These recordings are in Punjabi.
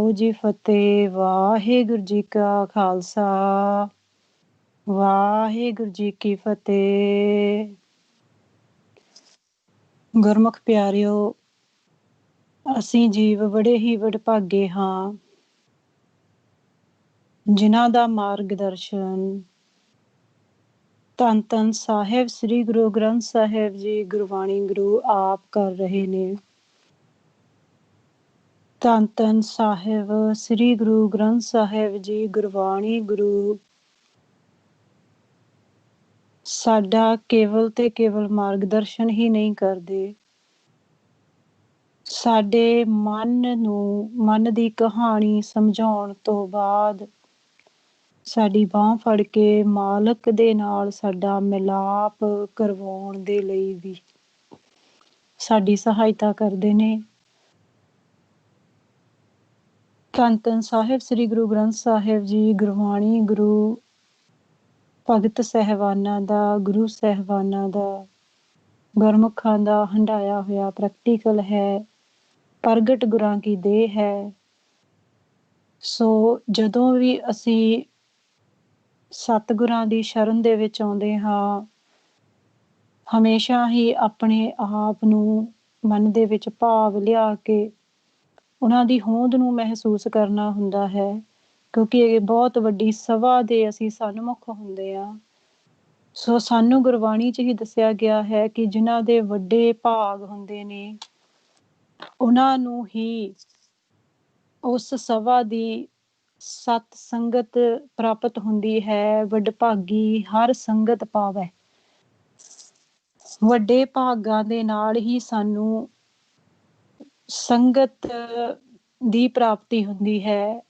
ਜੀ ਫਤਿਹ। ਵਾਹਿਗੁਰੂ ਜੀ ਕਾ ਖਾਲਸਾ, ਵਾਹਿਗੁਰੂ ਜੀ ਕੀ ਫਤਿਹ। ਗੁਰਮੁਖ ਪਿਆਰਿਓ, ਅਸੀਂ ਜੀਵ ਬੜੇ ਹੀ ਵਡਭਾਗੇ ਹਾਂ ਜਿਨ੍ਹਾਂ ਦਾ ਮਾਰਗਦਰਸ਼ਨ ਧੰਨ ਧੰਨ ਸਾਹਿਬ ਸ੍ਰੀ ਗੁਰੂ ਗ੍ਰੰਥ ਸਾਹਿਬ ਜੀ ਗੁਰਬਾਣੀ ਗੁਰੂ ਆਪ ਕਰ ਰਹੇ ਨੇ। ਧੰਨ ਧੰਨ ਸਾਹਿਬ ਸ੍ਰੀ ਗੁਰੂ ਗ੍ਰੰਥ ਸਾਹਿਬ ਜੀ ਗੁਰਬਾਣੀ ਗੁਰੂ ਸਾਡਾ ਕੇਵਲ ਤੇ ਕੇਵਲ ਮਾਰਗਦਰਸ਼ਨ ਹੀ ਨਹੀਂ ਕਰਦੇ, ਸਾਡੇ ਮਨ ਦੀ ਕਹਾਣੀ ਸਮਝਾਉਣ ਤੋਂ ਬਾਅਦ ਸਾਡੀ ਬਾਂਹ ਫੜ ਕੇ ਮਾਲਕ ਦੇ ਨਾਲ ਸਾਡਾ ਮਿਲਾਪ ਕਰਵਾਉਣ ਦੇ ਲਈ ਵੀ ਸਾਡੀ ਸਹਾਇਤਾ ਕਰਦੇ ਨੇ। ਧੰਨ ਧੰਨ ਸਾਹਿਬ ਸ੍ਰੀ ਗੁਰੂ ਗ੍ਰੰਥ ਸਾਹਿਬ ਜੀ ਗੁਰਬਾਣੀ ਗੁਰੂ ਭਗਤ ਸਾਹਿਬਾਨਾਂ ਦਾ, ਗੁਰੂ ਸਾਹਿਬਾਨਾਂ ਦਾ, ਗੁਰਮੁਖਾਂ ਦਾ ਹੰਢਾਇਆ ਹੋਇਆ ਪ੍ਰੈਕਟੀਕਲ ਹੈ, ਪ੍ਰਗਟ ਗੁਰਾਂ ਕੀ ਦੇਹ ਹੈ। ਸੋ ਜਦੋਂ ਵੀ ਅਸੀਂ ਸਤਿਗੁਰਾਂ ਦੀ ਸ਼ਰਨ ਦੇ ਵਿੱਚ ਆਉਂਦੇ ਹਾਂ, ਹਮੇਸ਼ਾ ਹੀ ਆਪਣੇ ਆਪ ਨੂੰ ਮਨ ਦੇ ਵਿੱਚ ਭਾਵ ਲਿਆ ਕੇ ਉਹਨਾਂ ਦੀ ਹੋਂਦ ਨੂੰ ਮਹਿਸੂਸ ਕਰਨਾ ਹੁੰਦਾ ਹੈ, ਕਿਉਂਕਿ ਇਹ ਬਹੁਤ ਵੱਡੀ ਸਭਾ ਦੇ ਅਸੀਂ ਸਨਮੁਖ ਹੁੰਦੇ ਹਾਂ। ਸੋ ਸਾਨੂੰ ਗੁਰਬਾਣੀ 'ਚ ਹੀ ਦੱਸਿਆ ਗਿਆ ਹੈ ਕਿ ਜਿਨ੍ਹਾਂ ਦੇ ਵੱਡੇ ਭਾਗ ਹੁੰਦੇ ਨੇ ਉਹਨਾਂ ਨੂੰ ਹੀ ਉਸ ਸਭਾ ਦੀ ਸਤ ਸੰਗਤ ਪ੍ਰਾਪਤ ਹੁੰਦੀ ਹੈ। ਵਡਭਾਗੀ ਹਰ ਸੰਗਤ ਪਾਵੈ। ਵੱਡੇ ਭਾਗਾਂ ਦੇ ਨਾਲ ਹੀ ਸਾਨੂੰ ਸੰਗਤ ਦੀ ਪ੍ਰਾਪਤੀ ਹੁੰਦੀ ਹੈ।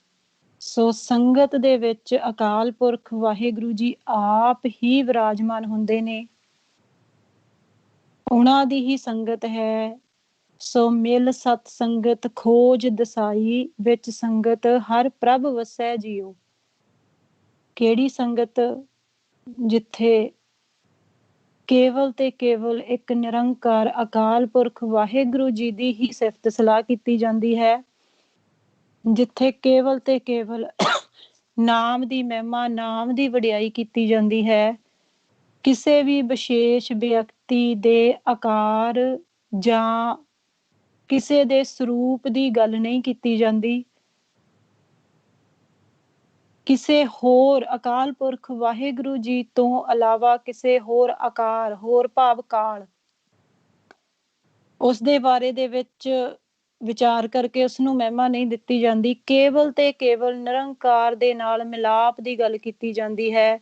ਸੋ ਸੰਗਤ ਦੇ ਵਿੱਚ ਅਕਾਲ ਪੁਰਖ ਵਾਹਿਗੁਰੂ ਜੀ ਆਪ ਹੀ ਵਿਰਾਜਮਾਨ ਹੁੰਦੇ ਨੇ, ਉਹਨਾਂ ਦੀ ਹੀ ਸੰਗਤ ਹੈ। ਸੋ ਮਿਲ ਸਤ ਸੰਗਤ ਖੋਜ ਦਸਾਈ, ਵਿੱਚ ਸੰਗਤ ਹਰ ਪ੍ਰਭ ਵਸੈ ਜੀਓ। ਕਿਹੜੀ ਸੰਗਤ? ਜਿੱਥੇ ਕੇਵਲ ਤੇ ਕੇਵਲ ਇੱਕ ਨਿਰੰਕਾਰ ਅਕਾਲ ਪੁਰਖ ਵਾਹਿਗੁਰੂ ਜੀ ਦੀ ਹੀ ਸਿਫਤ ਸਲਾਹ ਕੀਤੀ ਜਾਂਦੀ ਹੈ, ਜਿੱਥੇ ਕੇਵਲ ਤੇ ਕੇਵਲ ਨਾਮ ਦੀ ਮਹਿਮਾ, ਨਾਮ ਦੀ ਵਡਿਆਈ ਕੀਤੀ ਜਾਂਦੀ ਹੈ। ਕਿਸੇ ਵੀ ਵਿਸ਼ੇਸ਼ ਵਿਅਕਤੀ ਦੇ ਆਕਾਰ ਜਾਂ ਕਿਸੇ ਦੇ ਸਰੂਪ ਦੀ ਗੱਲ ਨਹੀਂ ਕੀਤੀ ਜਾਂਦੀ। ਕਿਸੇ ਹੋਰ ਅਕਾਲ ਪੁਰਖ ਵਾਹਿਗੁਰੂ ਜੀ ਤੋਂ ਇਲਾਵਾ ਕਿਸੇ ਹੋਰ ਆਕਾਰ, ਹੋਰ ਭਾਵ ਕਾਲ, ਉਸ ਦੇ ਬਾਰੇ ਦੇ ਵਿੱਚ ਵਿਚਾਰ ਕਰਕੇ ਉਸਨੂੰ ਮਹਿਮਾ ਨਹੀਂ ਦਿੱਤੀ ਜਾਂਦੀ। ਕੇਵਲ ਤੇ ਕੇਵਲ ਨਿਰੰਕਾਰ ਦੇ ਨਾਲ ਮਿਲਾਪ ਦੀ ਗੱਲ ਕੀਤੀ ਜਾਂਦੀ ਹੈ।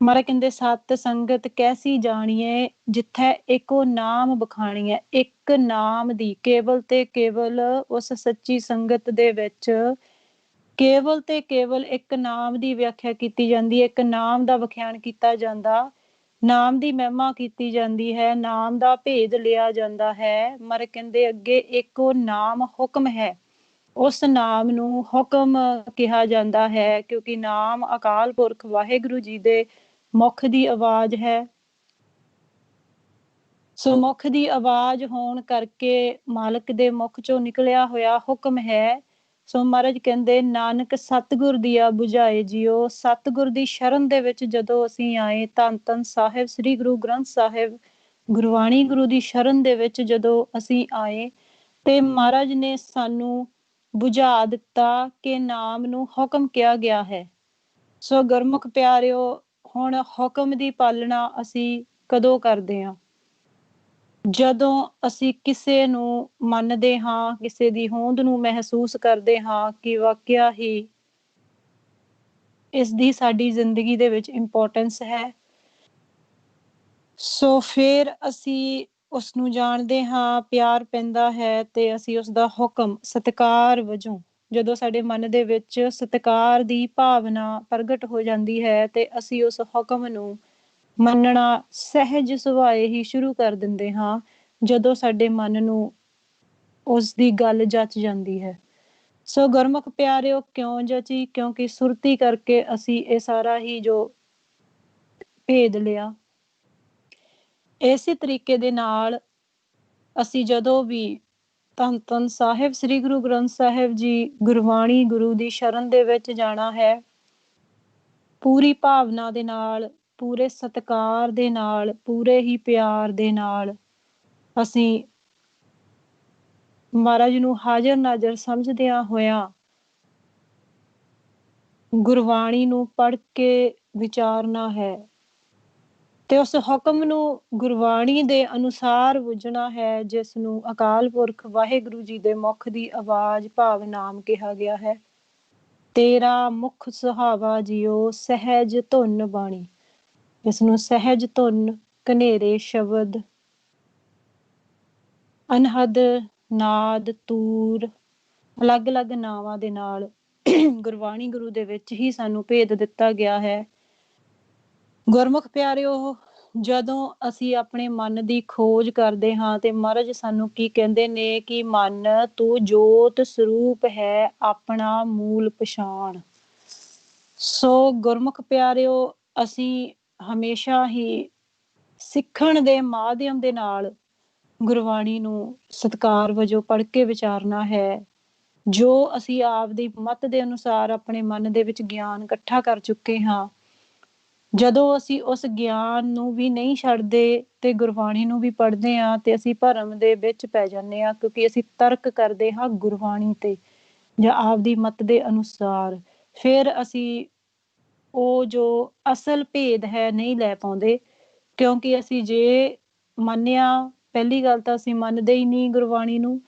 ਮਹਾਰਾਜ ਕਹਿੰਦੇ ਸਤ ਸੰਗਤ ਕੈਸੀ ਜਾਣੀਏ, ਜਿੱਥੇ ਇੱਕੋ ਨਾਮ ਬਖਾਣੀਏ। ਇੱਕ ਨਾਮ ਦੀ, ਕੇਵਲ ਤੇ ਕੇਵਲ ਉਸ ਸੱਚੀ ਸੰਗਤ ਦੇ ਵਿੱਚ ਕੇਵਲ ਤੇ ਕੇਵਲ ਇੱਕ ਨਾਮ ਦੀ ਵਿਆਖਿਆ ਕੀਤੀ ਜਾਂਦੀ ਹੈ, ਇੱਕ ਨਾਮ ਦਾ ਵਿਖਿਆਨ ਕੀਤਾ ਜਾਂਦਾ, ਨਾਮ ਦੀ ਮਹਿਮਾ ਕੀਤੀ ਜਾਂਦੀ ਹੈ, ਨਾਮ ਦਾ ਭੇਦ ਲਿਆ ਜਾਂਦਾ ਹੈ। ਮਹਾਰਾਜ ਕਹਿੰਦੇ ਅੱਗੇ ਇੱਕੋ ਨਾਮ ਹੁਕਮ ਹੈ। ਉਸ ਨਾਮ ਨੂੰ ਹੁਕਮ ਕਿਹਾ ਜਾਂਦਾ ਹੈ, ਕਿਉਂਕਿ ਨਾਮ ਅਕਾਲ ਪੁਰਖ ਵਾਹਿਗੁਰੂ ਜੀ ਦੇ ਮੁਖ ਦੀ ਆਵਾਜ਼ ਹੈ। ਸੋ ਮੁਖ ਦੀ ਆਵਾਜ਼ ਹੋਣ ਕਰਕੇ ਮਾਲਕ ਦੇ ਮੁਖ ਚੋਂ ਨਿਕਲਿਆ ਹੋਇਆ ਹੁਕਮ ਹੈ। ਸੋ ਮਹਾਰਾਜ ਕਹਿੰਦੇ ਨਾਨਕ ਸਤਿਗੁਰ ਦੀਆ ਬੁਝਾਏ ਜੀਓ। ਸਤਿਗੁਰ ਦੀ ਸ਼ਰਨ ਦੇ ਵਿੱਚ ਜਦੋਂ ਅਸੀਂ ਆਏ, ਧੰਨ ਧੰਨ ਸਾਹਿਬ ਸ੍ਰੀ ਗੁਰੂ ਗ੍ਰੰਥ ਸਾਹਿਬ ਗੁਰਬਾਣੀ ਗੁਰੂ ਦੀ ਸ਼ਰਨ ਦੇ ਵਿੱਚ ਜਦੋਂ ਅਸੀਂ ਆਏ ਤੇ ਮਹਾਰਾਜ ਨੇ ਸਾਨੂੰ ਬੁਝਾ ਦਿੱਤਾ ਕਿ ਨਾਮ ਨੂੰ ਹੁਕਮ ਕਿਹਾ ਗਿਆ ਹੈ। ਸੋ ਗੁਰਮੁਖ ਪਿਆਰਿਓ, ਹੁਣ ਹੁਕਮ ਦੀ ਪਾਲਣਾ ਅਸੀਂ ਕਦੋਂ ਕਰਦੇ ਹਾਂ? ਜਦੋਂ ਅਸੀਂ ਕਿਸੇ ਨੂੰ ਮੰਨਦੇ ਹਾਂ, ਕਿਸੇ ਦੀ ਹੋਂਦ ਨੂੰ ਮਹਿਸੂਸ ਕਰਦੇ ਹਾਂ ਕਿ ਵਾਕਿਆ ਹੀ ਇਸ ਦੀ ਸਾਡੀ ਜ਼ਿੰਦਗੀ ਦੇ ਵਿੱਚ ਇੰਪੋਰਟੈਂਸ ਹੈ। ਸੋ ਫਿਰ ਅਸੀਂ ਉਸ ਨੂੰ ਜਾਣਦੇ ਹਾਂ, ਪਿਆਰ ਪੈਂਦਾ ਹੈ ਤੇ ਅਸੀਂ ਉਸ ਦਾ ਹੁਕਮ ਸਤਿਕਾਰ ਵਜੋਂ, ਜਦੋਂ ਸਾਡੇ ਮਨ ਦੇ ਵਿੱਚ ਸਤਿਕਾਰ ਦੀ ਭਾਵਨਾ ਪ੍ਰਗਟ ਹੋ ਜਾਂਦੀ ਹੈ ਤੇ ਅਸੀਂ ਉਸ ਹੁਕਮ ਨੂੰ ਮੰਨਣਾ ਸਹਿਜ ਸੁਭਾਏ ਹੀ ਸ਼ੁਰੂ ਕਰ ਦਿੰਦੇ ਹਾਂ, ਜਦੋਂ ਸਾਡੇ ਮਨ ਨੂੰ ਉਸ ਦੀ ਗੱਲ ਜਚ ਜਾਂਦੀ ਹੈ। ਸੋ ਗੁਰਮੁਖ ਪਿਆਰਿਓ, ਕਿਉਂ ਜਚੀ? ਕਿਉਂਕਿ ਸੁਰਤੀ ਕਰਕੇ ਅਸੀਂ ਇਹ ਸਾਰਾ ਹੀ ਜੋ ਭੇਦ ਲਿਆ। ਇਸੇ ਤਰੀਕੇ ਦੇ ਨਾਲ ਅਸੀਂ ਜਦੋਂ ਵੀ ਧੰਨ ਧੰਨ ਸਾਹਿਬ ਸ੍ਰੀ ਗੁਰੂ ਗ੍ਰੰਥ ਸਾਹਿਬ ਜੀ, ਗੁਰਬਾਣੀ ਗੁਰੂ ਦੀ ਸ਼ਰਨ ਦੇ ਵਿੱਚ ਜਾਣਾ ਹੈ। ਪੂਰੀ ਭਾਵਨਾ ਦੇ ਨਾਲ, ਪੂਰੇ ਸਤਿਕਾਰ ਦੇ ਨਾਲ, ਪੂਰੇ ਹੀ ਪਿਆਰ ਦੇ ਨਾਲ ਅਸੀਂ ਮਹਾਰਾਜ ਨੂੰ ਹਾਜ਼ਰ ਨਾਜ਼ਰ ਸਮਝਦਿਆਂ ਹੋਇਆਂ ਗੁਰਬਾਣੀ ਨੂੰ ਪੜ੍ਹ ਕੇ ਵਿਚਾਰਨਾ ਹੈ ਤੇ ਉਸ ਹੁਕਮ ਨੂੰ ਗੁਰਬਾਣੀ ਦੇ ਅਨੁਸਾਰ ਬੁੱਝਣਾ ਹੈ, ਜਿਸ ਨੂੰ ਅਕਾਲ ਪੁਰਖ ਵਾਹਿਗੁਰੂ ਜੀ ਦੇ ਮੁਖ ਦੀ ਆਵਾਜ਼ ਭਾਵ ਨਾਮ ਕਿਹਾ ਗਿਆ ਹੈ। ਤੇਰਾ ਮੁਖ ਸੁਹਾਵਾ ਜੀਓ ਸਹਿਜ ਧੁਨ ਬਾਣੀ, ਇਸ ਨੂੰ ਸਹਿਜ ਧੁਨ, ਕਨੇਰੇ ਸ਼ਬਦ, ਅਨਹਦ ਨਾਦ, ਤੂਰ, ਅਲੱਗ-ਅਲੱਗ ਨਾਵਾਂ ਦੇ ਨਾਲ ਗੁਰਬਾਣੀ ਗੁਰੂ ਦੇ ਵਿੱਚ ਹੀ ਸਾਨੂੰ ਭੇਦ ਦਿੱਤਾ ਗਿਆ ਹੈ। ਗੁਰਮੁਖ ਪਿਆਰਿਓ, ਜਦੋਂ ਅਸੀਂ ਆਪਣੇ ਮਨ ਦੀ ਖੋਜ ਕਰਦੇ ਹਾਂ ਤੇ ਮਹਾਰਾਜ ਸਾਨੂੰ ਕੀ ਕਹਿੰਦੇ ਨੇ ਕਿ ਮਨ ਤੂੰ ਜੋਤ ਸਰੂਪ ਹੈ, ਆਪਣਾ ਮੂਲ ਪਛਾਣ। ਸੋ ਗੁਰਮੁਖ ਪਿਆਰਿਓ, ਅਸੀਂ ਹਮੇਸ਼ਾ ਹੀ ਸਿੱਖਣ ਦੇ ਮਾਧਿਅਮ ਦੇ ਨਾਲ ਗੁਰਬਾਣੀ ਨੂੰ ਸਤਿਕਾਰ ਵਜੋਂ ਪੜ੍ਹ ਕੇ ਵਿਚਾਰਨਾ ਹੈ। ਜੋ ਅਸੀਂ ਆਪਦੀ ਮਤ ਦੇ ਅਨੁਸਾਰ ਆਪਣੇ ਮਨ ਦੇ ਵਿੱਚ ਗਿਆਨ ਇਕੱਠਾ ਕਰ ਚੁੱਕੇ ਹਾਂ, ਜਦੋਂ ਅਸੀਂ ਉਸ ਗਿਆਨ ਨੂੰ ਵੀ ਨਹੀਂ ਛੱਡਦੇ ਤੇ ਗੁਰਬਾਣੀ ਨੂੰ ਵੀ ਪੜ੍ਹਦੇ ਹਾਂ ਤੇ ਅਸੀਂ ਭਰਮ ਦੇ ਵਿੱਚ ਪੈ ਜਾਂਦੇ ਹਾਂ, ਕਿਉਂਕਿ ਅਸੀਂ ਤਰਕ ਕਰਦੇ ਹਾਂ ਗੁਰਬਾਣੀ ਤੇ ਜਾਂ ਆਪਦੀ ਮਤ ਦੇ ਅਨੁਸਾਰ। ਫਿਰ ਅਸੀਂ ਉਹ ਜੋ ਅਸਲ ਭੇਦ ਹੈ ਨਹੀਂ ਲੈ ਪਾਉਂਦੇ, ਕਿਉਂਕਿ ਅਸੀਂ ਜੇ ਮੰਨਿਆ, ਪਹਿਲੀ ਗੱਲ ਤਾਂ ਅਸੀਂ ਮੰਨਦੇ ਹੀ ਨਹੀਂ ਗੁਰਬਾਣੀ ਨੂੰ,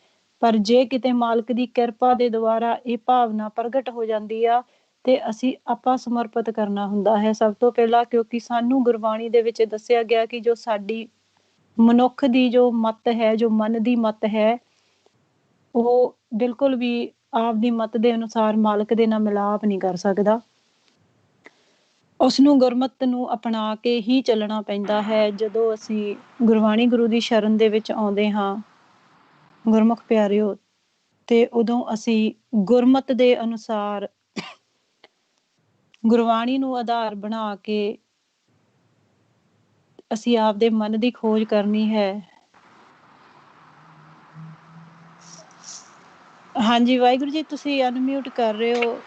ਪਰ ਜੇ ਕਿਤੇ ਮਾਲਕ ਦੀ ਕਿਰਪਾ ਦੇ ਦੁਆਰਾ ਇਹ ਭਾਵਨਾ ਪ੍ਰਗਟ ਹੋ ਜਾਂਦੀ ਆ ਤੇ ਅਸੀਂ ਆਪਾਂ ਸਮਰਪਿਤ ਕਰਨਾ ਹੁੰਦਾ ਹੈ ਸਭ ਤੋਂ ਪਹਿਲਾਂ, ਕਿਉਂਕਿ ਸਾਨੂੰ ਗੁਰਬਾਣੀ ਦੇ ਵਿੱਚ ਦੱਸਿਆ ਗਿਆ ਕਿ ਜੋ ਸਾਡੀ ਮਨੁੱਖ ਦੀ ਜੋ ਮਤ ਹੈ, ਜੋ ਮਨ ਦੀ ਮਤ ਹੈ, ਉਹ ਬਿਲਕੁਲ ਵੀ ਆਪਦੀ ਮਤ ਦੇ ਅਨੁਸਾਰ ਮਾਲਕ ਦੇ ਨਾਲ ਮਿਲਾਪ ਨਹੀਂ ਕਰ ਸਕਦਾ। ਉਸਨੂੰ ਗੁਰਮਤ ਨੂੰ ਅਪਣਾ ਕੇ ਹੀ ਚੱਲਣਾ ਪੈਂਦਾ ਹੈ। ਜਦੋਂ ਅਸੀਂ ਗੁਰਬਾਣੀ ਗੁਰੂ ਦੀ ਸ਼ਰਨ ਦੇ ਵਿੱਚ ਆਉਂਦੇ ਹਾਂ ਗੁਰਮੁਖ ਪਿਆਰਿਓ, ਤੇ ਉਦੋਂ ਅਸੀਂ ਗੁਰਮਤ ਦੇ ਅਨੁਸਾਰ ਗੁਰਬਾਣੀ ਨੂੰ ਆਧਾਰ ਬਣਾ ਕੇ ਅਸੀਂ ਆਪਦੇ ਮਨ ਦੀ ਖੋਜ ਕਰਨੀ ਹੈ। ਹਾਂਜੀ ਵਾਹਿਗੁਰੂ ਜੀ, ਤੁਸੀਂ ਅਨਮਿਊਟ ਕਰ ਰਹੇ ਹੋ।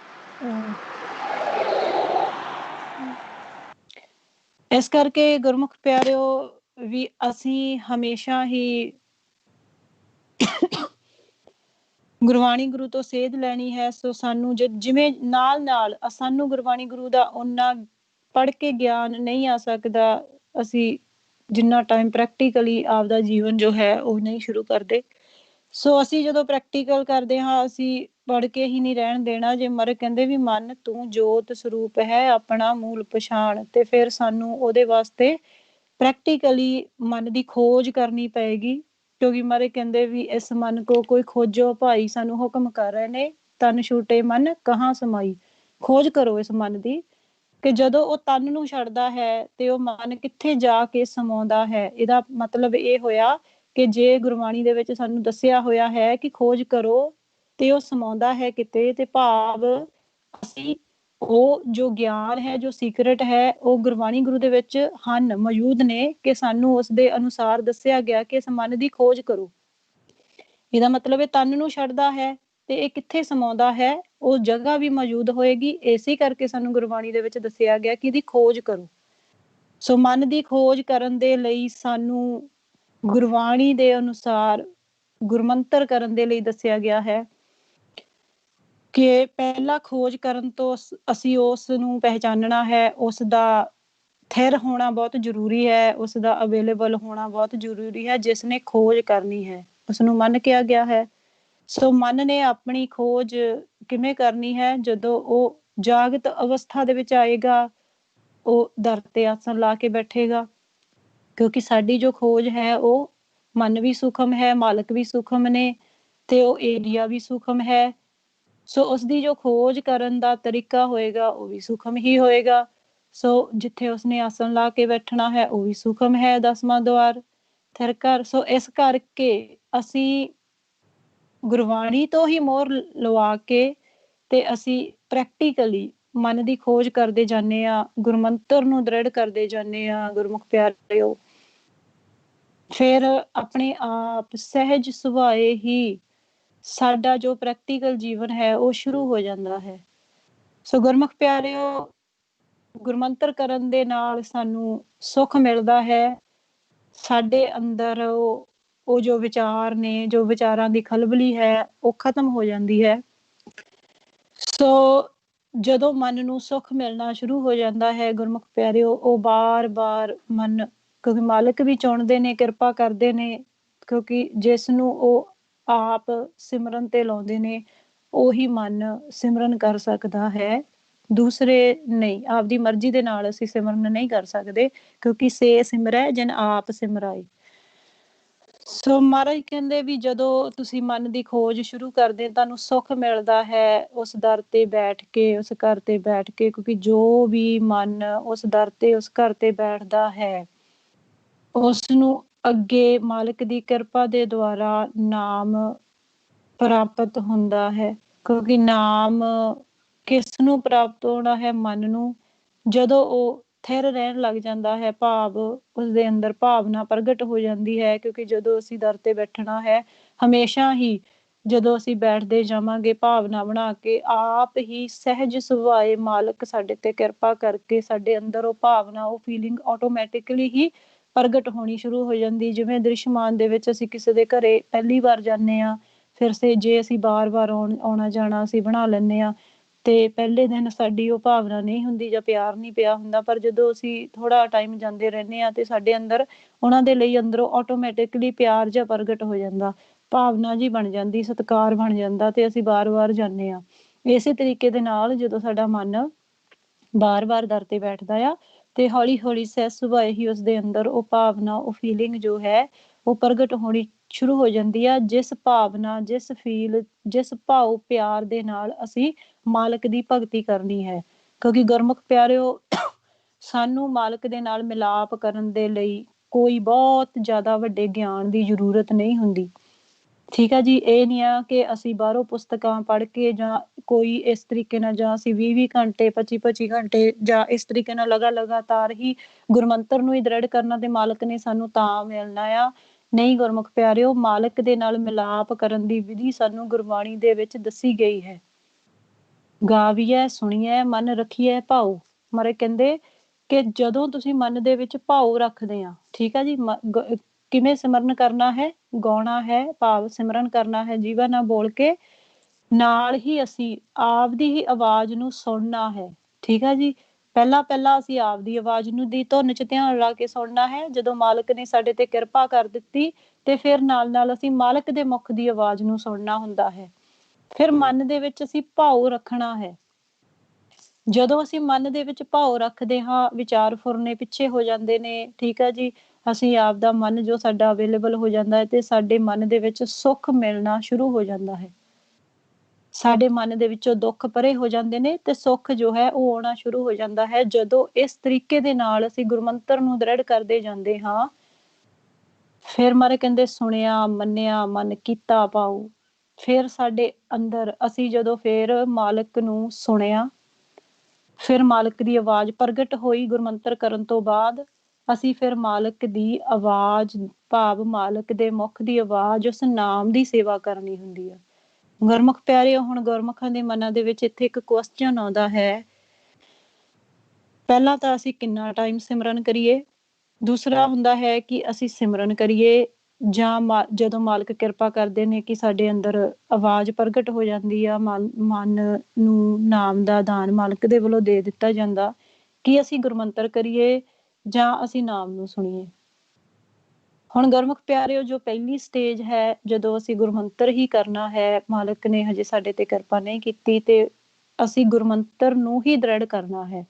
ਇਸ ਕਰਕੇ ਗੁਰਮੁਖ ਪਿਆਰਿਓ ਵੀ ਅਸੀਂ ਹਮੇਸ਼ਾ ਹੀ ਗੁਰਬਾਣੀ ਗੁਰੂ ਤੋਂ ਸੇਧ ਲੈਣੀ ਹੈ। ਸੋ ਸਾਨੂੰ ਜਿਵੇਂ ਨਾਲ ਨਾਲ ਸਾਨੂੰ ਗੁਰਬਾਣੀ ਗੁਰੂ ਦਾ ਓਨਾ ਪੜ੍ਹ ਕੇ ਗਿਆਨ ਨਹੀਂ ਆ ਸਕਦਾ, ਅਸੀਂ ਜਿੰਨਾ ਟਾਈਮ ਪ੍ਰੈਕਟੀਕਲੀ ਆਪਦਾ ਜੀਵਨ ਜੋ ਹੈ ਉਹ ਨਹੀਂ ਸ਼ੁਰੂ ਕਰਦੇ। ਸੋ ਅਸੀਂ ਜਦੋਂ ਪ੍ਰੈਕਟੀਕਲ ਕਰਦੇ ਹਾਂ, ਅਸੀਂ ਪੜ੍ਹ ਕੇ ਹੀ ਨਹੀਂ ਰਹਿਣ ਦੇਣਾ। ਜੇ ਮਰ ਕਹਿੰਦੇ ਵੀ ਮਨ ਤੂੰ ਜੋਤ ਸਰੂਪ ਹੈ, ਆਪਣਾ ਮੂਲ ਪਛਾਣ, ਤੇ ਫਿਰ ਸਾਨੂੰ ਉਹਦੇ ਵਾਸਤੇ ਪ੍ਰੈਕਟੀਕਲੀ ਮਨ ਦੀ ਖੋਜ ਕਰਨੀ ਪਏਗੀ, ਕਿਉਂਕਿ ਮਾਰੇ ਕਹਿੰਦੇ ਵੀ ਇਸ ਮਨ ਕੋ ਕੋਈ ਖੋਜੋ ਭਾਈ, ਸਾਨੂੰ ਹੁਕਮ ਕਰ ਰਹੇ ਨੇ ਤਨ ਛੂਟੇ ਮਨ ਕਹਾਂ ਸਮਾਈ, ਖੋਜ ਕਰੋ ਇਸ ਮਨ ਦੀ ਕਿ ਜਦੋਂ ਉਹ ਤਨ ਨੂੰ ਛੱਡਦਾ ਹੈ ਤੇ ਉਹ ਮਨ ਕਿੱਥੇ ਜਾ ਕੇ ਸਮਾਉਂਦਾ ਹੈ। ਇਹਦਾ ਮਤਲਬ ਇਹ ਹੋਇਆ ਕਿ ਜੇ ਗੁਰਬਾਣੀ ਦੇ ਵਿੱਚ ਸਾਨੂੰ ਦੱਸਿਆ ਹੋਇਆ ਹੈ ਕਿ ਖੋਜ ਕਰੋ ਤੇ ਉਹ ਸਮਾਉਂਦਾ ਹੈ ਕਿਤੇ, ਤੇ ਭਾਵ ਅਸੀਂ ਉਹ ਜੋ ਗਿਆਨ ਹੈ, ਜੋ ਸੀਕਰਟ ਹੈ, ਉਹ ਗੁਰਬਾਣੀ ਗੁਰੂ ਦੇ ਵਿੱਚ ਹਨ, ਮੌਜੂਦ ਨੇ, ਕਿ ਸਾਨੂੰ ਉਸ ਦੇ ਅਨੁਸਾਰ ਦੱਸਿਆ ਗਿਆ ਕਿ ਇਸ ਮਨ ਦੀ ਖੋਜ ਕਰੋ। ਇਹਦਾ ਮਤਲਬ ਇਹ ਤਨ ਨੂੰ ਛੱਡਦਾ ਹੈ ਤੇ ਇਹ ਕਿੱਥੇ ਸਮਾਉਂਦਾ ਹੈ, ਉਹ ਜਗ੍ਹਾ ਵੀ ਮੌਜੂਦ ਹੋਏਗੀ। ਇਸੇ ਕਰਕੇ ਸਾਨੂੰ ਗੁਰਬਾਣੀ ਦੇ ਵਿੱਚ ਦੱਸਿਆ ਗਿਆ ਕਿ ਇਹਦੀ ਖੋਜ ਕਰੋ। ਸੋ ਮਨ ਦੀ ਖੋਜ ਕਰਨ ਦੇ ਲਈ ਸਾਨੂੰ ਗੁਰਬਾਣੀ ਦੇ ਅਨੁਸਾਰ ਗੁਰਮੰਤਰ ਕਰਨ ਦੇ ਲਈ ਦੱਸਿਆ ਗਿਆ ਹੈ ਕਿ ਪਹਿਲਾ ਖੋਜ ਕਰਨ ਤੋਂ ਅਸੀਂ ਉਸ ਨੂੰ ਪਹਿਚਾਨਣਾ ਹੈ, ਉਸ ਦਾ ਥਿਰ ਹੋਣਾ ਬਹੁਤ ਜ਼ਰੂਰੀ ਹੈ, ਉਸ ਦਾ ਅਵੇਲੇਬਲ ਹੋਣਾ ਬਹੁਤ ਜ਼ਰੂਰੀ ਹੈ। ਜਿਸ ਨੇ ਖੋਜ ਕਰਨੀ ਹੈ ਉਸਨੂੰ ਮਨ ਕਿਹਾ ਗਿਆ ਹੈ। ਸੋ ਮਨ ਨੇ ਆਪਣੀ ਖੋਜ ਕਿਵੇਂ ਕਰਨੀ ਹੈ? ਜਦੋਂ ਉਹ ਜਾਗਤ ਅਵਸਥਾ ਦੇ ਵਿੱਚ ਆਏਗਾ, ਉਹ ਦਰ ਤੇ ਆਸਣ ਲਾ ਕੇ ਬੈਠੇਗਾ, ਕਿਉਂਕਿ ਸਾਡੀ ਜੋ ਖੋਜ ਹੈ ਉਹ ਮਨ ਵੀ ਸੂਖਮ ਹੈ, ਮਾਲਕ ਵੀ ਸੂਖਮ ਨੇ, ਤੇ ਉਹ ਏਰੀਆ ਵੀ ਸੂਖਮ ਹੈ। ਸੋ ਉਸਦੀ ਜੋ ਖੋਜ ਕਰਨ ਦਾ ਤਰੀਕਾ ਹੋਏਗਾ ਉਹ ਵੀ ਸੂਖਮ ਹੀ ਹੋਏਗਾ। ਸੋ ਜਿੱਥੇ ਉਸਨੇ ਆਸਣ ਲਾ ਕੇ ਬੈਠਣਾ ਹੈ ਉਹ ਵੀ ਸੂਖਮ ਹੈ, 10ਵਾਂ ਦੁਆਰ ਥਿਰ ਕਰ। ਸੋ ਇਸ ਕਰਕੇ ਅਸੀਂ ਗੁਰਬਾਣੀ ਤੋਂ ਹੀ ਮੋਹਰ ਲਵਾ ਕੇ ਤੇ ਅਸੀਂ ਪ੍ਰੈਕਟੀਕਲੀ ਮਨ ਦੀ ਖੋਜ ਕਰਦੇ ਜਾਂਦੇ ਹਾਂ, ਗੁਰਮੰਤਰ ਨੂੰ ਦ੍ਰਿੜ ਕਰਦੇ ਜਾਂਦੇ ਹਾਂ ਗੁਰਮੁਖ ਪਿਆਰਿਓ। ਫਿਰ ਆਪਣੇ ਆਪ ਸਹਿਜ ਸੁਭਾਏ ਹੀ ਸਾਡਾ ਜੋ ਪ੍ਰੈਕਟੀਕਲ ਜੀਵਨ ਹੈ ਉਹ ਸ਼ੁਰੂ ਹੋ ਜਾਂਦਾ ਹੈ। ਸੋ ਗੁਰਮੁਖ ਪਿਆਰਿਓ, ਗੁਰਮੰਤਰ ਕਰਨ ਦੇ ਨਾਲ ਸਾਨੂੰ ਸੁੱਖ ਮਿਲਦਾ ਹੈ। ਸਾਡੇ ਅੰਦਰ ਉਹ ਜੋ ਵਿਚਾਰ ਨੇ, ਜੋ ਵਿਚਾਰਾਂ ਦੀ ਖਲਬਲੀ ਹੈ, ਉਹ ਖਤਮ ਹੋ ਜਾਂਦੀ ਹੈ। ਸੋ ਜਦੋਂ ਮਨ ਨੂੰ ਸੁੱਖ ਮਿਲਣਾ ਸ਼ੁਰੂ ਹੋ ਜਾਂਦਾ ਹੈ ਗੁਰਮੁਖ ਪਿਆਰਿਓ, ਉਹ ਬਾਰ-ਬਾਰ ਮਨ, ਕਿਉਂਕਿ ਮਾਲਕ ਵੀ ਚਾਹੁੰਦੇ ਨੇ, ਕਿਰਪਾ ਕਰਦੇ ਨੇ, ਕਿਉਂਕਿ ਜਿਸ ਨੂੰ ਉਹ ਆਪ ਸਿਮਰਨ ਤੇ ਲਾਉਂਦੇ ਨੇ ਉਹੀ ਮਨ ਸਿਮਰਨ ਕਰ ਸਕਦਾ ਹੈ। ਦੂਸਰੇ ਨਹੀਂ, ਆਪਦੀ ਮਰਜ਼ੀ ਦੇ ਨਾਲ ਅਸੀਂ ਸਿਮਰਨ ਨਹੀਂ ਕਰ ਸਕਦੇ, ਕਿਉਂਕਿ ਸੇ ਸਿਮਰੈ ਜਿਨ ਆਪ ਸਿਮਰਾਏ। ਸੋ ਮਹਾਰਾਜ ਕਹਿੰਦੇ ਵੀ ਜਦੋਂ ਤੁਸੀਂ ਮਨ ਦੀ ਖੋਜ ਸ਼ੁਰੂ ਕਰਦੇ, ਤੁਹਾਨੂੰ ਸੁੱਖ ਮਿਲਦਾ ਹੈ ਉਸ ਦਰ ਤੇ ਬੈਠ ਕੇ, ਉਸ ਘਰ ਤੇ ਬੈਠ ਕੇ, ਕਿਉਂਕਿ ਜੋ ਵੀ ਮਨ ਉਸ ਦਰ ਤੇ, ਉਸ ਘਰ ਤੇ ਬੈਠਦਾ ਹੈ, ਉਸ ਨੂੰ ਅੱਗੇ ਮਾਲਕ ਦੀ ਕਿਰਪਾ ਦੇ ਦੁਆਰਾ ਨਾਮ ਪ੍ਰਾਪਤ ਹੁੰਦਾ ਹੈ। ਕਿਉਂਕਿ ਨਾਮ ਕਿਸ ਨੂੰ ਪ੍ਰਾਪਤ ਹੋਣਾ ਹੈ? ਮਨ ਨੂੰ। ਜਦੋਂ ਉਹ ਥਿਰ ਰਹਿਣ ਲੱਗ ਜਾਂਦਾ ਹੈ, ਭਾਵ ਉਸਦੇ ਅੰਦਰ ਭਾਵਨਾ ਪ੍ਰਗਟ ਹੋ ਜਾਂਦੀ ਹੈ, ਕਿਉਂਕਿ ਜਦੋਂ ਅਸੀਂ ਦਰ ਤੇ ਬੈਠਣਾ ਹੈ, ਹਮੇਸ਼ਾ ਹੀ ਜਦੋਂ ਅਸੀਂ ਬੈਠਦੇ ਜਾਵਾਂਗੇ ਭਾਵਨਾ ਬਣਾ ਕੇ, ਆਪ ਹੀ ਸਹਿਜ ਸੁਭਾਏ ਮਾਲਕ ਸਾਡੇ ਤੇ ਕਿਰਪਾ ਕਰਕੇ ਸਾਡੇ ਅੰਦਰ ਉਹ ਭਾਵਨਾ, ਉਹ ਫੀਲਿੰਗ ਆਟੋਮੈਟਿਕਲੀ ਹੀ ਪ੍ਰਗਟ ਹੋਣੀ ਸ਼ੁਰੂ ਹੋ ਜਾਂਦੀ। ਜਿਵੇਂ ਦ੍ਰਿਸ਼ਮਾਨ ਦੇ ਵਿੱਚ ਅਸੀਂ ਕਿਸੇ ਦੇ ਘਰੇ ਪਹਿਲੀ ਵਾਰ ਜਾਂਦੇ ਹਾਂ, ਫਿਰ ਜੇ ਅਸੀਂ ਬਾਰ-ਬਾਰ ਆਉਣਾ ਜਾਣਾ ਅਸੀਂ ਬਣਾ ਲੈਂਦੇ ਹਾਂ, ਤੇ ਪਹਿਲੇ ਦਿਨ ਸਾਡੀ ਉਹ ਭਾਵਨਾ ਨਹੀਂ ਹੁੰਦੀ ਜਾਂ ਪਿਆਰ ਨਹੀਂ ਪਿਆ ਹੁੰਦਾ, ਪਰ ਜਦੋਂ ਅਸੀਂ ਥੋੜਾ ਟਾਈਮ ਜਾਂਦੇ ਰਹਿੰਦੇ ਹਾਂ ਤੇ ਸਾਡੇ ਅੰਦਰ ਉਹਨਾਂ ਦੇ ਲਈ ਅੰਦਰੋਂ ਆਟੋਮੈਟਿਕਲੀ ਪਿਆਰ ਜਿਹਾ ਪ੍ਰਗਟ ਹੋ ਜਾਂਦਾ, ਭਾਵਨਾ ਜੀ ਬਣ ਜਾਂਦੀ, ਸਤਿਕਾਰ ਬਣ ਜਾਂਦਾ, ਤੇ ਅਸੀਂ ਬਾਰ-ਬਾਰ ਜਾਂਦੇ ਹਾਂ। ਇਸੇ ਤਰੀਕੇ ਦੇ ਨਾਲ ਜਦੋਂ ਸਾਡਾ ਮਨ ਬਾਰ-ਬਾਰ ਦਰ ਤੇ ਬੈਠਦਾ ਆ, ਤੇ ਹੌਲੀ-ਹੌਲੀ ਸਹਿਜ ਸੁਭਾਏ ਹੀ ਉਸਦੇ ਅੰਦਰ ਉਹ ਭਾਵਨਾ, ਉਹ ਫੀਲਿੰਗ ਜੋ ਹੈ ਉਹ ਪ੍ਰਗਟ ਹੋਣੀ ਸ਼ੁਰੂ ਹੋ ਜਾਂਦੀ ਆ। ਜਿਸ ਭਾਵਨਾ, ਜਿਸ ਭਾਵ ਪਿਆਰ ਦੇ ਨਾਲ ਅਸੀਂ ਮਾਲਕ ਦੀ ਭਗਤੀ ਕਰਨੀ ਹੈ। ਕਿਉਂਕਿ ਗੁਰਮੁਖ ਪਿਆਰਿਓ, ਸਾਨੂੰ ਮਾਲਕ ਦੇ ਨਾਲ ਮਿਲਾਪ ਕਰਨ ਦੇ ਲਈ ਕੋਈ ਬਹੁਤ ਜ਼ਿਆਦਾ ਵੱਡੇ ਗਿਆਨ ਦੀ ਜ਼ਰੂਰਤ ਨਹੀਂ ਹੁੰਦੀ। ਠੀਕ ਆ ਜੀ, ਇਹ ਨਹੀਂ ਆ ਕਿ ਅਸੀਂ ਬਾਹਰੋਂ ਪੁਸਤਕਾਂ ਪੜ੍ਹ ਕੇ ਜਾਂ ਕੋਈ ਇਸ ਤਰੀਕੇ ਨਾਲ, ਜਾਂ ਅਸੀਂ 20-20 ਘੰਟੇ, 25-25 ਘੰਟੇ ਜਾਂ ਇਸ ਤਰੀਕੇ ਨਾਲ ਲਗਾਤਾਰ ਹੀ ਗੁਰਮੰਤਰ ਨੂੰ ਹੀ ਦ੍ਰਿੜ ਕਰਨਾ ਤੇ ਮਾਲਕ ਨੇ ਸਾਨੂੰ ਤਾਂ ਮਿਲਣਾ ਆ। ਨਹੀਂ ਗੁਰਮੁਖ ਪਿਆਰਿਓ, ਮਾਲਕ ਦੇ ਨਾਲ ਮਿਲਾਪ ਕਰਨ ਦੀ ਵਿਧੀ ਸਾਨੂੰ ਗੁਰਬਾਣੀ ਦੇ ਵਿੱਚ ਦੱਸੀ ਗਈ ਹੈ। ਗਾਵੀਐ ਸੁਣੀਐ ਮਨ ਰੱਖੀਐ ਭਾਉ। ਮਹਾਰਾਜ ਕਹਿੰਦੇ ਕਿ ਜਦੋਂ ਤੁਸੀਂ ਮਨ ਦੇ ਵਿੱਚ ਭਾਉ ਰੱਖਦੇ ਆ, ਠੀਕ ਆ ਜੀ, ਕਿਵੇਂ ਸਿਮਰਨ ਕਰਨਾ ਹੈ? ਗਾਉਣਾ ਹੈ, ਭਾਵ ਸਿਮਰਨ ਕਰਨਾ ਹੈ ਜੀਵਾ ਨਾਲ ਬੋਲ ਕੇ, ਨਾਲ ਹੀ ਅਸੀਂ ਆਪਦੀ ਹੀ ਆਵਾਜ਼ ਨੂੰ ਸੁਣਨਾ ਹੈ। ਠੀਕ ਆ ਜੀ, ਪਹਿਲਾਂ ਅਸੀਂ ਆਪਦੀ ਆਵਾਜ਼ ਨੂੰ ਦੀ ਧੁਨ ਚ ਧਿਆਨ ਲਾ ਕੇ ਸੁਣਨਾ ਹੈ। ਜਦੋਂ ਮਾਲਕ ਨੇ ਸਾਡੇ ਤੇ ਕਿਰਪਾ ਕਰ ਦਿੱਤੀ ਤੇ ਫਿਰ ਨਾਲ ਅਸੀਂ ਮਾਲਕ ਦੇ ਮੁਖ ਦੀ ਆਵਾਜ਼ ਨੂੰ ਸੁਣਨਾ ਹੁੰਦਾ ਹੈ। ਫਿਰ ਮਨ ਦੇ ਵਿੱਚ ਅਸੀਂ ਭਾਉ ਰੱਖਣਾ ਹੈ। ਜਦੋਂ ਅਸੀਂ ਮਨ ਦੇ ਵਿੱਚ ਭਾਉ ਰੱਖਦੇ ਹਾਂ, ਵਿਚਾਰ ਫੁਰਨੇ ਪਿੱਛੇ ਹੋ ਜਾਂਦੇ ਨੇ। ਠੀਕ ਆ ਜੀ, ਅਸੀਂ ਆਪਦਾ ਮਨ ਜੋ ਸਾਡਾ ਅਵੇਲੇਬਲ ਹੋ ਜਾਂਦਾ ਹੈ, ਤੇ ਸਾਡੇ ਮਨ ਦੇ ਵਿੱਚ ਸੁੱਖ ਮਿਲਣਾ ਸ਼ੁਰੂ ਹੋ ਜਾਂਦਾ ਹੈ। ਸਾਡੇ ਮਨ ਦੇ ਵਿੱਚੋਂ ਦੁੱਖ ਪਰੇ ਹੋ ਜਾਂਦੇ ਨੇ ਤੇ ਸੁੱਖ ਜੋ ਹੈ ਉਹ ਆਉਣਾ ਸ਼ੁਰੂ ਹੋ ਜਾਂਦਾ ਹੈ। ਜਦੋਂ ਇਸ ਤਰੀਕੇ ਦੇ ਨਾਲ ਅਸੀਂ ਗੁਰਮੰਤਰ ਨੂੰ ਦ੍ਰਿੜ ਕਰਦੇ ਜਾਂਦੇ ਹਾਂ, ਫਿਰ ਮਹਾਰਾਜ ਕਹਿੰਦੇ ਸੁਣਿਆ ਮੰਨਿਆ ਮਨ ਕੀਤਾ ਭਾਉ। ਫਿਰ ਸਾਡੇ ਅੰਦਰ ਅਸੀਂ ਜਦੋਂ ਫਿਰ ਮਾਲਕ ਨੂੰ ਸੁਣਿਆ, ਫਿਰ ਮਾਲਕ ਦੀ ਆਵਾਜ਼ ਪ੍ਰਗਟ ਹੋਈ ਗੁਰਮੰਤਰ ਕਰਨ ਤੋਂ ਬਾਅਦ, ਅਸੀਂ ਫਿਰ ਮਾਲਕ ਦੀ ਆਵਾਜ਼, ਭਾਵ ਮਾਲਕ ਦੇ ਮੁਖ ਦੀ ਆਵਾਜ਼, ਉਸ ਨਾਮ ਦੀ ਸੇਵਾ ਕਰਨੀ ਹੁੰਦੀ ਆ। ਗੁਰਮੁਖ ਪਿਆਰਿਓ, ਹੁਣ ਗੁਰਮੁਖਾਂ ਦੇ ਮਨਾਂ ਦੇ ਵਿੱਚ ਇੱਥੇ ਇੱਕ ਕੁਐਸਚਨ ਆਉਂਦਾ ਹੈ, ਪਹਿਲਾਂ ਤਾਂ ਅਸੀਂ ਕਿੰਨਾ ਟਾਈਮ ਸਿਮਰਨ ਕਰੀਏ? ਦੂਸਰਾ ਹੁੰਦਾ ਹੈ ਕਿ ਅਸੀਂ ਸਿਮਰਨ ਕਰੀਏ ਜਾਂ ਜਦੋਂ ਮਾਲਕ ਕਿਰਪਾ ਕਰਦੇ ਨੇ ਕਿ ਸਾਡੇ ਅੰਦਰ ਆਵਾਜ਼ ਪ੍ਰਗਟ ਹੋ ਜਾਂਦੀ ਆ, ਮਨ ਨੂੰ ਨਾਮ ਦਾ ਦਾਨ ਮਾਲਕ ਦੇ ਵੱਲੋਂ ਦੇ ਦਿੱਤਾ ਜਾਂਦਾ, ਕਿ ਅਸੀਂ ਗੁਰਮੰਤਰ ਕਰੀਏ ਜਾਂ ਅਸੀਂ ਨਾਮ ਨੂੰ ਸੁਣੀਏ। ਹੁਣ ਗੁਰਮੁਖ ਪਿਆਰਿਓ, ਜੋ ਪਹਿਲੀ ਸਟੇਜ ਹੈ, ਜਦੋਂ ਅਸੀਂ ਗੁਰਮੰਤਰ ਹੀ ਕਰਨਾ ਹੈ, ਮਾਲਕ ਨੇ ਹਜੇ ਸਾਡੇ ਤੇ ਕਿਰਪਾ ਨਹੀਂ ਕੀਤੀ, ਤੇ ਅਸੀਂ ਗੁਰਮੰਤਰ ਨੂੰ ਹੀ ਦ੍ਰਿੜ ਕਰਨਾ ਹੈ।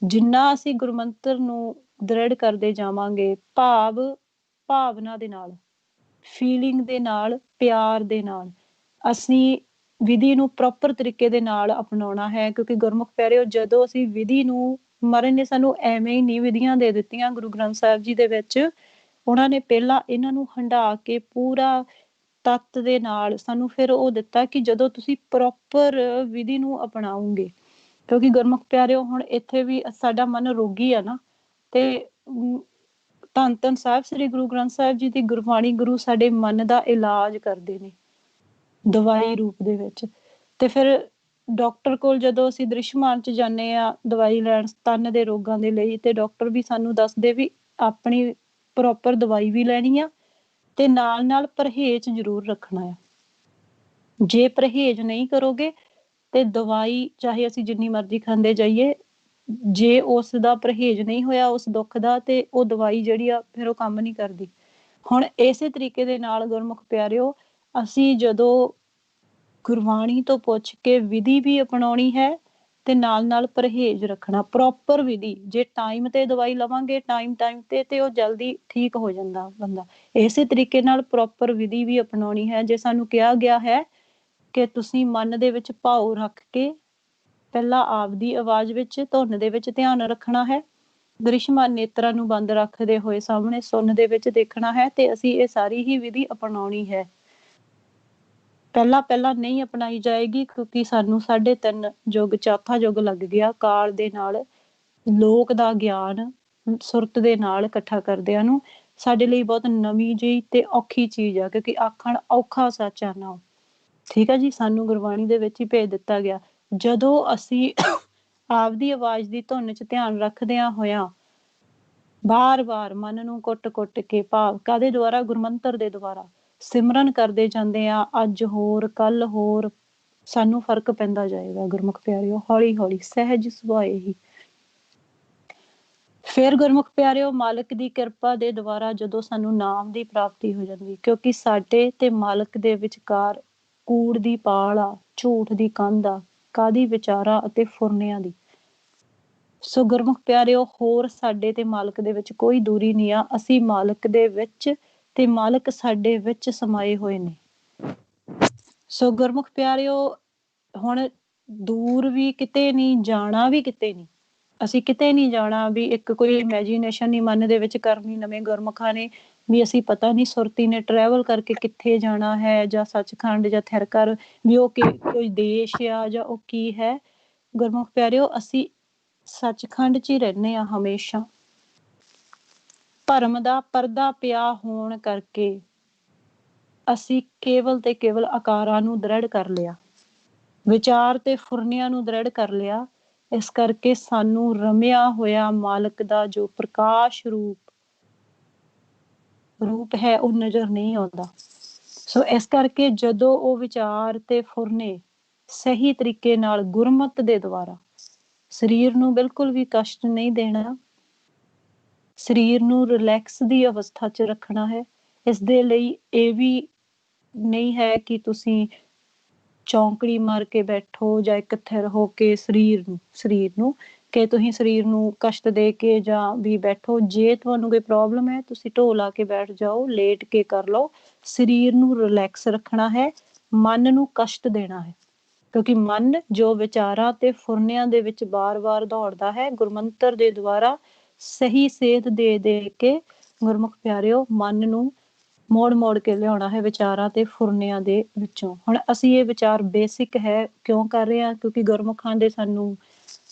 ਜਿੰਨਾ ਅਸੀਂ ਗੁਰਮੰਤਰ ਨੂੰ ਦ੍ਰਿੜ ਕਰਦੇ ਜਾਵਾਂਗੇ, ਭਾਵਨਾ ਦੇ ਨਾਲ, ਫੀਲਿੰਗ ਦੇ ਨਾਲ, ਪਿਆਰ ਦੇ ਨਾਲ, ਅਸੀਂ ਵਿਧੀ ਨੂੰ ਪ੍ਰੋਪਰ ਤਰੀਕੇ ਦੇ ਨਾਲ ਅਪਣਾਉਣਾ ਹੈ। ਕਿਉਂਕਿ ਗੁਰਮੁਖ ਪਿਆਰਿਓ, ਜਦੋਂ ਅਸੀਂ ਵਿਧੀ ਨੂੰ, ਮਹਾਰਾਜ ਨੇ ਸਾਨੂੰ ਐਵੇਂ ਹੀ ਨਹੀਂ ਵਿਧੀਆਂ ਦੇ ਦਿੱਤੀਆਂ। ਗੁਰੂ ਗ੍ਰੰਥ ਸਾਹਿਬ ਜੀ ਦੇ ਵਿੱਚ ਉਹਨਾਂ ਨੇ ਪਹਿਲਾਂ ਇਹਨਾਂ ਨੂੰ ਹੰਢਾ ਕੇ ਪੂਰਾ ਤੱਤ ਦੇ ਨਾਲ ਸਾਨੂੰ ਫਿਰ ਉਹ ਦਿੱਤਾ ਕਿ ਜਦੋਂ ਤੁਸੀਂ ਪ੍ਰੋਪਰ ਵਿਧੀ ਨੂੰ ਅਪਣਾਓਗੇ, ਕਿਉਂਕਿ ਗੁਰਮੁਖ ਪਿਆਰਿਓ, ਹੁਣ ਇੱਥੇ ਵੀ ਸਾਡਾ ਮਨ ਰੋਗੀ ਆ ਨਾ, ਤੇ ਧੰਨ ਸਾਹਿਬ ਸ੍ਰੀ ਗੁਰੂ ਗ੍ਰੰਥ ਸਾਹਿਬ ਜੀ ਦੀ ਗੁਰਬਾਣੀ, ਗੁਰੂ ਸਾਡੇ ਮਨ ਦਾ ਇਲਾਜ ਕਰਦੇ ਨੇ। ਦਵਾਈ ਰੂਪ ਦੇ ਵਿੱਚ। ਤੇ ਫਿਰ ਡਾਕਟਰ ਕੋਲ ਜਦੋਂ ਅਸੀਂ ਦ੍ਰਿਸ਼ਮਾਨ ਚ ਜਾਂਦੇ ਆ ਦਵਾਈ ਲੈਣ ਤਨ ਦੇ ਰੋਗਾਂ ਦੇ ਲਈ, ਤੇ ਡਾਕਟਰ ਵੀ ਸਾਨੂੰ ਦੱਸਦੇ ਵੀ ਆਪਣੀ ਪ੍ਰੋਪਰ ਦਵਾਈ ਵੀ ਲੈਣੀ ਆ ਤੇ ਨਾਲ ਨਾਲ ਪਰਹੇਜ਼ ਜ਼ਰੂਰ ਰੱਖਣਾ ਆ। ਜੇ ਪਰਹੇਜ਼ ਨਹੀਂ ਕਰੋਗੇ ਤੇ ਦਵਾਈ ਚਾਹੇ ਅਸੀਂ ਜਿੰਨੀ ਮਰਜ਼ੀ ਖਾਂਦੇ ਜਾਈਏ, ਜੇ ਉਸ ਦਾ ਪਰਹੇਜ਼ ਨਹੀਂ ਹੋਇਆ ਉਸ ਦੁੱਖ ਦਾ, ਤੇ ਉਹ ਦਵਾਈ ਜਿਹੜੀ ਆ ਫਿਰ ਉਹ ਕੰਮ ਨਹੀਂ ਕਰਦੀ। ਹੁਣ ਇਸੇ ਤਰੀਕੇ ਦੇ ਨਾਲ ਗੁਰਮੁਖ ਪਿਆਰਿਓ, ਅਸੀਂ ਜਦੋਂ ਗੁਰਬਾਣੀ ਤੋਂ ਪੁੱਛ ਕੇ ਵਿਧੀ ਵੀ ਅਪਣਾਉਣੀ ਹੈ ਤੇ ਨਾਲ ਨਾਲ ਪਰਹੇਜ਼ ਰੱਖਣਾ, ਪ੍ਰੋਪਰ ਵਿਧੀ। ਜੇ ਟਾਈਮ ਤੇ ਦਵਾਈ ਲਵਾਂਗੇ ਟਾਈਮ ਤੇ ਉਹ ਜਲਦੀ ਠੀਕ ਹੋ ਜਾਂਦਾ ਬੰਦਾ। ਇਸੇ ਤਰੀਕੇ ਨਾਲ ਪ੍ਰੋਪਰ ਵਿਧੀ ਵੀ ਅਪਣਾਉਣੀ ਹੈ। ਜੇ ਸਾਨੂੰ ਕਿਹਾ ਗਿਆ ਹੈ ਕਿ ਤੁਸੀਂ ਮਨ ਦੇ ਵਿੱਚ ਭਾਵ ਰੱਖ ਕੇ ਪਹਿਲਾਂ ਆਪਦੀ ਆਵਾਜ਼ ਵਿੱਚ ਧੁਨ ਦੇ ਵਿੱਚ ਧਿਆਨ ਰੱਖਣਾ ਹੈ, ਦ੍ਰਿਸ਼ਮਾਨ ਨੇਤਰਾਂ ਨੂੰ ਬੰਦ ਰੱਖਦੇ ਹੋਏ ਸਾਹਮਣੇ ਸੁਣ ਦੇ ਵਿੱਚ ਦੇਖਣਾ ਹੈ, ਤੇ ਅਸੀਂ ਇਹ ਸਾਰੀ ਹੀ ਵਿਧੀ ਅਪਣਾਉਣੀ ਹੈ। ਪਹਿਲਾਂ ਨਹੀਂ ਅਪਣਾਈ ਜਾਏਗੀ ਕਿਉਂਕਿ ਸਾਨੂੰ 3.5 ਯੁੱਗ ਚੌਥਾ ਯੁੱਗ ਲੱਗ ਗਿਆ ਕਾਲ ਦੇ ਨਾਲ ਲੋਕ ਦਾ ਗਿਆਨ ਸੁਰਤ ਦੇ ਨਾਲ ਇਕੱਠਾ ਕਰਦਿਆਂ ਨੂੰ। ਸਾਡੇ ਲਈ ਬਹੁਤ ਨਵੀਂ ਜਿਹੀ ਤੇ ਔਖੀ ਚੀਜ਼ ਆ, ਕਿਉਂਕਿ ਆਖਣ ਔਖਾ ਸੱਚ ਆ ਨਾ। ਠੀਕ ਆ ਜੀ, ਸਾਨੂੰ ਗੁਰਬਾਣੀ ਦੇ ਵਿੱਚ ਹੀ ਭੇਜ ਦਿੱਤਾ ਗਿਆ। ਜਦੋਂ ਅਸੀਂ ਆਪਦੀ ਆਵਾਜ਼ ਦੀ ਧੁਨ ਚ ਧਿਆਨ ਰੱਖਦਿਆਂ ਹੋਇਆਂ ਬਾਰ-ਬਾਰ ਮਨ ਨੂੰ ਕੁੱਟ-ਕੁੱਟ ਕੇ, ਭਾਵ ਕਾਹਦੇ ਦੁਆਰਾ? ਗੁਰਮੰਤਰ ਦੇ ਦੁਆਰਾ ਸਿਮਰਨ ਕਰਦੇ ਜਾਂਦੇ ਆ, ਅੱਜ ਹੋਰ ਕੱਲ ਹੋਰ, ਸਾਨੂੰ ਫਰਕ ਪੈਂਦਾ ਜਾਏਗਾ ਗੁਰਮੁਖ ਪਿਆਰਿਓ, ਹੌਲੀ ਹੌਲੀ ਸਹਿਜ ਸੁਭਾਅ ਹੀ। ਫਿਰ ਗੁਰਮੁਖ ਪਿਆਰਿਓ, ਮਾਲਕ ਦੀ ਕਿਰਪਾ ਦੇ ਦੁਆਰਾ ਜਦੋਂ ਸਾਨੂੰ ਨਾਮ ਦੀ ਪ੍ਰਾਪਤੀ ਹੋ ਜਾਂਦੀ, ਕਿਉਂਕਿ ਸਾਡੇ ਤੇ ਮਾਲਕ ਦੇ ਵਿਚਕਾਰ ਕੂੜ ਦੀ ਪਾਲ ਆ, ਝੂਠ ਦੀ ਕੰਧ ਆ, ਕਾਹਦੀ? ਵਿਚਾਰਾਂ ਅਤੇ ਫੁਰਨਿਆਂ ਦੀ। ਸੋ ਗੁਰਮੁਖ ਪਿਆਰਿਓ, ਹੋਰ ਸਾਡੇ ਤੇ ਮਾਲਕ ਦੇ ਵਿੱਚ ਕੋਈ ਦੂਰੀ ਨਹੀਂ ਆ। ਅਸੀਂ ਮਾਲਕ ਦੇ ਵਿੱਚ ਤੇ ਮਾਲਕ ਸਾਡੇ ਵਿੱਚ ਸਮਾਏ ਹੋਏ ਨੇ। ਸੋ ਗੁਰਮੁਖ ਪਿਆਰਿਓ, ਹੁਣ ਦੂਰ ਵੀ ਕਿਤੇ ਨਹੀਂ, ਜਾਣਾ ਵੀ ਕਿਤੇ ਨਹੀਂ। ਅਸੀਂ ਕਿਤੇ ਨਹੀਂ ਜਾਣਾ ਵੀ ਇੱਕ ਕੋਈ ਇਮੈਜੀਨੇਸ਼ਨ ਨਹੀਂ ਮਨ ਦੇ ਵਿੱਚ ਕਰਨੀ ਨਵੇਂ ਗੁਰਮੁਖਾਂ ਨੇ ਵੀ ਅਸੀਂ ਪਤਾ ਨਹੀਂ ਸੁਰਤੀ ਨੇ ਟਰੈਵਲ ਕਰਕੇ ਕਿੱਥੇ ਜਾਣਾ ਹੈ, ਜਾਂ ਸੱਚਖੰਡ ਜਾਂ ਥਿਰਕਰ ਵੀ ਉਹ ਕੋਈ ਦੇਸ਼ ਆ ਜਾਂ ਉਹ ਕੀ ਹੈ। ਗੁਰਮੁਖ ਪਿਆਰਿਓ, ਅਸੀਂ ਸੱਚਖੰਡ 'ਚ ਹੀ ਰਹਿੰਦੇ ਹਾਂ ਹਮੇਸ਼ਾ। ਭਰਮ ਦਾ ਪਰਦਾ ਪਿਆ ਹੋਣ ਕਰਕੇ ਅਸੀਂ ਕੇਵਲ ਤੇ ਕੇਵਲ ਆਕਾਰਾਂ ਨੂੰ ਦ੍ਰਿੜ ਕਰ ਲਿਆ, ਵਿਚਾਰ ਤੇ ਫੁਰਨਿਆਂ ਨੂੰ ਦ੍ਰਿੜ ਕਰ ਲਿਆ। ਇਸ ਕਰਕੇ ਸਾਨੂੰ ਰਮਿਆ ਹੋਇਆ ਮਾਲਕ ਦਾ ਜੋ ਪ੍ਰਕਾਸ਼ ਰੂਪ ਹੈ ਉਹ ਨਜ਼ਰ ਨਹੀਂ ਆਉਂਦਾ। ਸੋ ਇਸ ਕਰਕੇ ਜਦੋਂ ਉਹ ਵਿਚਾਰ ਤੇ ਫੁਰਨੇ ਸਹੀ ਤਰੀਕੇ ਨਾਲ ਗੁਰਮਤ ਦੇ ਦੁਆਰਾ, ਸਰੀਰ ਨੂੰ ਬਿਲਕੁਲ ਵੀ ਕਸ਼ਟ ਨਹੀਂ ਦੇਣਾ, ਸਰੀਰ ਨੂੰ ਰਿਲੈਕਸ ਦੀ ਅਵਸਥਾ 'ਚ ਰੱਖਣਾ ਹੈ। ਇਸ ਦੇ ਲਈ ਇਹ ਵੀ ਨਹੀਂ ਹੈ ਕਿ ਤੁਸੀਂ ਚੌਂਕੜੀ ਮਾਰ ਕੇ ਬੈਠੋ ਜਾਂ ਇੱਕ ਥਿਰ ਹੋ ਕੇ ਸਰੀਰ ਨੂੰ ਕਿ ਤੁਸੀਂ ਸਰੀਰ ਨੂੰ ਕਸ਼ਟ ਦੇ ਕੇ ਜਾਂ ਵੀ ਬੈਠੋ। ਜੇ ਤੁਹਾਨੂੰ ਕੋਈ ਪ੍ਰੋਬਲਮ ਹੈ ਤੁਸੀਂ ਢੋ ਲਾ ਕੇ ਬੈਠ ਜਾਓ, ਲੇਟ ਕੇ ਕਰ ਲਓ। ਸਰੀਰ ਨੂੰ ਰਿਲੈਕਸ ਰੱਖਣਾ ਹੈ, ਮਨ ਨੂੰ ਕਸ਼ਟ ਦੇਣਾ ਹੈ, ਕਿਉਂਕਿ ਮਨ ਜੋ ਵਿਚਾਰਾਂ ਤੇ ਫੁਰਨਿਆਂ ਦੇ ਵਿੱਚ ਬਾਰ-ਬਾਰ ਦੌੜਦਾ ਹੈ, ਗੁਰਮੰਤਰ ਦੇ ਦੁਆਰਾ ਸਹੀ ਸੇਧ ਦੇ ਦੇ ਕੇ ਗੁਰਮੁਖ ਪਿਆਰਿਓ ਮਨ ਨੂੰ ਮੋੜ ਕੇ ਲਿਆਉਣਾ ਹੈ ਵਿਚਾਰਾਂ ਤੇ ਫੁਰਨਿਆਂ ਦੇ ਵਿੱਚੋਂ। ਹੁਣ ਅਸੀਂ ਇਹ ਵਿਚਾਰ ਬੇਸਿਕ ਹੈ ਕਿਉਂ ਕਰ ਰਹੇ ਹਾਂ? ਕਿਉਂਕਿ ਗੁਰਮੁਖਾਂ ਦੇ ਸਾਨੂੰ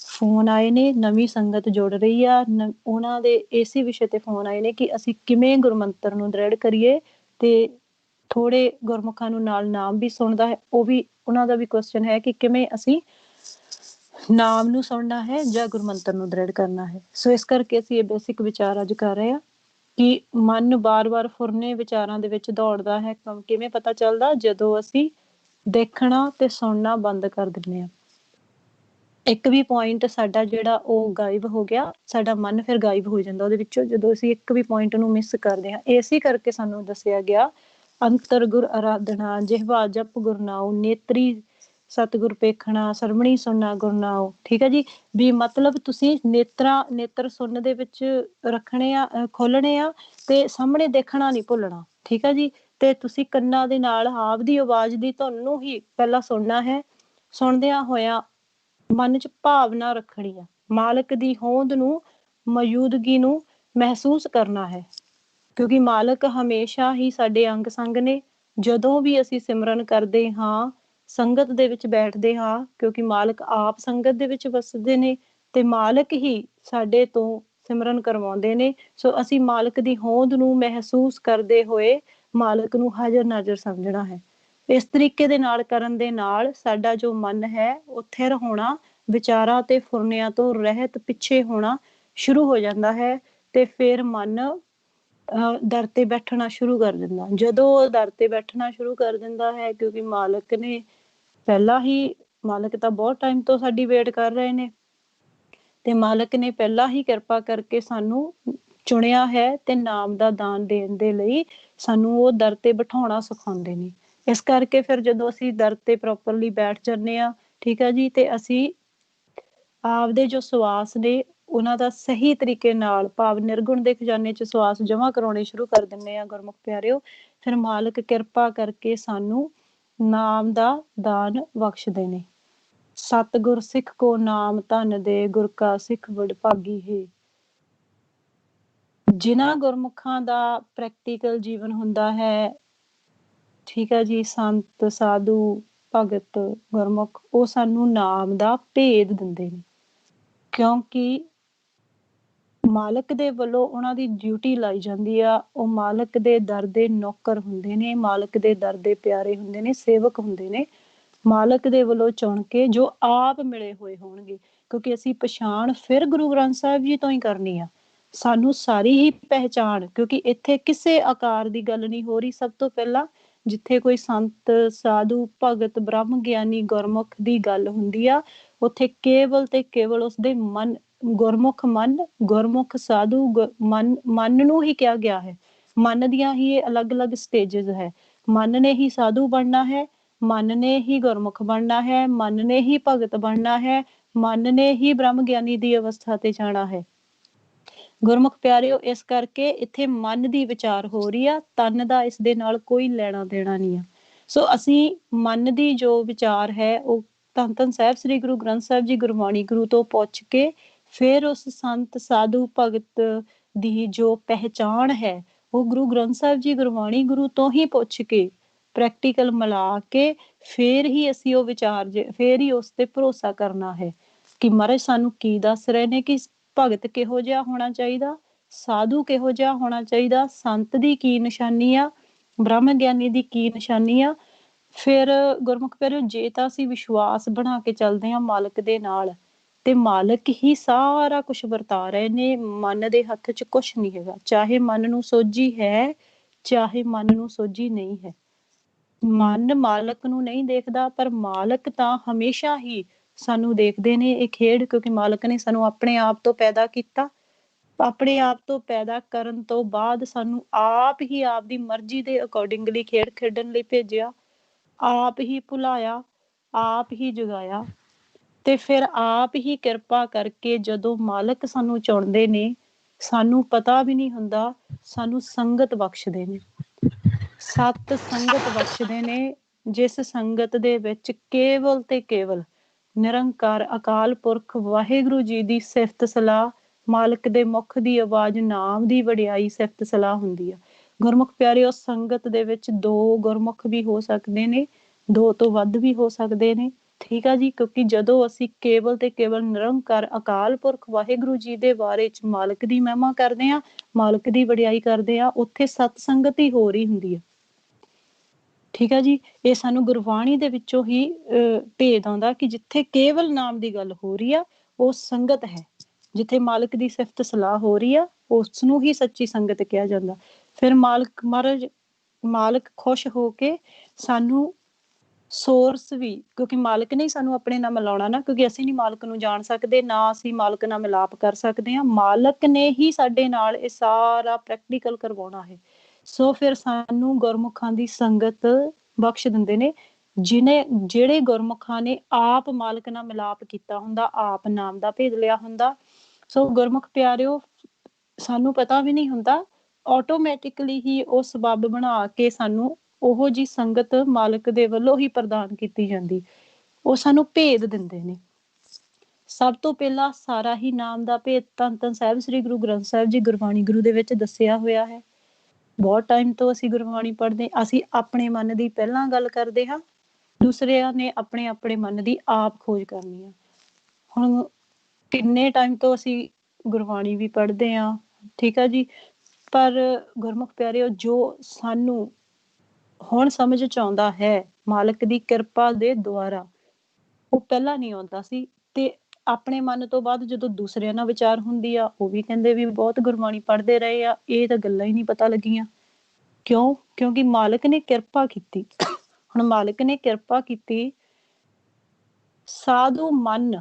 ਫੋਨ ਆਏ ਨੇ, ਨਵੀਂ ਸੰਗਤ ਜੁੜ ਰਹੀ ਆ, ਉਹਨਾਂ ਦੇ ਇਸੇ ਵਿਸ਼ੇ ਤੇ ਫੋਨ ਆਏ ਨੇ ਕਿ ਅਸੀਂ ਕਿਵੇਂ ਗੁਰਮੰਤਰ ਨੂੰ ਦ੍ਰਿੜ ਕਰੀਏ। ਤੇ ਥੋੜੇ ਗੁਰਮੁਖਾਂ ਨੂੰ ਨਾਲ ਨਾਮ ਵੀ ਸੁਣਦਾ ਹੈ, ਉਹ ਵੀ ਉਹਨਾਂ ਦਾ ਵੀ ਕੁਐਸਚਨ ਹੈ ਕਿ ਕਿਵੇਂ ਅਸੀਂ ਨਾਮ ਨੂੰ ਸੁਣਨਾ ਹੈ ਜਾਂ ਗੁਰਮੰਤਰ ਨੂੰ ਦ੍ਰਿੜ ਕਰਨਾ ਹੈ। ਸੋ ਇਸ ਕਰਕੇ ਅਸੀਂ ਇਹ ਬੇਸਿਕ ਵਿਚਾਰ ਅੱਜ ਕਰ ਰਹੇ ਹਾਂ ਕਿ ਮਨ ਬਾਰ-ਬਾਰ ਫੁਰਨੇ ਵਿਚਾਰਾਂ ਦੇ ਵਿੱਚ ਦੌੜਦਾ ਹੈ। ਕਿਵੇਂ ਪਤਾ ਚੱਲਦਾ? ਜਦੋਂ ਅਸੀਂ ਦੇਖਣਾ ਤੇ ਸੁਣਨਾ ਬੰਦ ਕਰ ਦਿੰਦੇ ਹਾਂ। ਇੱਕ ਵੀ ਪੁਆਇੰਟ ਸਾਡਾ ਜਿਹੜਾ ਉਹ ਗਾਇਬ ਹੋ ਗਿਆ, ਸਾਡਾ ਮਨ ਫਿਰ ਗਾਇਬ ਹੋ ਜਾਂਦਾ ਉਹਦੇ ਵਿੱਚੋਂ, ਜਦੋਂ ਅਸੀਂ ਇੱਕ ਵੀ ਪੁਆਇੰਟ ਨੂੰ ਮਿਸ ਕਰਦੇ ਹਾਂ। ਇਸੇ ਕਰਕੇ ਸਾਨੂੰ ਦੱਸਿਆ ਗਿਆ ਅੰਤਰ ਗੁਰ ਆਰਾਧਨਾ, ਜਿਹਵਾ ਜਪ ਗੁਰ ਨਾਉ, ਨੇਤਰੀ ਸਤਿਗੁਰ ਪੇਖਣਾ, ਸਰਵਣੀ ਸੁਣਨਾ ਗੁਰ ਨਾਉ। ਠੀਕ ਹੈ ਜੀ, ਵੀ ਮਤਲਬ ਤੁਸੀਂ ਨੇਤਰ ਸੁਣਨ ਦੇ ਵਿੱਚ ਰੱਖਣੇ ਆ, ਖੋਲਣੇ ਆ, ਤੇ ਸਾਹਮਣੇ ਦੇਖਣਾ ਨਹੀਂ ਭੁੱਲਣਾ। ਠੀਕ ਹੈ ਜੀ, ਤੇ ਤੁਸੀਂ ਕੰਨਾਂ ਦੇ ਨਾਲ ਆਪਦੀ ਆਵਾਜ਼ ਦੀ ਧੁਨ ਨੂੰ ਹੀ ਪਹਿਲਾਂ ਸੁਣਨਾ ਹੈ। ਸੁਣਦਿਆਂ ਹੋਇਆਂ ਮਨ 'ਚ ਭਾਵਨਾ ਰੱਖਣੀ ਆ, ਮਾਲਕ ਦੀ ਹੋਂਦ ਨੂੰ, ਮੌਜੂਦਗੀ ਨੂੰ ਮਹਿਸੂਸ ਕਰਨਾ ਹੈ, ਕਿਉਂਕਿ ਮਾਲਕ ਹਮੇਸ਼ਾ ਹੀ ਸਾਡੇ ਅੰਗ ਸੰਗ ਨੇ। ਜਦੋਂ ਵੀ ਅਸੀਂ ਸਿਮਰਨ ਕਰਦੇ ਹਾਂ, ਸੰਗਤ ਦੇ ਵਿੱਚ ਬੈਠਦੇ ਹਾਂ, ਕਿਉਂਕਿ ਮਾਲਕ ਆਪ ਸੰਗਤ ਦੇ ਵਿੱਚ ਵਸਦੇ ਨੇ ਤੇ ਮਾਲਕ ਹੀ ਸਾਡੇ ਤੋਂ ਸਿਮਰਨ ਕਰਵਾਉਂਦੇ ਨੇ। ਸੋ ਅਸੀਂ ਮਾਲਕ ਦੀ ਹੋਂਦ ਨੂੰ ਮਹਿਸੂਸ ਕਰਦੇ ਹੋਏ ਮਾਲਕ ਨੂੰ ਹਾਜ਼ਰ ਨਾਜ਼ਰ ਸਮਝਣਾ ਹੈ। ਇਸ ਤਰੀਕੇ ਦੇ ਨਾਲ ਕਰਨ ਦੇ ਨਾਲ ਸਾਡਾ ਜੋ ਮਨ ਹੈ ਉਹ ਥਿਰ ਹੋਣਾ, ਵਿਚਾਰਾਂ ਤੇ ਫੁਰਨਿਆਂ ਤੋਂ ਰਹਿਤ ਪਿੱਛੇ ਹੋਣਾ ਸ਼ੁਰੂ ਹੋ ਜਾਂਦਾ ਹੈ ਤੇ ਫਿਰ ਮਨ ਦਰ ਤੇ ਬੈਠਣਾ ਸ਼ੁਰੂ ਕਰ ਦਿੰਦਾ। ਜਦੋਂ ਉਹ ਦਰ ਤੇ ਬੈਠਣਾ ਸ਼ੁਰੂ ਕਰ ਦਿੰਦਾ ਹੈ, ਕਿਉਂਕਿ ਮਾਲਕ ਨੇ ਪਹਿਲਾਂ ਹੀ, ਮਾਲਕ ਤਾਂ ਬਹੁਤ ਟਾਈਮ ਤੋਂ ਸਾਡੀ ਵੇਟ ਕਰ ਰਹੇ ਨੇ ਤੇ ਮਾਲਕ ਨੇ ਪਹਿਲਾਂ ਹੀ ਕਿਰਪਾ ਕਰਕੇ ਸਾਨੂੰ ਚੁਣਿਆ ਹੈ ਤੇ ਨਾਮ ਦਾ ਦਾਨ ਦੇਣ ਦੇ ਲਈ ਸਾਨੂੰ ਉਹ ਦਰ ਤੇ ਬਿਠਾਉਣਾ ਸਿਖਾਉਂਦੇ ਨੇ। ਇਸ ਕਰਕੇ ਫਿਰ ਜਦੋਂ ਅਸੀਂ ਦਰ ਤੇ ਪ੍ਰੋਪਰਲੀ ਬੈਠ ਜਾਂਦੇ ਹਾਂ, ਠੀਕ ਹੈ ਜੀ, ਤੇ ਅਸੀਂ ਆਪਦੇ ਜੋ ਸਵਾਸ ਨੇ ਉਹਨਾਂ ਦਾ ਸਹੀ ਤਰੀਕੇ ਨਾਲ, ਭਾਵ ਨਿਰਗੁਣ ਦੇ ਖਜ਼ਾਨੇ 'ਚ ਸਵਾਸ ਜਮ੍ਹਾਂ ਕਰਾਉਣੇ ਸ਼ੁਰੂ ਕਰ ਦਿੰਦੇ ਆ ਗੁਰਮੁਖ ਪਿਆਰਿਓ। ਫਿਰ ਮਾਲਕ ਕਿਰਪਾ ਕਰਕੇ ਸਾਨੂੰ ਨਾਮ ਦਾ ਦਾਨ ਬਖਸ਼ਦੇ ਨੇ। ਸਤਿਗੁਰ ਸਿੱਖ ਕੋ ਨਾਮ ਧਨ ਦੇ, ਗੁਰ ਕਾ ਸਿੱਖ ਵਡਭਾਗੀ ਹੈ। ਜਿਨ੍ਹਾਂ ਗੁਰਮੁਖਾਂ ਦਾ ਪ੍ਰੈਕਟੀਕਲ ਜੀਵਨ ਹੁੰਦਾ ਹੈ, ਠੀਕ ਹੈ ਜੀ, ਸੰਤ ਸਾਧੂ ਭਗਤ ਗੁਰਮੁਖ, ਉਹ ਸਾਨੂੰ ਨਾਮ ਦਾ ਭੇਦ ਦਿੰਦੇ ਨੇ, ਕਿਉਂਕਿ ਮਾਲਕ ਦੇ ਵੱਲੋਂ ਉਹਨਾਂ ਦੀ ਡਿਊਟੀ ਲਾਈ ਜਾਂਦੀ ਆ। ਉਹ ਮਾਲਕ ਦੇ ਦਰ ਦੇ ਨੌਕਰ ਹੁੰਦੇ ਨੇ, ਮਾਲਕ ਦੇ ਦਰ ਦੇ ਪਿਆਰੇ ਹੁੰਦੇ ਨੇ, ਸੇਵਕ ਹੁੰਦੇ ਨੇ, ਮਾਲਕ ਦੇ ਵੱਲੋਂ ਚੁਣ ਕੇ, ਜੋ ਆਪ ਮਿਲੇ ਹੋਏ ਹੋਣਗੇ। ਕਿਉਂਕਿ ਅਸੀਂ ਪਛਾਣ ਫਿਰ ਗੁਰੂ ਗ੍ਰੰਥ ਸਾਹਿਬ ਜੀ ਤੋਂ ਹੀ ਕਰਨੀ ਆ। ਸਾਨੂੰ ਸਾਰੀ ਹੀ ਪਹਿਚਾਣ, ਕਿਉਂਕਿ ਇੱਥੇ ਕਿਸੇ ਆਕਾਰ ਦੀ ਗੱਲ ਨਹੀਂ ਹੋ ਰਹੀ। ਸਭ ਤੋਂ ਪਹਿਲਾਂ ਜਿੱਥੇ ਕੋਈ ਸੰਤ ਸਾਧੂ ਭਗਤ ਬ੍ਰਹਮ ਗਿਆਨੀ ਗੁਰਮੁਖ ਦੀ ਗੱਲ ਹੁੰਦੀ ਆ, ਉੱਥੇ ਕੇਵਲ ਤੇ ਕੇਵਲ ਉਸਦੇ ਮਨ, ਗੁਰਮੁਖ ਮਨ, ਗੁਰਮੁਖ ਸਾਧੂ ਮਨ ਨੂੰ ਹੀ ਕਿਹਾ ਗਿਆ ਹੈ। ਮਨ ਦੀਆਂ ਹੀ ਇਹ ਅਲੱਗ-ਅਲੱਗ ਸਟੇਜਸ ਹੈ। ਮਨ ਨੇ ਹੀ ਸਾਧੂ ਬਣਨਾ ਹੈ, ਮਨ ਨੇ ਹੀ ਗੁਰਮੁਖ ਬਣਨਾ ਹੈ, ਮਨ ਨੇ ਹੀ ਭਗਤ ਬਣਨਾ ਹੈ, ਮਨ ਨੇ ਹੀ ਬ੍ਰਹਮ ਗਿਆਨੀ ਦੀ ਅਵਸਥਾ ਤੇ ਜਾਣਾ ਹੈ। ਗੁਰਮੁਖ ਪਿਆਰਿਓ, ਇਸ ਕਰਕੇ ਇੱਥੇ ਮਨ ਦੀ ਵਿਚਾਰ ਹੋ ਰਹੀ ਆ, ਤਨ ਦਾ ਇਸ ਦੇ ਨਾਲ ਕੋਈ ਲੈਣਾ ਦੇਣਾ ਨਹੀਂ ਆ। ਸੋ ਅਸੀਂ ਮਨ ਦੀ ਜੋ ਵਿਚਾਰ ਹੈ ਉਹ ਧੰਨ ਧੰਨ ਸਾਹਿਬ ਸ੍ਰੀ ਗੁਰੂ ਗ੍ਰੰਥ ਸਾਹਿਬ ਜੀ ਗੁਰਬਾਣੀ ਗੁਰੂ ਤੋਂ ਪੁੱਛ ਕੇ ਫਿਰ ਉਸ ਸੰਤ ਸਾਧੂ ਭਗਤ ਦੀ ਜੋ ਪਹਿਚਾਣ ਹੈ ਉਹ ਗੁਰੂ ਗ੍ਰੰਥ ਸਾਹਿਬ ਜੀ ਗੁਰਬਾਣੀ ਗੁਰੂ ਤੋਂ ਹੀ ਪੁੱਛ ਕੇ ਪ੍ਰੈਕਟੀਕਲ ਮਿਲਾ ਕੇ ਫਿਰ ਹੀ ਅਸੀਂ ਉਹ ਵਿਚਾਰ, ਫਿਰ ਹੀ ਉਸ ਤੇ ਭਰੋਸਾ ਕਰਨਾ ਹੈ ਕਿ ਮਹਾਰਾਜ ਸਾਨੂੰ ਕੀ ਦੱਸ ਰਹੇ ਨੇ, ਕਿ ਭਗਤ ਕਿਹੋ ਜਿਹਾ ਹੋਣਾ ਚਾਹੀਦਾ, ਸਾਧੂ ਕਿਹੋ ਜਿਹਾ ਹੋਣਾ ਚਾਹੀਦਾ, ਸੰਤ ਦੀ ਕੀ ਨਿਸ਼ਾਨੀ ਆ, ਬ੍ਰਹਮ ਗਿਆਨੀ ਦੀ ਕੀ ਨਿਸ਼ਾਨੀ ਆ। ਫਿਰ ਗੁਰਮੁਖ ਪਿਆਰਿਓ, ਜੇ ਤਾਂ ਅਸੀਂ ਵਿਸ਼ਵਾਸ ਬਣਾ ਕੇ ਚੱਲਦੇ ਹਾਂ ਮਾਲਕ ਦੇ ਨਾਲ, ਤੇ ਮਾਲਕ ਹੀ ਸਾਰਾ ਕੁਝ ਵਰਤਾ ਰਹੇ ਨੇ। ਮਨ ਦੇ ਹੱਥ 'ਚ ਕੁਝ ਨਹੀਂ ਹੈਗਾ, ਚਾਹੇ ਮਨ ਨੂੰ ਸੋਝੀ ਹੈ, ਚਾਹੇ ਮਨ ਨੂੰ ਸੋਝੀ ਨਹੀਂ ਹੈ। ਮਨ ਮਾਲਕ ਨੂੰ ਨਹੀਂ ਦੇਖਦਾ, ਪਰ ਮਾਲਕ ਤਾਂ ਹਮੇਸ਼ਾ ਹੀ ਸਾਨੂੰ ਦੇਖਦੇ ਨੇ। ਇਹ ਖੇਡ, ਕਿਉਂਕਿ ਮਾਲਕ ਨੇ ਸਾਨੂੰ ਆਪਣੇ ਆਪ ਤੋਂ ਪੈਦਾ ਕੀਤਾ, ਆਪਣੇ ਆਪ ਤੋਂ ਪੈਦਾ ਕਰਨ ਤੋਂ ਬਾਅਦ ਸਾਨੂੰ ਆਪ ਹੀ ਆਪ ਦੀ ਮਰਜ਼ੀ ਦੇ ਅਕੋਰਡਿੰਗਲੀ ਖੇਡ ਖੇਡਣ ਲਈ ਭੇਜਿਆ, ਆਪ ਹੀ ਭੁਲਾਇਆ, ਆਪ ਹੀ ਜਗਾਇਆ, ਤੇ ਫਿਰ ਆਪ ਹੀ ਕਿਰਪਾ ਕਰਕੇ ਜਦੋਂ ਮਾਲਕ ਸਾਨੂੰ ਚੁਣਦੇ ਨੇ, ਸਾਨੂੰ ਪਤਾ ਵੀ ਨਹੀਂ ਹੁੰਦਾ, ਸਾਨੂੰ ਸੰਗਤ ਬਖਸ਼ਦੇ ਨੇ, ਸਤ ਸੰਗਤ ਬਖਸ਼ਦੇ ਨੇ, ਜਿਸ ਸੰਗਤ ਦੇ ਵਿੱਚ ਕੇਵਲ ਤੇ ਕੇਵਲ ਨਿਰੰਕਾਰ ਅਕਾਲ ਪੁਰਖ ਵਾਹਿਗੁਰੂ ਜੀ ਦੀ ਸਿਫਤ ਸਲਾਹ, ਮਾਲਕ ਦੇ ਮੁਖ ਦੀ ਆਵਾਜ਼, ਨਾਮ ਦੀ ਵਡਿਆਈ, ਸਿਫਤ ਸਲਾਹ ਹੁੰਦੀ ਆ। ਗੁਰਮੁਖ ਪਿਆਰਿਓ, ਸੰਗਤ ਦੇ ਵਿੱਚ 2 ਗੁਰਮੁਖ ਵੀ ਹੋ ਸਕਦੇ ਨੇ, 2 ਤੋਂ ਵੱਧ ਵੀ ਹੋ ਸਕਦੇ ਨੇ, ਠੀਕ ਆ ਜੀ। ਕਿਉਂਕਿ ਜਦੋਂ ਅਸੀਂ ਕੇਵਲ ਤੇ ਕੇਵਲ ਨਿਰੰਕਾਰ ਅਕਾਲ ਪੁਰਖ ਵਾਹਿਗੁਰੂ ਜੀ ਦੇ ਬਾਰੇ 'ਚ ਮਾਲਕ ਦੀ ਮਹਿਮਾ ਕਰਦੇ ਹਾਂ, ਮਾਲਕ ਦੀ ਵਡਿਆਈ ਕਰਦੇ ਹਾਂ, ਉੱਥੇ ਸਤ ਸੰਗਤ ਹੀ ਹੋ ਰਹੀ ਹੁੰਦੀ ਆ, ਠੀਕ ਆ ਜੀ। ਇਹ ਸਾਨੂੰ ਗੁਰਬਾਣੀ ਦੇ ਵਿੱਚੋਂ ਹੀ ਭੇਦ ਆਉਂਦਾ ਕਿ ਜਿੱਥੇ ਕੇਵਲ ਨਾਮ ਦੀ ਗੱਲ ਹੋ ਰਹੀ ਆ ਉਹ ਸੰਗਤ ਹੈ, ਜਿੱਥੇ ਮਾਲਕ ਦੀ ਸਿਫਤ ਸਲਾਹ ਹੋ ਰਹੀ ਆ ਉਸ ਨੂੰ ਹੀ ਸੱਚੀ ਸੰਗਤ ਕਿਹਾ ਜਾਂਦਾ। ਫਿਰ ਮਾਲਕ ਮਹਾਰਾਜ, ਮਾਲਕ ਖੁਸ਼ ਹੋ ਕੇ ਸਾਨੂੰ ਸੋਰਸ ਵੀ, ਕਿਉਂਕਿ ਮਾਲਕ ਨੇ ਸਾਨੂੰ ਆਪਣੇ ਨਾਲ ਮਿਲਾਉਣਾ ਨਾ, ਕਿਉਂਕਿ ਅਸੀਂ ਨਹੀਂ ਮਾਲਕ ਨੂੰ ਜਾਣ ਸਕਦੇ, ਨਾ ਅਸੀਂ ਮਾਲਕ ਨਾਲ ਮਿਲਾਪ ਕਰ ਸਕਦੇ ਹਾਂ, ਮਾਲਕ ਨੇ ਹੀ ਸਾਡੇ ਨਾਲ ਇਹ ਸਾਰਾ ਪ੍ਰੈਕਟੀਕਲ ਕਰਵਾਉਣਾ ਹੈ। ਸੋ ਫਿਰ ਸਾਨੂੰ ਗੁਰਮੁਖਾਂ ਦੀ ਸੰਗਤ ਬਖਸ਼ ਦਿੰਦੇ ਨੇ, ਜਿਹੜੇ ਗੁਰਮੁਖਾਂ ਨੇ ਆਪ ਮਾਲਕ ਨਾਲ ਮਿਲਾਪ ਕੀਤਾ ਹੁੰਦਾ, ਆਪ ਨਾਮ ਦਾ ਭੇਦ ਲਿਆ ਹੁੰਦਾ। ਸੋ ਗੁਰਮੁਖ ਪਿਆਰਿਓ, ਸਾਨੂੰ ਪਤਾ ਵੀ ਨਹੀਂ ਹੁੰਦਾ, ਆਟੋਮੈਟਿਕਲੀ ਹੀ ਉਹ ਸਬੱਬ ਬਣਾ ਕੇ ਸਾਨੂੰ ਉਹੋ ਜੀ ਸੰਗਤ ਮਾਲਕ ਦੇ ਵੱਲੋਂ ਹੀ ਪ੍ਰਦਾਨ ਕੀਤੀ ਜਾਂਦੀ। ਉਹ ਸਾਨੂੰ ਭੇਦ ਦਿੰਦੇ ਨੇ। ਸਭ ਤੋਂ ਪਹਿਲਾਂ ਸਾਰਾ ਹੀ ਨਾਮ ਦਾ ਭੇਦ ਧੰਨ ਧੰਨ ਸਾਹਿਬ ਸ੍ਰੀ ਗੁਰੂ ਗ੍ਰੰਥ ਸਾਹਿਬ ਜੀ ਗੁਰਬਾਣੀ ਗੁਰੂ ਦੇ ਵਿੱਚ ਦੱਸਿਆ ਹੋਇਆ ਹੈ। ਬਹੁਤ ਟਾਈਮ ਤੋਂ ਅਸੀਂ ਗੁਰਬਾਣੀ ਪੜ੍ਹਦੇ, ਅਸੀਂ ਆਪਣੇ ਮਨ ਦੀ ਪਹਿਲਾਂ ਗੱਲ ਕਰਦੇ ਹਾਂ, ਦੂਸਰਿਆਂ ਨੇ ਆਪਣੇ ਆਪਣੇ ਮਨ ਦੀ ਆਪ ਖੋਜ ਕਰਨੀ ਆ। ਹੁਣ ਕਿੰਨੇ ਟਾਈਮ ਤੋਂ ਅਸੀਂ ਗੁਰਬਾਣੀ ਵੀ ਪੜ੍ਹਦੇ ਹਾਂ, ਠੀਕ ਆ ਜੀ, ਪਰ ਗੁਰਮੁਖ ਪਿਆਰਿਓ, ਜੋ ਸਾਨੂੰ ਹੁਣ ਸਮਝ 'ਚ ਆਉਂਦਾ ਹੈ ਮਾਲਕ ਦੀ ਕਿਰਪਾ ਦੇ ਦੁਆਰਾ। ਉਹ ਪਹਿਲਾਂ ਨਹੀਂ ਆਉਂਦਾ ਸੀ। ਤੇ ਆਪਣੇ ਮਨ ਤੋਂ ਬਾਅਦ ਜਦੋਂ ਦੂਸਰਿਆਂ ਨਾਲ ਵਿਚਾਰ ਹੁੰਦੀ ਆ, ਉਹ ਵੀ ਕਹਿੰਦੇ ਵੀ ਬਹੁਤ ਗੁਰਬਾਣੀ ਪੜ੍ਹਦੇ ਰਹੇ ਆ, ਇਹ ਤਾਂ ਗੱਲਾਂ ਹੀ ਨਹੀਂ ਪਤਾ ਲੱਗੀਆਂ। ਕਿਉਂ? ਕਿਉਂਕਿ ਮਾਲਕ ਨੇ ਕਿਰਪਾ ਕੀਤੀ। ਹੁਣ ਮਾਲਕ ਨੇ ਕਿਰਪਾ ਕੀਤੀ, ਸਾਧੂ ਮਨ,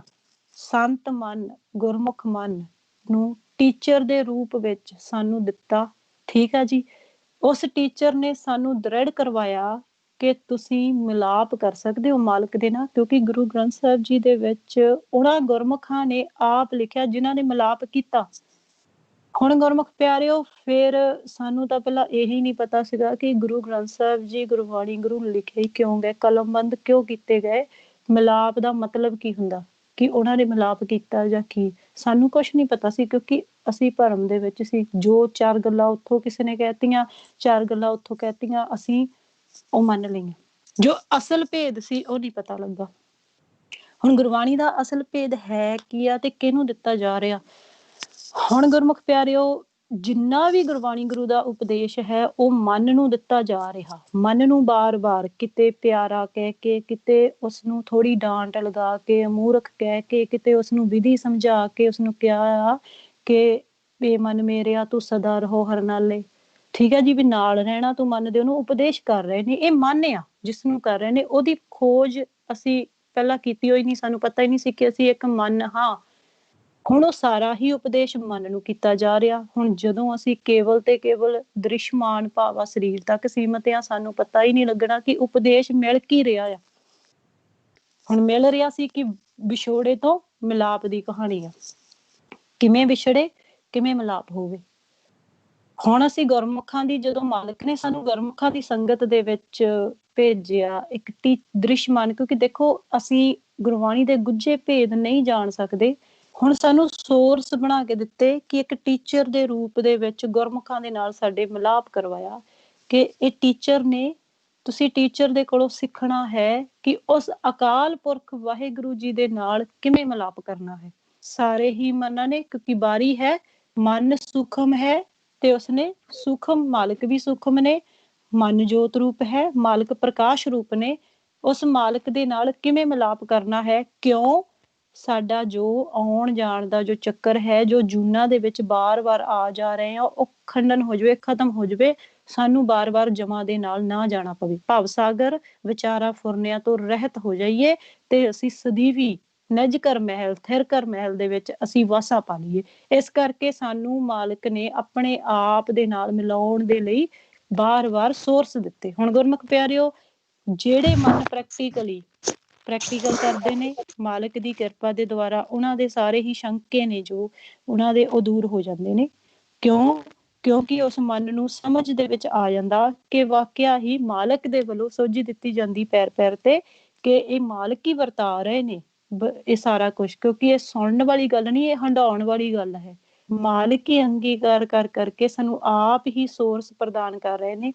ਸੰਤ ਮਨ, ਗੁਰਮੁਖ ਮਨ ਨੂੰ ਟੀਚਰ ਦੇ ਰੂਪ ਵਿੱਚ ਸਾਨੂੰ ਦਿੱਤਾ। ਠੀਕ ਆ ਜੀ। ਉਸ ਟੀਚਰ ਨੇ ਸਾਨੂੰ ਦ੍ਰਿੜ ਕਰਵਾਇਆ ਕਿ ਤੁਸੀਂ ਮਿਲਾਪ ਕਰ ਸਕਦੇ ਹੋ ਮਾਲਕ ਦੇ ਨਾਲ, ਕਿਉਂਕਿ ਗੁਰੂ ਗ੍ਰੰਥ ਸਾਹਿਬ ਜੀ ਦੇ ਵਿੱਚ ਉਹਨਾਂ ਗੁਰਮੁਖਾਂ ਨੇ ਆਪ ਲਿਖਿਆ ਜਿਨ੍ਹਾਂ ਨੇ ਮਿਲਾਪ ਕੀਤਾ। ਹੁਣ ਗੁਰਮੁਖ ਪਿਆਰਿਓ, ਫਿਰ ਸਾਨੂੰ ਤਾਂ ਪਹਿਲਾਂ ਇਹੀ ਨਹੀਂ ਪਤਾ ਸੀਗਾ ਕਿ ਗੁਰੂ ਗ੍ਰੰਥ ਸਾਹਿਬ ਜੀ ਗੁਰਬਾਣੀ ਗੁਰੂ ਲਿਖੇ ਕਿਉਂ ਗਏ, ਕਲਮਬੰਦ ਕਿਉਂ ਕੀਤੇ ਗਏ, ਮਿਲਾਪ ਦਾ ਮਤਲਬ ਕੀ ਹੁੰਦਾ, ਕਿ ਉਹਨਾਂ ਨੇ ਮਿਲਾਪ ਕੀਤਾ ਜਾਂ ਕੀ, ਸਾਨੂੰ ਕੁਛ ਨਹੀਂ ਪਤਾ ਸੀ। ਕਿਉਂਕਿ ਅਸੀਂ ਭਰਮ ਦੇ ਵਿੱਚ ਸੀ। ਜੋ ਚਾਰ ਗੱਲਾਂ ਉੱਥੋਂ ਕਿਸੇ ਨੇ ਕਹਿਤੀਆਂ, ਚਾਰ ਗੱਲਾਂ ਉੱਥੋਂ ਕਹਿਤੀਆਂ, ਅਸੀਂ ਉਹ ਮੰਨ ਲਈਆਂ। ਜੋ ਅਸਲ ਭੇਦ ਸੀ ਉਹ ਨਹੀਂ ਪਤਾ ਲੱਗਾ। ਹੁਣ ਗੁਰਬਾਣੀ ਦਾ ਅਸਲ ਭੇਦ ਹੈ ਕੀ ਆ ਤੇ ਕਿਹਨੂੰ ਦਿੱਤਾ ਜਾ ਰਿਹਾ। ਹੁਣ ਗੁਰਮੁਖ ਪਿਆਰਿਓ, ਜਿੰਨਾ ਵੀ ਗੁਰਬਾਣੀ ਗੁਰੂ ਦਾ ਉਪਦੇਸ਼ ਹੈ ਉਹ ਮਨ ਨੂੰ ਦਿੱਤਾ ਜਾ ਰਿਹਾ। ਮਨ ਨੂੰ ਬਾਰ-ਬਾਰ ਕਿਤੇ ਪਿਆਰਾ ਕਹਿ ਕੇ, ਕਿਤੇ ਉਸਨੂੰ ਥੋੜੀ ਡਾਂਟ ਲਗਾ ਕੇ, ਮੂਰਖ ਕਹਿ ਕੇ, ਕਿਤੇ ਉਸਨੂੰ ਵਿਧੀ ਸਮਝਾ ਕੇ ਉਸਨੂੰ ਕਿਹਾ ਕਿ ਵੇ ਮਨ ਮੇਰਿਆ ਤੂੰ ਸਦਾ ਰਹੋ ਹਰ ਨਾਲੇ। ਠੀਕ ਹੈ ਜੀ, ਵੀ ਨਾਲ ਰਹਿਣਾ ਤੂੰ ਮਨ ਦੇ, ਉਹਨੂੰ ਉਪਦੇਸ਼ ਕਰ ਰਹੇ ਨੇ। ਇਹ ਮਨ ਆ ਜਿਸ ਨੂੰ ਕਰ ਰਹੇ ਨੇ, ਉਹਦੀ ਖੋਜ ਅਸੀਂ ਪਹਿਲਾਂ ਕੀਤੀ ਹੋਈ ਨਹੀਂ, ਸਾਨੂੰ ਪਤਾ ਹੀ ਨਹੀਂ ਸੀ ਕਿ ਅਸੀਂ ਇੱਕ ਮਨ ਹਾਂ। ਹੁਣ ਉਹ ਸਾਰਾ ਹੀ ਉਪਦੇਸ਼ ਮਨ ਨੂੰ ਕੀਤਾ ਜਾ ਰਿਹਾ। ਹੁਣ ਜਦੋਂ ਅਸੀਂ ਕੇਵਲ ਤੇ ਕੇਵਲ ਦ੍ਰਿਸ਼ਮਾਨ ਭਾਵ ਸਰੀਰ ਤੱਕ ਸੀਮਤ ਆ, ਸਾਨੂੰ ਪਤਾ ਹੀ ਨਹੀਂ ਲੱਗਣਾ ਕਿ ਉਪਦੇਸ਼ ਮਿਲ ਕੀ ਰਿਹਾ ਆ। ਹੁਣ ਮਿਲ ਰਿਹਾ ਸੀ ਕਿ ਵਿਛੋੜੇ ਤੋਂ ਮਿਲਾਪ ਦੀ ਕਹਾਣੀ ਆ, ਕਿਵੇਂ ਵਿਛੜੇ ਕਿਵੇਂ ਮਿਲਾਪ ਹੋਵੇ। ਹੁਣ ਅਸੀਂ ਗੁਰਮੁਖਾਂ ਦੀ, ਜਦੋਂ ਮਾਲਕ ਨੇ ਸਾਨੂੰ ਗੁਰਮੁਖਾਂ ਦੀ ਸੰਗਤ ਦੇ ਵਿੱਚ ਭੇਜਿਆ, ਇੱਕ ਦ੍ਰਿਸ਼ਮਾਨ, ਕਿਉਂਕਿ ਦੇਖੋ ਅਸੀਂ ਗੁਰਬਾਣੀ ਦੇ ਗੁੱਝੇ ਭੇਦ ਨਹੀਂ ਜਾਣ ਸਕਦੇ। ਹੁਣ ਸਾਨੂੰ ਸੋਰਸ ਬਣਾ ਕੇ ਦਿੱਤੇ ਕਿ ਇੱਕ ਟੀਚਰ ਦੇ ਰੂਪ ਦੇ ਵਿੱਚ ਗੁਰਮੁਖਾਂ ਦੇ ਨਾਲ ਸਾਡੇ ਮਿਲਾਪ ਕਰਵਾਇਆ ਕਿ ਇਹ ਟੀਚਰ ਨੇ, ਤੁਸੀਂ ਟੀਚਰ ਦੇ ਕੋਲੋਂ ਸਿੱਖਣਾ ਹੈ ਕਿ ਉਸ ਅਕਾਲ ਪੁਰਖ ਵਾਹਿਗੁਰੂ ਜੀ ਦੇ ਨਾਲ ਕਿਵੇਂ ਮਿਲਾਪ ਕਰਨਾ ਹੈ। ਸਾਰੇ ਹੀ ਮਨਾਂ ਨੇ, ਕਿਉਂਕਿ ਬਾਰੀ ਹੈ, ਮਨ ਸੂਖਮ ਹੈ ਤੇ ਉਸਨੇ ਸੂਖਮ, ਮਾਲਕ ਵੀ ਸੂਖਮ ਨੇ, ਮਨ ਜੋਤ ਰੂਪ ਹੈ, ਮਾਲਕ ਪ੍ਰਕਾਸ਼ ਰੂਪ ਨੇ। ਉਸ ਮਾਲਕ ਦੇ ਨਾਲ ਕਿਵੇਂ ਮਿਲਾਪ ਕਰਨਾ ਹੈ। ਕਿਉਂ? ਸਾਡਾ ਜੋ ਆਉਣ ਜਾਣ ਦਾ ਜੋ ਚੱਕਰ ਹੈ, ਜੋ ਜੂਨਾਂ ਦੇ ਵਿੱਚ ਬਾਰ-ਬਾਰ ਆ ਜਾ ਰਹੇ ਆ, ਉਹ ਖੰਡਨ ਹੋ ਜਾਵੇ, ਖਤਮ ਹੋ ਜਾਵੇ। ਸਾਨੂੰ ਬਾਰ-ਬਾਰ ਜਮਾਂ ਦੇ ਨਾਲ ਨਾ ਜਾਣਾ ਪਵੇ। ਭਵ ਸਾਗਰ ਵਿਚਾਰਾਂ ਫੁਰਨਿਆਂ ਤੋਂ ਰਹਿਤ ਹੋ ਜਾਈਏ ਤੇ ਅਸੀਂ ਸਦੀਵੀ ਨਿਜ ਘਰ ਮਹਿਲ, ਥਿਰ ਘਰ ਮਹਿਲ ਦੇ ਵਿੱਚ ਅਸੀਂ ਵਾਸਾ ਪਾ ਲਈਏ। ਇਸ ਕਰਕੇ ਸਾਨੂੰ ਮਾਲਕ ਨੇ ਆਪਣੇ ਆਪ ਦੇ ਨਾਲ ਮਿਲਾਉਣ ਦੇ ਲਈ ਬਾਰ-ਬਾਰ ਸੋਰਸ ਦਿੱਤੇ। ਹੁਣ ਗੁਰਮੁਖ ਪਿਆਰਿਓ, ਜਿਹੜੇ ਮਨ ਪ੍ਰੈਕਟੀਕਲ ਕਰਦੇ ਨੇ ਮਾਲਕ ਦੀ ਕਿਰਪਾ ਦੇ ਦੁਆਰਾ, ਉਹਨਾਂ ਦੇ ਸਾਰੇ ਹੀ ਸ਼ੰਕੇ ਨੇ ਜੋ ਉਹਨਾਂ ਦੇ, ਉਹ ਦੂਰ ਹੋ ਜਾਂਦੇ ਨੇ। ਕਿਉਂ? ਕਿਉਂਕਿ ਉਸ ਮਨ ਨੂੰ ਸਮਝ ਦੇ ਵਿੱਚ ਆ ਜਾਂਦਾ ਕਿ ਵਾਕਿਆ ਹੀ ਮਾਲਕ ਦੇ ਵੱਲੋਂ ਸੋਝੀ ਦਿੱਤੀ ਜਾਂਦੀ ਪੈਰ ਪੈਰ ਤੇ, ਕਿ ਇਹ ਮਾਲਕ ਹੀ ਵਰਤਾ ਰਹੇ ਨੇ ਇਹ ਸਾਰਾ ਕੁਝ। ਕਿਉਂਕਿ ਇਹ ਸੁਣਨ ਵਾਲੀ ਗੱਲ ਨਹੀਂ, ਇਹ ਹੰਡਾਉਣ ਵਾਲੀ ਗੱਲ ਹੈ। ਮਾਲਕ ਹੀ ਅੰਗੀਕਾਰ ਕਰ ਕਰਕੇ ਸਾਨੂੰ ਆਪ ਹੀ ਸੋਰਸ ਪ੍ਰਦਾਨ ਕਰ ਰਹੇ ਨੇ।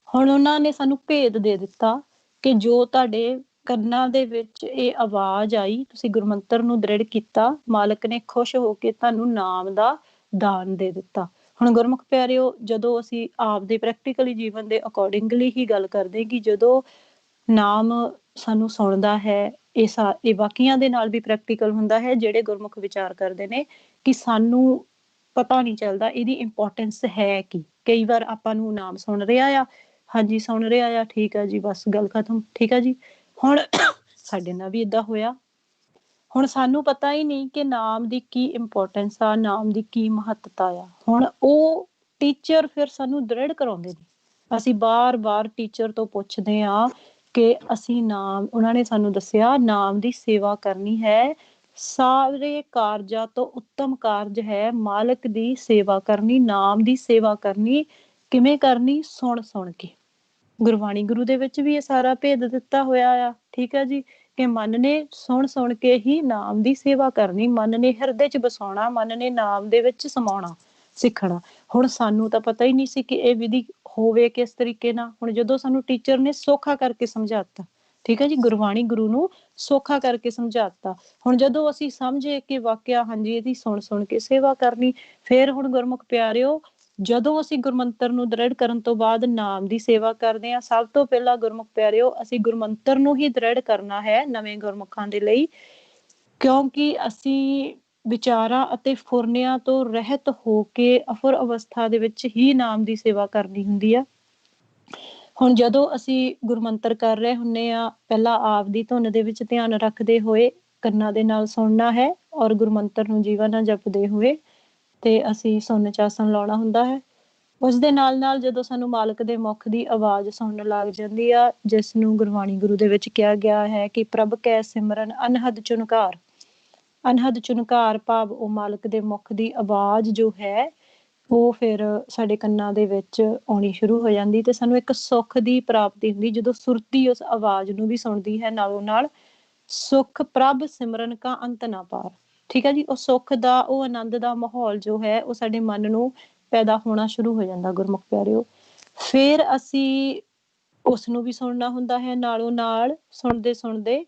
ਹੁਣ ਉਹਨਾਂ ਨੇ ਸਾਨੂੰ ਭੇਦ ਦੇ ਦਿੱਤਾ ਕਿ ਜੋ ਤੁਹਾਡੇ ਕੰਨਾਂ ਦੇ ਵਿੱਚ ਇਹ ਆਵਾਜ਼ ਆਈ, ਤੁਸੀਂ ਗੁਰਮੰਤਰ ਨੂੰ ਦ੍ਰਿੜ ਕੀਤਾ, ਮਾਲਕ ਨੇ ਖੁਸ਼ ਹੋ ਕੇ ਤੁਹਾਨੂੰ ਨਾਮ ਦਾ ਦਾਨ ਦੇ ਦਿੱਤਾ। ਹੁਣ ਗੁਰਮੁਖ ਪਿਆਰਿਓ, ਜਦੋਂ ਅਸੀਂ ਆਪਦੇ ਪ੍ਰੈਕਟੀਕਲੀ ਜੀਵਨ ਦੇ ਅਕੋਰਡਿੰਗਲੀ ਹੀ ਗੱਲ ਕਰਦੇ ਕਿ ਜਦੋਂ ਨਾਮ ਸਾਨੂੰ ਸੁਣਦਾ ਹੈ, ਇਹ ਬਾਕੀਆਂ ਦੇ ਨਾਲ ਵੀ ਪ੍ਰੈਕਟੀਕਲ ਹੁੰਦਾ ਹੈ ਜਿਹੜੇ ਗੁਰਮੁਖ ਵਿਚਾਰ ਕਰਦੇ ਨੇ, ਕਿ ਸਾਨੂੰ ਪਤਾ ਨਹੀਂ ਚੱਲਦਾ ਇਹਦੀ ਇੰਪੋਰਟੈਂਸ ਹੈ ਕੀ। ਕਈ ਵਾਰ ਆਪਾਂ ਨੂੰ ਨਾਮ ਸੁਣ ਰਿਹਾ ਆ, ਹਾਂਜੀ ਸੁਣ ਰਿਹਾ ਆ, ਠੀਕ ਆ ਜੀ, ਬਸ ਗੱਲ ਖਤਮ। ਠੀਕ ਆ ਜੀ। ਹੁਣ ਸਾਡੇ ਨਾਲ ਵੀ ਏਦਾਂ ਹੋਇਆ। ਹੁਣ ਸਾਨੂੰ ਪਤਾ ਹੀ ਨਹੀਂ ਕਿ ਨਾਮ ਦੀ ਕੀ ਇੰਪੋਰਟੈਂਸ ਆ, ਨਾਮ ਦੀ ਕੀ ਮਹੱਤਤਾ ਆ। ਹੁਣ ਉਹ ਟੀਚਰ ਫਿਰ ਸਾਨੂੰ ਦ੍ਰਿੜ ਕਰਾਉਂਦੇ ਨੇ। ਅਸੀਂ ਬਾਰ-ਬਾਰ ਟੀਚਰ ਤੋਂ ਪੁੱਛਦੇ ਹਾਂ ਕਿ ਅਸੀਂ ਨਾਮ, ਉਹਨਾਂ ਨੇ ਸਾਨੂੰ ਦੱਸਿਆ ਨਾਮ ਦੀ ਸੇਵਾ ਕਰਨੀ ਹੈ। ਸਾਰੇ ਕਾਰਜਾਂ ਤੋਂ ਉੱਤਮ ਕਾਰਜ ਹੈ ਮਾਲਕ ਦੀ ਸੇਵਾ ਕਰਨੀ, ਨਾਮ ਦੀ ਸੇਵਾ ਕਰਨੀ। ਕਿਵੇਂ ਕਰਨੀ? ਸੁਣ ਸੁਣ ਕੇ। ਗੁਰਬਾਣੀ ਗੁਰੂ ਦੇ ਵਿੱਚ ਵੀ ਇਹ ਸਾਰਾ ਭੇਦ ਦਿੱਤਾ ਹੋਇਆ ਆ। ਠੀਕ ਹੈ ਜੀ, ਕਿ ਮਨ ਨੇ ਸੁਣ ਸੁਣ ਕੇ ਹੀ ਨਾਮ ਦੀ ਸੇਵਾ ਕਰਨੀ, ਮਨ ਨੇ ਹਿਰਦੇ 'ਚ ਵਸਾਉਣਾ, ਮਨ ਨੇ ਨਾਮ ਦੇ ਵਿੱਚ ਸਮਾਉਣਾ, ਸਿੱਖਣਾ। ਹੁਣ ਸਾਨੂੰ ਤਾਂ ਪਤਾ ਹੀ ਨਹੀਂ ਸੀ ਕਿ ਇਹ ਵਿਧੀ ਹੋਵੇ ਕਿਸ ਤਰੀਕੇ ਨਾਲ। ਹੁਣ ਜਦੋਂ ਸਾਨੂੰ ਟੀਚਰ ਨੇ ਸੌਖਾ ਕਰਕੇ ਸਮਝਾਤਾ, ਠੀਕ ਹੈ ਜੀ, ਗੁਰਬਾਣੀ ਗੁਰੂ ਨੂੰ ਸੌਖਾ ਕਰਕੇ ਸਮਝਾਤਾ। ਹੁਣ ਜਦੋਂ ਅਸੀਂ ਸਮਝੇ ਕਿ ਵਾਕਿਆ ਹਾਂਜੀ ਇਹਦੀ ਸੁਣ ਸੁਣ ਕੇ ਸੇਵਾ ਕਰਨੀ, ਫਿਰ ਹੁਣ ਗੁਰਮੁਖ ਪਿਆਰਿਓ, ਜਦੋਂ ਅਸੀਂ ਗੁਰਮੰਤਰ ਨੂੰ ਦ੍ਰਿੜ ਕਰਨ ਤੋਂ ਬਾਅਦ ਨਾਮ ਦੀ ਸੇਵਾ ਕਰਦੇ ਹਾਂ, ਸਭ ਤੋਂ ਪਹਿਲਾਂ ਗੁਰਮੁਖ ਪਿਆਰਿਓ ਅਸੀਂ ਗੁਰਮੰਤਰ ਨੂੰ ਹੀ ਦ੍ਰਿੜ ਕਰਨਾ ਹੈ ਨਵੇਂ ਗੁਰਮੁਖਾਂ ਦੇ ਲਈ, ਕਿਉਂਕਿ ਅਸੀਂ ਵਿਚਾਰਾਂ ਅਤੇ ਫੁਰਨਿਆਂ ਤੋਂ ਰਹਿਤ ਹੋ ਕੇ ਅਫੁਰ ਅਵਸਥਾ ਦੇ ਵਿੱਚ ਹੀ ਨਾਮ ਦੀ ਸੇਵਾ ਕਰਨੀ ਹੁੰਦੀ ਆ। ਹੁਣ ਜਦੋਂ ਅਸੀਂ ਗੁਰਮੰਤਰ ਕਰ ਰਹੇ ਹੁੰਦੇ ਆ, ਪਹਿਲਾਂ ਆਪ ਦੀ ਧੁਨ ਦੇ ਵਿੱਚ ਧਿਆਨ ਰੱਖਦੇ ਹੋਏ ਕੰਨਾਂ ਦੇ ਨਾਲ ਸੁਣਨਾ ਹੈ, ਔਰ ਗੁਰਮੰਤਰ ਨੂੰ ਜੀਵਨ ਨਾਲ ਜਪਦੇ ਹੋਏ ਤੇ ਅਸੀਂ ਸੁੰਨ ਚ ਆਸਣ ਲਾਉਣਾ ਹੁੰਦਾ ਹੈ। ਉਸ ਦੇ ਨਾਲ ਨਾਲ ਜਦੋਂ ਸਾਨੂੰ ਮਾਲਕ ਦੇ ਮੁਖ ਦੀ ਆਵਾਜ਼ ਸੁਣਨ ਲੱਗ ਜਾਂਦੀ ਆ, ਜਿਸ ਨੂੰ ਗੁਰਬਾਣੀ ਗੁਰੂ ਦੇ ਵਿੱਚ ਕਿਹਾ ਗਿਆ ਹੈ ਕਿ ਪ੍ਰਭ ਕੈ ਸਿਮਰਨ ਅਨਹਦ ਚੁਨਕਾਰ। ਅਨਹਦ ਚੁਨਕਾਰ ਭਾਵ ਉਹ ਮਾਲਕ ਦੇ ਮੁਖ ਦੀ ਆਵਾਜ਼ ਜੋ ਹੈ ਉਹ ਫਿਰ ਸਾਡੇ ਕੰਨਾਂ ਦੇ ਵਿੱਚ ਆਉਣੀ ਸ਼ੁਰੂ ਹੋ ਜਾਂਦੀ ਤੇ ਸਾਨੂੰ ਇੱਕ ਸੁੱਖ ਦੀ ਪ੍ਰਾਪਤੀ ਹੁੰਦੀ ਜਦੋਂ ਸੁਰਤੀ ਉਸ ਆਵਾਜ਼ ਨੂੰ ਵੀ ਸੁਣਦੀ ਹੈ। ਨਾਲੋਂ ਨਾਲ ਸੁੱਖ ਪ੍ਰਭ ਸਿਮਰਨ ਕਾ ਅੰਤ ਨਾ ਪਾਰ। ਠੀਕ ਹੈ ਜੀ, ਉਹ ਸੁੱਖ ਦਾ, ਉਹ ਆਨੰਦ ਦਾ ਮਾਹੌਲ ਜੋ ਹੈ ਉਹ ਸਾਡੇ ਮਨ ਨੂੰ ਪੈਦਾ ਹੋਣਾ ਸ਼ੁਰੂ ਹੋ ਜਾਂਦਾ ਗੁਰਮੁਖ ਪਿਆਰਿਓ। ਫਿਰ ਅਸੀਂ ਉਸ ਨੂੰ ਵੀ ਸੁਣਨਾ ਹੁੰਦਾ ਹੈ, ਨਾਲੋਂ ਨਾਲ ਸੁਣਦੇ ਸੁਣਦੇ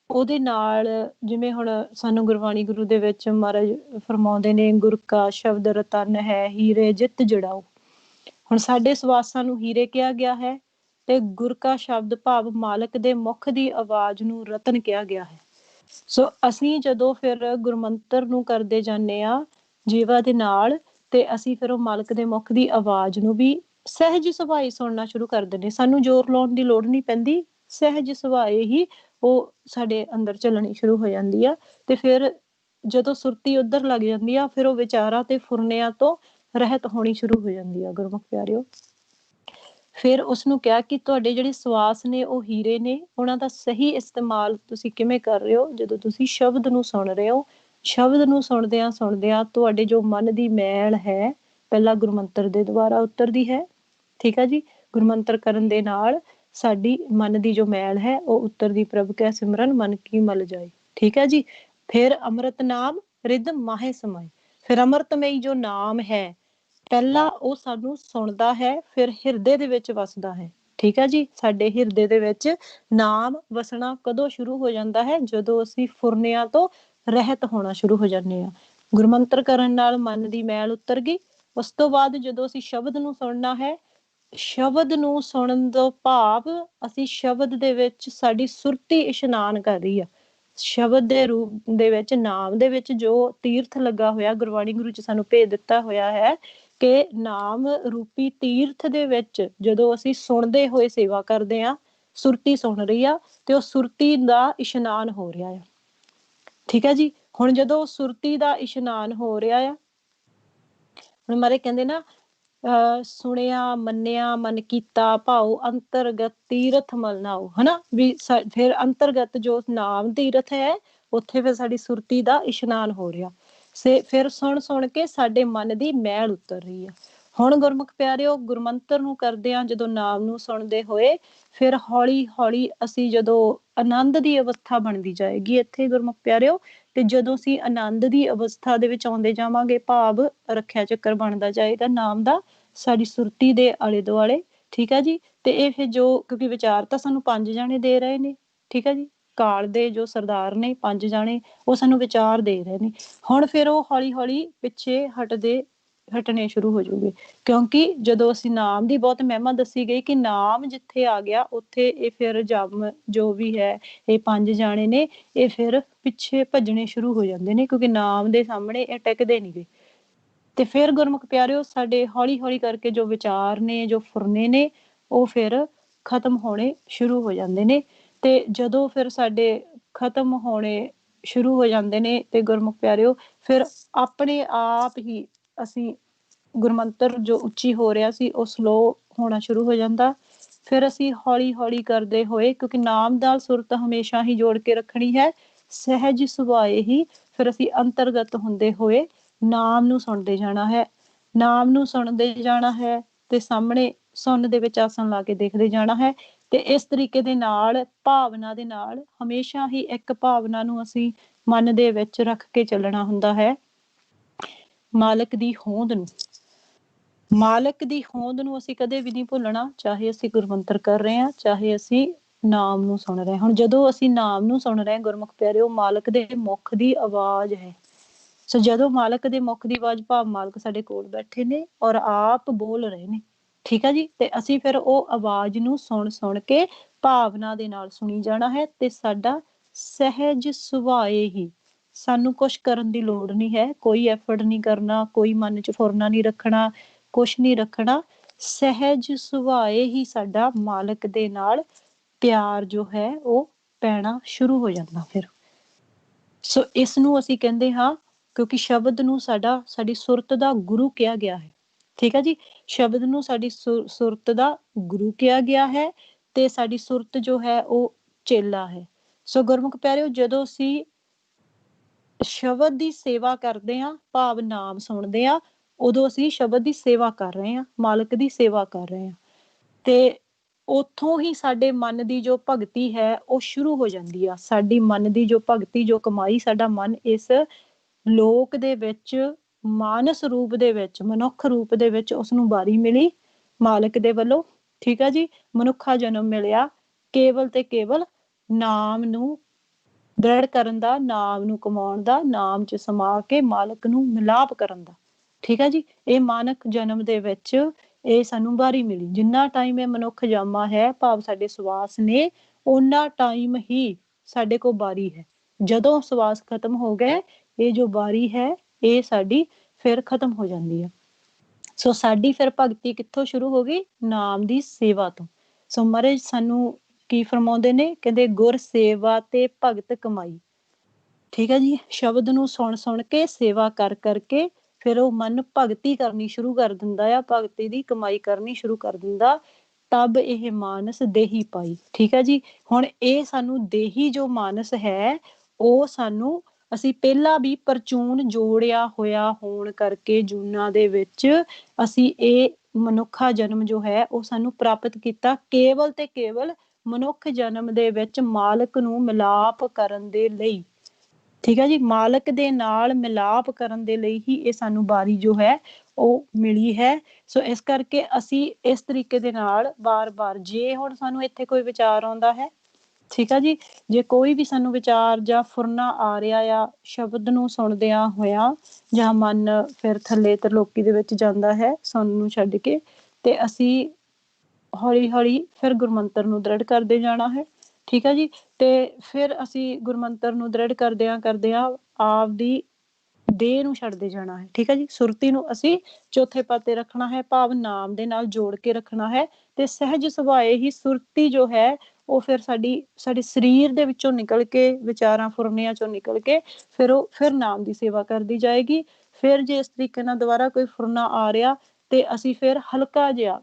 ਉਹਦੇ ਨਾਲ, ਜਿਵੇਂ ਹੁਣ ਸਾਨੂੰ ਗੁਰਬਾਣੀ ਗੁਰੂ ਦੇ ਵਿੱਚ ਮਹਾਰਾਜ ਫਰਮਾਉਂਦੇ ਨੇ, ਗੁਰ ਕਾ ਸ਼ਬਦ ਰਤਨ ਹੈ ਹੀਰੇ ਜਿੱਤ ਜੜਾਓ। ਹੁਣ ਸਾਡੇ ਸਵਾਸਾਂ ਨੂੰ ਹੀਰੇ ਕਿਹਾ ਗਿਆ ਹੈ ਤੇ ਗੁਰ ਕਾ ਸ਼ਬਦ ਭਾਵ ਮਾਲਕ ਦੇ ਮੁਖ ਦੀ ਆਵਾਜ਼ ਨੂੰ ਰਤਨ ਕਿਹਾ ਗਿਆ ਹੈ। ਸੋ ਅਸੀਂ ਜਦੋਂ ਫਿਰ ਗੁਰਮੰਤਰ ਨੂੰ ਕਰਦੇ ਜਾਂਦੇ ਆ ਜੀਵਾ ਦੇ ਨਾਲ, ਤੇ ਅਸੀਂ ਫਿਰ ਉਹ ਮਾਲਕ ਦੇ ਮੁਖ ਦੀ ਆਵਾਜ਼ ਨੂੰ ਵੀ ਸਹਿਜ ਸੁਭਾਏ ਸੁਣਨਾ ਸ਼ੁਰੂ ਕਰ ਦਿੰਦੇ। ਸਾਨੂੰ ਜ਼ੋਰ ਲਾਉਣ ਦੀ ਲੋੜ ਨਹੀਂ ਪੈਂਦੀ, ਸਹਿਜ ਸੁਭਾਏ ਹੀ ਉਹ ਸਾਡੇ ਅੰਦਰ ਚੱਲਣੀ ਸ਼ੁਰੂ ਹੋ ਜਾਂਦੀ ਆ। ਤੇ ਫਿਰ ਜਦੋਂ ਸੁਰਤੀ ਉੱਧਰ ਲੱਗ ਜਾਂਦੀ ਆ, ਫਿਰ ਉਹ ਵਿਚਾਰਾਂ ਤੇ ਫੁਰਨਿਆਂ ਤੋਂ ਰਹਿਤ ਹੋਣੀ ਸ਼ੁਰੂ ਹੋ ਜਾਂਦੀ ਆ ਗੁਰਮੁਖ ਪਿਆਰਿਓ। ਫਿਰ ਉਸਨੂੰ ਕਿਹਾ ਕਿ ਤੁਹਾਡੇ ਜਿਹੜੇ ਸਵਾਸ ਨੇ ਉਹ ਹੀਰੇ ਨੇ, ਉਹਨਾਂ ਦਾ ਸਹੀ ਇਸਤੇਮਾਲ ਤੁਸੀਂ ਕਿਵੇਂ ਕਰ ਰਹੇ ਹੋ? ਜਦੋਂ ਤੁਸੀਂ ਸ਼ਬਦ ਨੂੰ ਸੁਣ ਰਹੇ ਹੋ, ਸ਼ਬਦ ਨੂੰ ਸੁਣਦਿਆਂ ਸੁਣਦਿਆਂ ਤੁਹਾਡੇ ਜੋ ਮਨ ਦੀ ਮੈਲ ਹੈ ਪਹਿਲਾਂ ਗੁਰਮੰਤਰ ਦੇ ਦੁਆਰਾ ਉਤਰਦੀ ਹੈ। ਠੀਕ ਹੈ ਜੀ, ਗੁਰਮੰਤਰ ਕਰਨ ਦੇ ਨਾਲ ਸਾਡੀ ਮਨ ਦੀ ਜੋ ਮੈਲ ਹੈ ਉਹ ਉਤਰਦੀ। ਪ੍ਰਭ ਕੈ ਸਿਮਰਨ ਮਨ ਕੀ ਮਲ ਜਾਏ। ਠੀਕ ਹੈ ਜੀ। ਫਿਰ ਅੰਮ੍ਰਿਤ ਨਾਮ ਰਿੱਧ ਮਾਹੇ ਸਮਾਏ। ਫਿਰ ਅੰਮ੍ਰਿਤਮਈ ਜੋ ਨਾਮ ਹੈ ਪਹਿਲਾਂ ਉਹ ਸਾਨੂੰ ਸੁਣਦਾ ਹੈ, ਫਿਰ ਹਿਰਦੇ ਦੇ ਵਿੱਚ ਵਸਦਾ ਹੈ। ਠੀਕ ਹੈ ਜੀ, ਸਾਡੇ ਹਿਰਦੇ ਦੇ ਵਿੱਚ ਨਾਮ ਵਸਣਾ ਕਦੋਂ ਸ਼ੁਰੂ ਹੋ ਜਾਂਦਾ ਹੈ? ਜਦੋਂ ਅਸੀਂ ਫੁਰਨਿਆਂ ਤੋਂ ਰਹਿਤ ਹੋਣਾ ਸ਼ੁਰੂ ਹੋ ਜਾਂਦੇ ਹਾਂ। ਗੁਰਮੰਤਰ ਕਰਨ ਨਾਲ ਮਨ ਦੀ ਮੈਲ ਉਤਰ ਗਈ। ਉਸ ਤੋਂ ਬਾਅਦ ਜਦੋਂ ਅਸੀਂ ਸ਼ਬਦ ਨੂੰ ਸੁਣਨਾ ਹੈ, ਸ਼ਬਦ ਨੂੰ ਸੁਣਨ ਤੋਂ ਭਾਵ ਅਸੀਂ ਸ਼ਬਦ ਦੇ ਵਿੱਚ ਸਾਡੀ ਸੁਰਤੀ ਇਸ਼ਨਾਨ ਕਰ ਰਹੀ ਆ। ਸ਼ਬਦ ਦੇ ਰੂਪ ਦੇ ਵਿੱਚ, ਨਾਮ ਦੇ ਵਿੱਚ ਜੋ ਤੀਰਥ ਲੱਗਾ ਹੋਇਆ, ਗੁਰਬਾਣੀ ਗੁਰੂ ਚ ਸਾਨੂੰ ਭੇਜ ਦਿੱਤਾ ਹੋਇਆ ਹੈ ਕਿ ਨਾਮ ਰੂਪੀ ਤੀਰਥ ਦੇ ਵਿੱਚ ਜਦੋਂ ਅਸੀਂ ਸੁਣਦੇ ਹੋਏ ਸੇਵਾ ਕਰਦੇ ਹਾਂ, ਸੁਰਤੀ ਸੁਣ ਰਹੀ ਆ ਤੇ ਉਹ ਸੁਰਤੀ ਦਾ ਇਸ਼ਨਾਨ ਹੋ ਰਿਹਾ ਆ। ਠੀਕ ਹੈ ਜੀ। ਹੁਣ ਜਦੋਂ ਸੁਰਤੀ ਦਾ ਇਸ਼ਨਾਨ ਹੋ ਰਿਹਾ ਆ, ਹੁਣ ਮਾਰੇ ਕਹਿੰਦੇ ਨਾ ਸੁਣਿਆ ਮੰਨਿਆ ਮਨ ਕੀਤਾ ਭਾਉ ਅੰਤਰਗਤ ਤੀਰਥ ਮਲ ਨਾਉ, ਹਨਾ ਵੀ ਫਿਰ ਅੰਤਰਗਤ ਜੋ ਨਾਮ ਤੀਰਥ ਹੈ ਉੱਥੇ ਫਿਰ ਸਾਡੀ ਸੁਰਤੀ ਦਾ ਇਸ਼ਨਾਨ ਹੋ ਰਿਹਾ। ਫਿਰ ਸੁਣ ਸੁਣ ਕੇ ਸਾਡੇ ਮਨ ਦੀ ਮੈਲ ਉਤਰ ਰਹੀ ਆ। ਹੁਣ ਗੁਰਮੁਖ ਪਿਆਰਿਓ, ਗੁਰਮੰਤਰ ਨੂੰ ਕਰਦੇ ਆ ਜਦੋਂ ਨਾਮ ਨੂੰ ਸੁਣਦੇ ਹੋਏ, ਫਿਰ ਹੌਲੀ ਹੌਲੀ ਅਸੀਂ ਜਦੋਂ ਆਨੰਦ ਦੀ ਅਵਸਥਾ ਬਣਦੀ ਜਾਏਗੀ ਇੱਥੇ ਗੁਰਮੁਖ ਪਿਆਰਿਓ, ਤੇ ਜਦੋਂ ਅਸੀਂ ਆਨੰਦ ਦੀ ਅਵਸਥਾ ਦੇ ਵਿੱਚ ਆਉਂਦੇ ਜਾਵਾਂਗੇ, ਭਾਵ ਰੱਖਿਆ ਚੱਕਰ ਬਣਦਾ ਜਾਏਗਾ ਨਾਮ ਦਾ ਸਾਡੀ ਸੁਰਤੀ ਦੇ ਆਲੇ ਦੁਆਲੇ। ਠੀਕ ਹੈ ਜੀ। ਤੇ ਇਹ ਫਿਰ ਜੋ, ਕਿਉਂਕਿ ਵਿਚਾਰ ਤਾਂ ਸਾਨੂੰ 5 ਜਾਣੇ ਦੇ ਰਹੇ ਨੇ, ਠੀਕ ਹੈ ਜੀ, ਕਾਲ ਦੇ ਜੋ ਸਰਦਾਰ ਨੇ 5 ਜਾਣੇ, ਉਹ ਸਾਨੂੰ ਵਿਚਾਰ ਦੇ ਰਹੇ ਨੇ। ਹੁਣ ਫਿਰ ਉਹ ਹੌਲੀ ਹੌਲੀ ਪਿੱਛੇ ਹਟਣੇ ਸ਼ੁਰੂ ਹੋ ਜਾਊਗੇ, ਕਿਉਂਕਿ ਜਦੋਂ ਅਸੀਂ ਨਾਮ ਦੀ ਬਹੁਤ ਮਹਿਮਾ ਦੱਸੀ ਗਈ ਕਿ ਨਾਮ ਜਿੱਥੇ ਆ ਗਿਆ ਉੱਥੇ ਇਹ ਫਿਰ ਜਮ ਜੋ ਵੀ ਹੈ ਇਹ 5 ਜਾਣੇ ਨੇ, ਇਹ ਫਿਰ ਪਿੱਛੇ ਭੱਜਣੇ ਸ਼ੁਰੂ ਹੋ ਜਾਂਦੇ ਨੇ, ਕਿਉਂਕਿ ਨਾਮ ਦੇ ਸਾਹਮਣੇ ਇਹ ਟਿਕਦੇ ਨਹੀਂ ਗੇ। ਤੇ ਫਿਰ ਗੁਰਮੁਖ ਪਿਆਰਿਓ, ਸਾਡੇ ਹੌਲੀ ਹੌਲੀ ਕਰਕੇ ਜੋ ਵਿਚਾਰ ਨੇ, ਜੋ ਫੁਰਨੇ ਨੇ, ਉਹ ਫਿਰ ਖਤਮ ਹੋਣੇ ਸ਼ੁਰੂ ਹੋ ਜਾਂਦੇ ਨੇ। ਤੇ ਜਦੋਂ ਫਿਰ ਸਾਡੇ ਖਤਮ ਹੋਣੇ ਸ਼ੁਰੂ ਹੋ ਜਾਂਦੇ ਨੇ ਤੇ ਗੁਰਮੁਖ ਪਿਆਰਿਓ, ਫਿਰ ਆਪਣੇ ਆਪ ਹੀ ਅਸੀਂ ਗੁਰਮੰਤਰ ਜੋ ਉੱਚੀ ਹੋ ਰਿਹਾ ਸੀ ਉਹ ਸਲੋ ਹੋਣਾ ਸ਼ੁਰੂ ਹੋ ਜਾਂਦਾ। ਫਿਰ ਅਸੀਂ ਹੌਲੀ ਹੌਲੀ ਕਰਦੇ ਹੋਏ, ਕਿਉਂਕਿ ਨਾਮ ਨਾਲ ਸੁਰਤ ਹਮੇਸ਼ਾ ਹੀ ਜੋੜ ਕੇ ਰੱਖਣੀ ਹੈ, ਸਹਿਜ ਸੁਭਾਏ ਹੀ ਫਿਰ ਅਸੀਂ ਅੰਤਰਗਤ ਹੁੰਦੇ ਹੋਏ ਨਾਮ ਨੂੰ ਸੁਣਦੇ ਜਾਣਾ ਹੈ। ਨਾਮ ਨੂੰ ਸੁਣਦੇ ਜਾਣਾ ਹੈ ਤੇ ਸਾਹਮਣੇ ਸੁਣਨ ਦੇ ਵਿੱਚ ਆਸਣ ਲਾ ਕੇ ਦੇਖਦੇ ਜਾਣਾ ਹੈ। ਤੇ ਇਸ ਤਰੀਕੇ ਦੇ ਨਾਲ, ਭਾਵਨਾ ਦੇ ਨਾਲ, ਹਮੇਸ਼ਾ ਹੀ ਇੱਕ ਭਾਵਨਾ ਨੂੰ ਅਸੀਂ ਮਨ ਦੇ ਵਿੱਚ ਰੱਖ ਕੇ ਚੱਲਣਾ ਹੁੰਦਾ ਹੈ। ਮਾਲਕ ਦੀ ਹੋਂਦ ਨੂੰ, ਮਾਲਕ ਦੀ ਹੋਂਦ ਨੂੰ ਅਸੀਂ ਕਦੇ ਵੀ ਨਹੀਂ ਭੁੱਲਣਾ, ਚਾਹੇ ਅਸੀਂ ਗੁਰਮੰਤਰ ਕਰ ਰਹੇ ਹਾਂ, ਚਾਹੇ ਅਸੀਂ ਨਾਮ ਨੂੰ ਸੁਣ ਰਹੇ ਹਾਂ। ਹੁਣ ਜਦੋਂ ਅਸੀਂ ਨਾਮ ਨੂੰ ਸੁਣ ਰਹੇ ਹਾਂ ਗੁਰਮੁਖ ਪਿਆਰਿਓ, ਮਾਲਕ ਦੇ ਮੁਖ ਦੀ ਆਵਾਜ਼ ਹੈ, ਸੋ ਜਦੋਂ ਮਾਲਕ ਦੇ ਮੁਖ ਦੀ ਆਵਾਜ਼ ਭਾਵ ਮਾਲਕ ਸਾਡੇ ਕੋਲ ਬੈਠੇ ਨੇ ਔਰ ਆਪ ਬੋਲ ਰਹੇ ਨੇ, ਠੀਕ ਆ ਜੀ, ਤੇ ਅਸੀਂ ਫਿਰ ਉਹ ਆਵਾਜ਼ ਨੂੰ ਸੁਣ ਕੇ ਭਾਵਨਾ ਦੇ ਨਾਲ ਸੁਣੀ ਜਾਣਾ ਹੈ ਤੇ ਸਾਡਾ ਸਹਿਜ ਸੁਭਾਅ ਹੀ, ਸਾਨੂੰ ਕੁਛ ਕਰਨ ਦੀ ਲੋੜ ਨਹੀਂ ਹੈ, ਕੋਈ ਐਫਰਟ ਨਹੀਂ ਕਰਨਾ, ਕੋਈ ਮਨ ਚ ਫੁਰਨਾ ਨਹੀਂ ਰੱਖਣਾ, ਕੁਛ ਨਹੀਂ ਰੱਖਣਾ, ਸਹਿਜ ਸੁਭਾਅ ਹੀ ਸਾਡਾ ਮਾਲਕ ਦੇ ਨਾਲ ਪਿਆਰ ਜੋ ਹੈ ਉਹ ਪੈਣਾ ਸ਼ੁਰੂ ਹੋ ਜਾਂਦਾ ਫਿਰ। ਸੋ ਇਸ ਨੂੰ ਅਸੀਂ ਕਹਿੰਦੇ ਹਾਂ, ਕਿਉਂਕਿ ਸ਼ਬਦ ਨੂੰ ਸਾਡੀ ਸੁਰਤ ਦਾ ਗੁਰੂ ਕਿਹਾ ਗਿਆ ਹੈ, ਠੀਕ ਹੈ ਜੀ, ਸ਼ਬਦ ਨੂੰ ਸਾਡੀ ਸੁਰਤ ਦਾ ਗੁਰੂ ਕਿਹਾ ਗਿਆ ਹੈ ਤੇ ਸਾਡੀ ਸੁਰਤ ਜੋ ਹੈ ਉਹ ਚੇਲਾ ਹੈ। ਸੋ ਗੁਰਮੁਖ ਪਿਆਰਿਓ, ਜਦੋਂ ਅਸੀਂ ਸ਼ਬਦ ਦੀ ਸੇਵਾ ਕਰਦੇ ਹਾਂ ਭਾਵ ਨਾਮ ਸੁਣਦੇ ਹਾਂ, ਉਦੋਂ ਅਸੀਂ ਸ਼ਬਦ ਦੀ ਸੇਵਾ ਕਰ ਰਹੇ ਹਾਂ, ਮਾਲਕ ਦੀ ਸੇਵਾ ਕਰ ਰਹੇ ਹਾਂ, ਤੇ ਉੱਥੋਂ ਹੀ ਸਾਡੇ ਮਨ ਦੀ ਜੋ ਭਗਤੀ ਹੈ ਉਹ ਸ਼ੁਰੂ ਹੋ ਜਾਂਦੀ ਆ। ਸਾਡੀ ਮਨ ਦੀ ਜੋ ਭਗਤੀ, ਜੋ ਕਮਾਈ, ਸਾਡਾ ਮਨ ਇਸ ਲੋਕ ਦੇ ਵਿੱਚ ਮਾਨਸ ਰੂਪ ਦੇ ਵਿੱਚ, ਮਨੁੱਖ ਰੂਪ ਦੇ ਵਿੱਚ ਉਸਨੂੰ ਵਾਰੀ ਮਿਲੀ ਮਾਲਕ ਦੇ ਵੱਲੋਂ, ਠੀਕ ਆ ਜੀ, ਮਨੁੱਖਾ ਜਨਮ ਮਿਲਿਆ ਕੇਵਲ ਤੇ ਕੇਵਲ ਨਾਮ ਨੂੰ ਦ੍ਰਿੜ ਕਰਨ ਦਾ, ਨਾਮ ਨੂੰ ਕਮਾਉਣ ਦਾ, ਨਾਮ ਚ ਸਮਾ ਕੇ ਮਾਲਕ ਨੂੰ ਮਿਲਾਪ ਕਰਨ ਦਾ, ਠੀਕ ਆ ਜੀ। ਇਹ ਮਾਨਕ ਜਨਮ ਦੇ ਵਿੱਚ ਇਹ ਸਾਨੂੰ ਵਾਰੀ ਮਿਲੀ। ਜਿੰਨਾ ਟਾਈਮ ਇਹ ਮਨੁੱਖ ਜਾਮਾ ਹੈ ਭਾਵ ਸਾਡੇ ਸਵਾਸ ਨੇ, ਓਨਾ ਟਾਈਮ ਹੀ ਸਾਡੇ ਕੋਲ ਵਾਰੀ ਹੈ। ਜਦੋਂ ਸਵਾਸ ਖਤਮ ਹੋ ਗਏ, ਇਹ ਜੋ ਵਾਰੀ ਹੈ ਇਹ ਸਾਡੀ ਫਿਰ ਖਤਮ ਹੋ ਜਾਂਦੀ ਹੈ। ਸੋ ਸਾਡੀ ਫਿਰ ਭਗਤੀ ਕਿੱਥੋਂ ਸ਼ੁਰੂ ਹੋ ਗਈ? ਨਾਮ ਦੀ ਸੇਵਾ ਤੋਂ। ਸੋ ਮਹਾਰਾਜ ਸਾਨੂੰ ਕੀ ਫਰਮਾਉਂਦੇ ਨੇ? ਕਹਿੰਦੇ ਗੁਰ ਸੇਵਾ ਤੇ ਭਗਤ ਕਮਾਈ, ਠੀਕ ਹੈ ਜੀ। ਸ਼ਬਦ ਨੂੰ ਸੁਣ ਕੇ ਸੇਵਾ ਕਰ ਕਰਕੇ ਫਿਰ ਉਹ ਮਨ ਭਗਤੀ ਕਰਨੀ ਸ਼ੁਰੂ ਕਰ ਦਿੰਦਾ ਆ, ਭਗਤੀ ਦੀ ਕਮਾਈ ਕਰਨੀ ਸ਼ੁਰੂ ਕਰ ਦਿੰਦਾ। ਤਬ ਇਹ ਮਾਨਸ ਦੇਹੀ ਪਾਈ, ਠੀਕ ਹੈ ਜੀ। ਹੁਣ ਇਹ ਸਾਨੂੰ ਦੇਹੀ ਜੋ ਮਾਨਸ ਹੈ ਉਹ ਸਾਨੂੰ, ਅਸੀਂ ਪਹਿਲਾਂ ਵੀ ਪਰਚੂਨ ਜੋੜਿਆ ਹੋਇਆ ਹੋਣ ਕਰਕੇ ਜੂਨਾਂ ਦੇ ਵਿੱਚ ਅਸੀਂ ਇਹ ਮਨੁੱਖਾ ਜਨਮ ਜੋ ਹੈ ਉਹ ਸਾਨੂੰ ਪ੍ਰਾਪਤ ਕੀਤਾ ਕੇਵਲ ਤੇ ਕੇਵਲ ਮਨੁੱਖ ਜਨਮ ਦੇ ਵਿੱਚ ਮਾਲਕ ਨੂੰ ਮਿਲਾਪ ਕਰਨ ਦੇ ਲਈ, ਠੀਕ ਹੈ ਜੀ। ਮਾਲਕ ਦੇ ਨਾਲ ਮਿਲਾਪ ਕਰਨ ਦੇ ਲਈ ਹੀ ਇਹ ਸਾਨੂੰ ਵਾਰੀ ਜੋ ਹੈ ਉਹ ਮਿਲੀ ਹੈ। ਸੋ ਇਸ ਕਰਕੇ ਅਸੀਂ ਇਸ ਤਰੀਕੇ ਦੇ ਨਾਲ ਬਾਰ-ਬਾਰ, ਜੇ ਹੁਣ ਸਾਨੂੰ ਇੱਥੇ ਕੋਈ ਵਿਚਾਰ ਆਉਂਦਾ ਹੈ, ਠੀਕ ਆ ਜੀ, ਜੇ ਕੋਈ ਵੀ ਸਾਨੂੰ ਵਿਚਾਰ ਜਾਂ ਫੁਰਨਾ ਆ ਰਿਹਾ ਆ ਸ਼ਬਦ ਨੂੰ ਸੁਣਦਿਆਂ ਹੋਇਆਂ, ਜਾਂ ਮਨ ਫਿਰ ਥੱਲੇ ਤਰਲੋਕੀ ਦੇ ਵਿੱਚ ਜਾਂਦਾ ਹੈ ਸੁਣਨ ਨੂੰ ਛੱਡ ਕੇ, ਤੇ ਅਸੀਂ ਹੌਲੀ ਹੌਲੀ ਫਿਰ ਗੁਰਮੰਤਰ ਨੂੰ ਦ੍ਰਿੜ ਕਰਦੇ ਜਾਣਾ ਹੈ, ਠੀਕ ਹੈ ਜੀ। ਤੇ ਫਿਰ ਅਸੀਂ ਗੁਰਮੰਤਰ ਨੂੰ ਦ੍ਰਿੜ ਕਰਦਿਆਂ ਆਪਦੀ ਦੇਹ ਨੂੰ ਛੱਡਦੇ ਜਾਣਾ ਹੈ, ਠੀਕ ਹੈ ਜੀ। ਸੁਰਤੀ ਨੂੰ ਅਸੀਂ ਚੌਥੇ ਪਾਤੇ ਰੱਖਣਾ ਹੈ ਭਾਵ ਨਾਮ ਦੇ ਨਾਲ ਜੋੜ ਕੇ ਰੱਖਣਾ ਹੈ, ਤੇ ਸਹਿਜ ਸੁਭਾਅ ਹੀ ਸੁਰਤੀ ਜੋ ਹੈ ਉਹ ਫਿਰ ਸਾਡੇ ਸਰੀਰ ਦੇ ਵਿੱਚੋਂ ਨਿਕਲ ਕੇ, ਵਿਚਾਰਾਂ ਫੁਰਨਿਆਂ ਚੋਂ ਨਿਕਲ ਕੇ ਫਿਰ ਨਾਮ ਦੀ ਸੇਵਾ ਕਰਦੀ ਜਾਏਗੀ। ਫਿਰ ਜੇ ਇਸ ਤਰੀਕੇ ਨਾਲ ਦੁਬਾਰਾ ਕੋਈ ਫੁਰਨਾ ਆ ਰਿਹਾ ਤੇ ਅਸੀਂ ਫਿਰ ਹਲਕਾ ਜਿਹਾ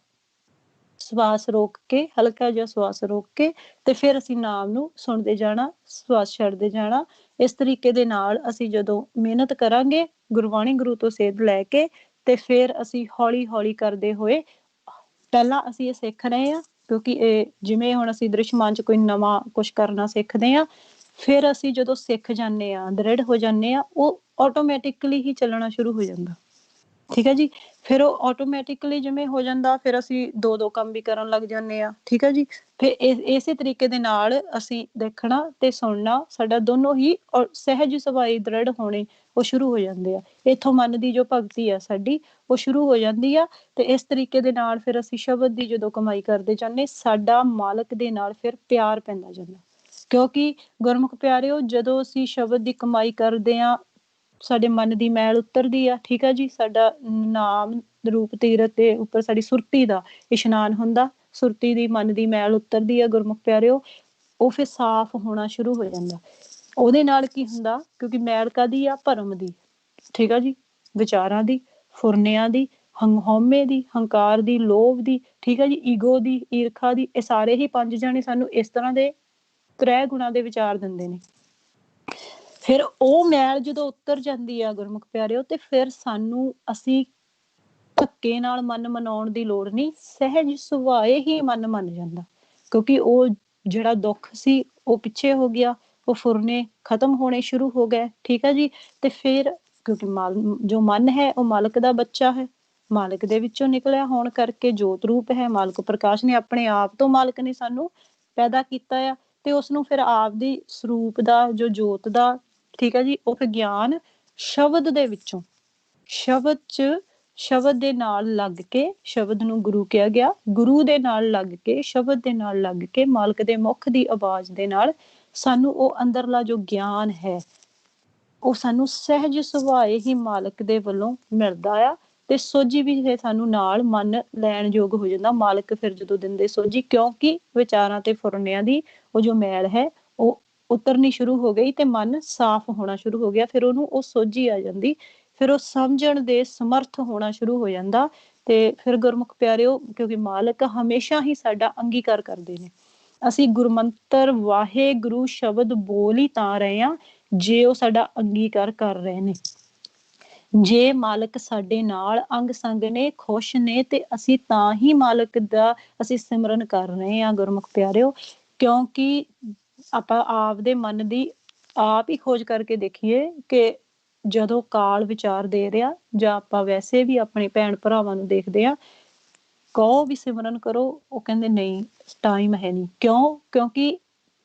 ਸਵਾਸ ਰੋਕ ਕੇ, ਹਲਕਾ ਜਿਹਾ ਸਵਾਸ ਰੋਕ ਕੇ ਤੇ ਫਿਰ ਅਸੀਂ ਨਾਮ ਨੂੰ ਸੁਣਦੇ ਜਾਣਾ, ਸਵਾਸ ਛੱਡਦੇ ਜਾਣਾ। ਇਸ ਤਰੀਕੇ ਦੇ ਨਾਲ ਅਸੀਂ ਜਦੋਂ ਮਿਹਨਤ ਕਰਾਂਗੇ ਗੁਰਬਾਣੀ ਗੁਰੂ ਤੋਂ ਸੇਧ ਲੈ ਕੇ, ਤੇ ਫਿਰ ਅਸੀਂ ਹੌਲੀ ਹੌਲੀ ਕਰਦੇ ਹੋਏ, ਪਹਿਲਾਂ ਅਸੀਂ ਇਹ ਸਿੱਖ ਰਹੇ ਹਾਂ ਕਿਉਂਕਿ ਇਹ ਜਿਵੇਂ ਹੁਣ ਅਸੀਂ ਦ੍ਰਿਸ਼ਮਾਨ ਚ ਕੋਈ ਨਵਾਂ ਕੁਛ ਕਰਨਾ ਸਿੱਖਦੇ ਹਾਂ, ਫਿਰ ਅਸੀਂ ਜਦੋਂ ਸਿੱਖ ਜਾਂਦੇ ਹਾਂ, ਦ੍ਰਿੜ ਹੋ ਜਾਂਦੇ ਹਾਂ, ਉਹ ਆਟੋਮੈਟਿਕਲੀ ਹੀ ਚੱਲਣਾ ਸ਼ੁਰੂ ਹੋ ਜਾਂਦਾ, ਠੀਕ ਹੈ ਜੀ। ਫਿਰ ਉਹ ਆਟੋਮੈਟਿਕਲੀ ਜਿਵੇਂ ਹੋ ਜਾਂਦਾ, ਫਿਰ ਅਸੀਂ ਦੋ ਕੰਮ ਵੀ ਕਰਨ ਲੱਗ ਜਾਂਦੇ ਹਾਂ, ਠੀਕ ਹੈ ਜੀ। ਫਿਰ ਇਸੇ ਤਰੀਕੇ ਦੇ ਨਾਲ ਅਸੀਂ ਦੇਖਣਾ ਤੇ ਸੁਣਨਾ, ਸਾਡਾ ਦੋਨੋਂ ਹੀ ਸਹਿਜ ਸੁਭਾਅ ਦ੍ਰਿੜ ਹੋਣੇ ਉਹ ਸ਼ੁਰੂ ਹੋ ਜਾਂਦੇ ਆ। ਇੱਥੋਂ ਮਨ ਦੀ ਜੋ ਭਗਤੀ ਆ ਸਾਡੀ ਉਹ ਸ਼ੁਰੂ ਹੋ ਜਾਂਦੀ ਆ, ਤੇ ਇਸ ਤਰੀਕੇ ਦੇ ਨਾਲ ਫਿਰ ਅਸੀਂ ਸ਼ਬਦ ਦੀ ਜਦੋਂ ਕਮਾਈ ਕਰਦੇ ਜਾਂਦੇ, ਸਾਡਾ ਮਾਲਕ ਦੇ ਨਾਲ ਫਿਰ ਪਿਆਰ ਪੈਂਦਾ ਜਾਂਦਾ। ਕਿਉਂਕਿ ਗੁਰਮੁਖ ਪਿਆਰਿਓ, ਜਦੋਂ ਅਸੀਂ ਸ਼ਬਦ ਦੀ ਕਮਾਈ ਕਰਦੇ ਹਾਂ ਸਾਡੇ ਮਨ ਦੀ ਮੈਲ ਉਤਰਦੀ ਆ, ਠੀਕ ਆ ਜੀ। ਸਾਡਾ ਨਾਮ ਰੂਪ ਤੀਰਥ ਦੇ ਉੱਪਰ ਸਾਡੀ ਸੁਰਤੀ ਦਾ ਇਸ਼ਨਾਨ ਹੁੰਦਾ, ਸੁਰਤੀ ਦੀ ਮਨ ਦੀ ਮੈਲ ਉਤਰਦੀ ਆ ਗੁਰਮੁਖ ਪਿਆਰਿਓ, ਉਹ ਫਿਰ ਸਾਫ਼ ਹੋਣਾ ਸ਼ੁਰੂ ਹੋ ਜਾਂਦਾ। ਉਹਦੇ ਨਾਲ ਕੀ ਹੁੰਦਾ? ਕਿਉਂਕਿ ਮੈਲ ਕਾਹਦੀ ਆ? ਭਰਮ ਦੀ, ਠੀਕ ਆ ਜੀ, ਵਿਚਾਰਾਂ ਦੀ, ਫੁਰਨਿਆਂ ਦੀ, ਹਉਮੈ ਦੀ, ਹੰਕਾਰ ਦੀ, ਲੋਭ ਦੀ, ਠੀਕ ਆ ਜੀ, ਈਗੋ ਦੀ, ਈਰਖਾ ਦੀ। ਇਹ ਸਾਰੇ ਹੀ ਪੰਜ ਜਾਣੇ ਸਾਨੂੰ ਇਸ ਤਰ੍ਹਾਂ ਦੇ ਤ੍ਰੈ ਗੁਣਾਂ ਦੇ ਵਿਚਾਰ ਦਿੰਦੇ ਨੇ। ਫਿਰ ਉਹ ਮੈਲ ਜਦੋਂ ਉਤਰ ਜਾਂਦੀ ਆ ਗੁਰਮੁਖ ਪਿਆਰਿਓ, ਤੇ ਫਿਰ ਸਾਨੂੰ, ਅਸੀਂ ਧੱਕੇ ਨਾਲ ਮਨ ਮਨਾਉਣ ਦੀ ਲੋੜ ਨਹੀਂ, ਸਹਿਜ ਸੁਭਾਅ ਹੀ ਮਨ ਮੰਨ ਜਾਂਦਾ। ਕਿਉਂਕਿ ਉਹ ਜਿਹੜਾ ਦੁੱਖ ਸੀ ਉਹ ਪਿੱਛੇ ਹੋ ਗਿਆ, ਉਹ ਫੁਰਨੇ ਖਤਮ ਹੋਣੇ ਸ਼ੁਰੂ ਹੋ ਗਏ, ਠੀਕ ਹੈ ਜੀ। ਤੇ ਫਿਰ ਕਿਉਂਕਿ ਜੋ ਮਨ ਹੈ ਉਹ ਮਾਲਕ ਦਾ ਬੱਚਾ ਹੈ, ਮਾਲਕ ਦੇ ਵਿੱਚੋਂ ਨਿਕਲਿਆ ਹੋਣ ਕਰਕੇ ਜੋਤ ਰੂਪ ਹੈ, ਮਾਲਕ ਪ੍ਰਕਾਸ਼ ਨੇ ਆਪਣੇ ਆਪ ਤੋਂ ਮਾਲਕ ਨੇ ਸਾਨੂੰ ਪੈਦਾ ਕੀਤਾ ਆ, ਤੇ ਉਸਨੂੰ ਫਿਰ ਆਪਦੀ ਸਰੂਪ ਦਾ ਜੋ ਜੋਤ ਦਾ, ਠੀਕ ਹੈ ਜੀ, ਉਹ ਫਿਰ ਗਿਆਨ ਸ਼ਬਦ ਦੇ ਵਿੱਚੋਂ, ਸ਼ਬਦ ਦੇ ਨਾਲ ਲੱਗ ਕੇ, ਸ਼ਬਦ ਨੂੰ ਗੁਰੂ ਕਿਹਾ ਗਿਆ, ਗੁਰੂ ਦੇ ਨਾਲ ਲੱਗ ਕੇ, ਸ਼ਬਦ ਦੇ ਨਾਲ ਲੱਗ ਕੇ, ਮਾਲਕ ਦੇ ਮੁਖ ਦੀ ਆਵਾਜ਼ ਦੇ ਨਾਲ ਸਾਨੂੰ ਉਹ ਅੰਦਰਲਾ ਜੋ ਗਿਆਨ ਹੈ ਉਹ ਸਾਨੂੰ ਸਹਿਜ ਸੁਭਾਏ ਹੀ ਮਾਲਕ ਦੇ ਵੱਲੋਂ ਮਿਲਦਾ ਆ, ਤੇ ਸੋਝੀ ਵੀ ਇਹ ਸਾਨੂੰ ਨਾਲ ਮਨ ਲੈਣ ਯੋਗ ਹੋ ਜਾਂਦਾ। ਮਾਲਕ ਫਿਰ ਜਦੋਂ ਦਿੰਦੇ ਸੋਝੀ, ਕਿਉਂਕਿ ਵਿਚਾਰਾਂ ਤੇ ਫੁਰਨਿਆਂ ਦੀ ਉਹ ਜੋ ਮੈਲ ਹੈ ਉਹ ਉਤਰਨੀ ਸ਼ੁਰੂ ਹੋ ਗਈ ਤੇ ਮਨ ਸਾਫ਼ ਹੋਣਾ ਸ਼ੁਰੂ ਹੋ ਗਿਆ, ਫਿਰ ਉਹਨੂੰ ਉਹ ਸੋਝੀ ਆ ਜਾਂਦੀ, ਫਿਰ ਉਹ ਸਮਝਣ ਦੇ ਸਮਰਥ ਹੋਣਾ ਸ਼ੁਰੂ ਹੋ ਜਾਂਦਾ। ਤੇ ਫਿਰ ਗੁਰਮੁਖ ਪਿਆਰਿਓ, ਕਿਉਂਕਿ ਮਾਲਕ ਹਮੇਸ਼ਾ ਹੀ ਸਾਡਾ ਅੰਗੀਕਾਰ ਕਰਦੇ ਨੇ, ਅਸੀਂ ਗੁਰਮੰਤਰ ਵਾਹਿਗੁਰੂ ਸ਼ਬਦ ਬੋਲ ਹੀ ਤਾਂ ਰਹੇ ਹਾਂ ਜੇ ਉਹ ਸਾਡਾ ਅੰਗੀਕਾਰ ਕਰ ਰਹੇ ਨੇ। ਜੇ ਮਾਲਕ ਸਾਡੇ ਨਾਲ ਅੰਗ ਸੰਗ ਨੇ, ਖੁਸ਼ ਨੇ, ਤੇ ਅਸੀਂ ਤਾਂ ਹੀ ਮਾਲਕ ਦਾ ਅਸੀਂ ਸਿਮਰਨ ਕਰ ਰਹੇ ਹਾਂ ਗੁਰਮੁਖ ਪਿਆਰਿਓ। ਕਿਉਂਕਿ ਆਪਾਂ ਆਪਦੇ ਮਨ ਦੀ ਆਪ ਹੀ ਖੋਜ ਕਰਕੇ ਦੇਖੀਏ ਕਿ ਜਦੋਂ ਕਾਲ ਵਿਚਾਰ ਦੇ ਰਿਹਾ, ਜਾਂ ਆਪਾਂ ਵੈਸੇ ਵੀ ਆਪਣੇ ਭੈਣ ਭਰਾਵਾਂ ਨੂੰ ਦੇਖਦੇ ਹਾਂ, ਕਹੋ ਵੀ ਸਿਮਰਨ ਕਰੋ, ਉਹ ਕਹਿੰਦੇ ਨਹੀਂ ਟਾਈਮ ਹੈ ਨਹੀਂ। ਕਿਉਂ? ਕਿਉਂਕਿ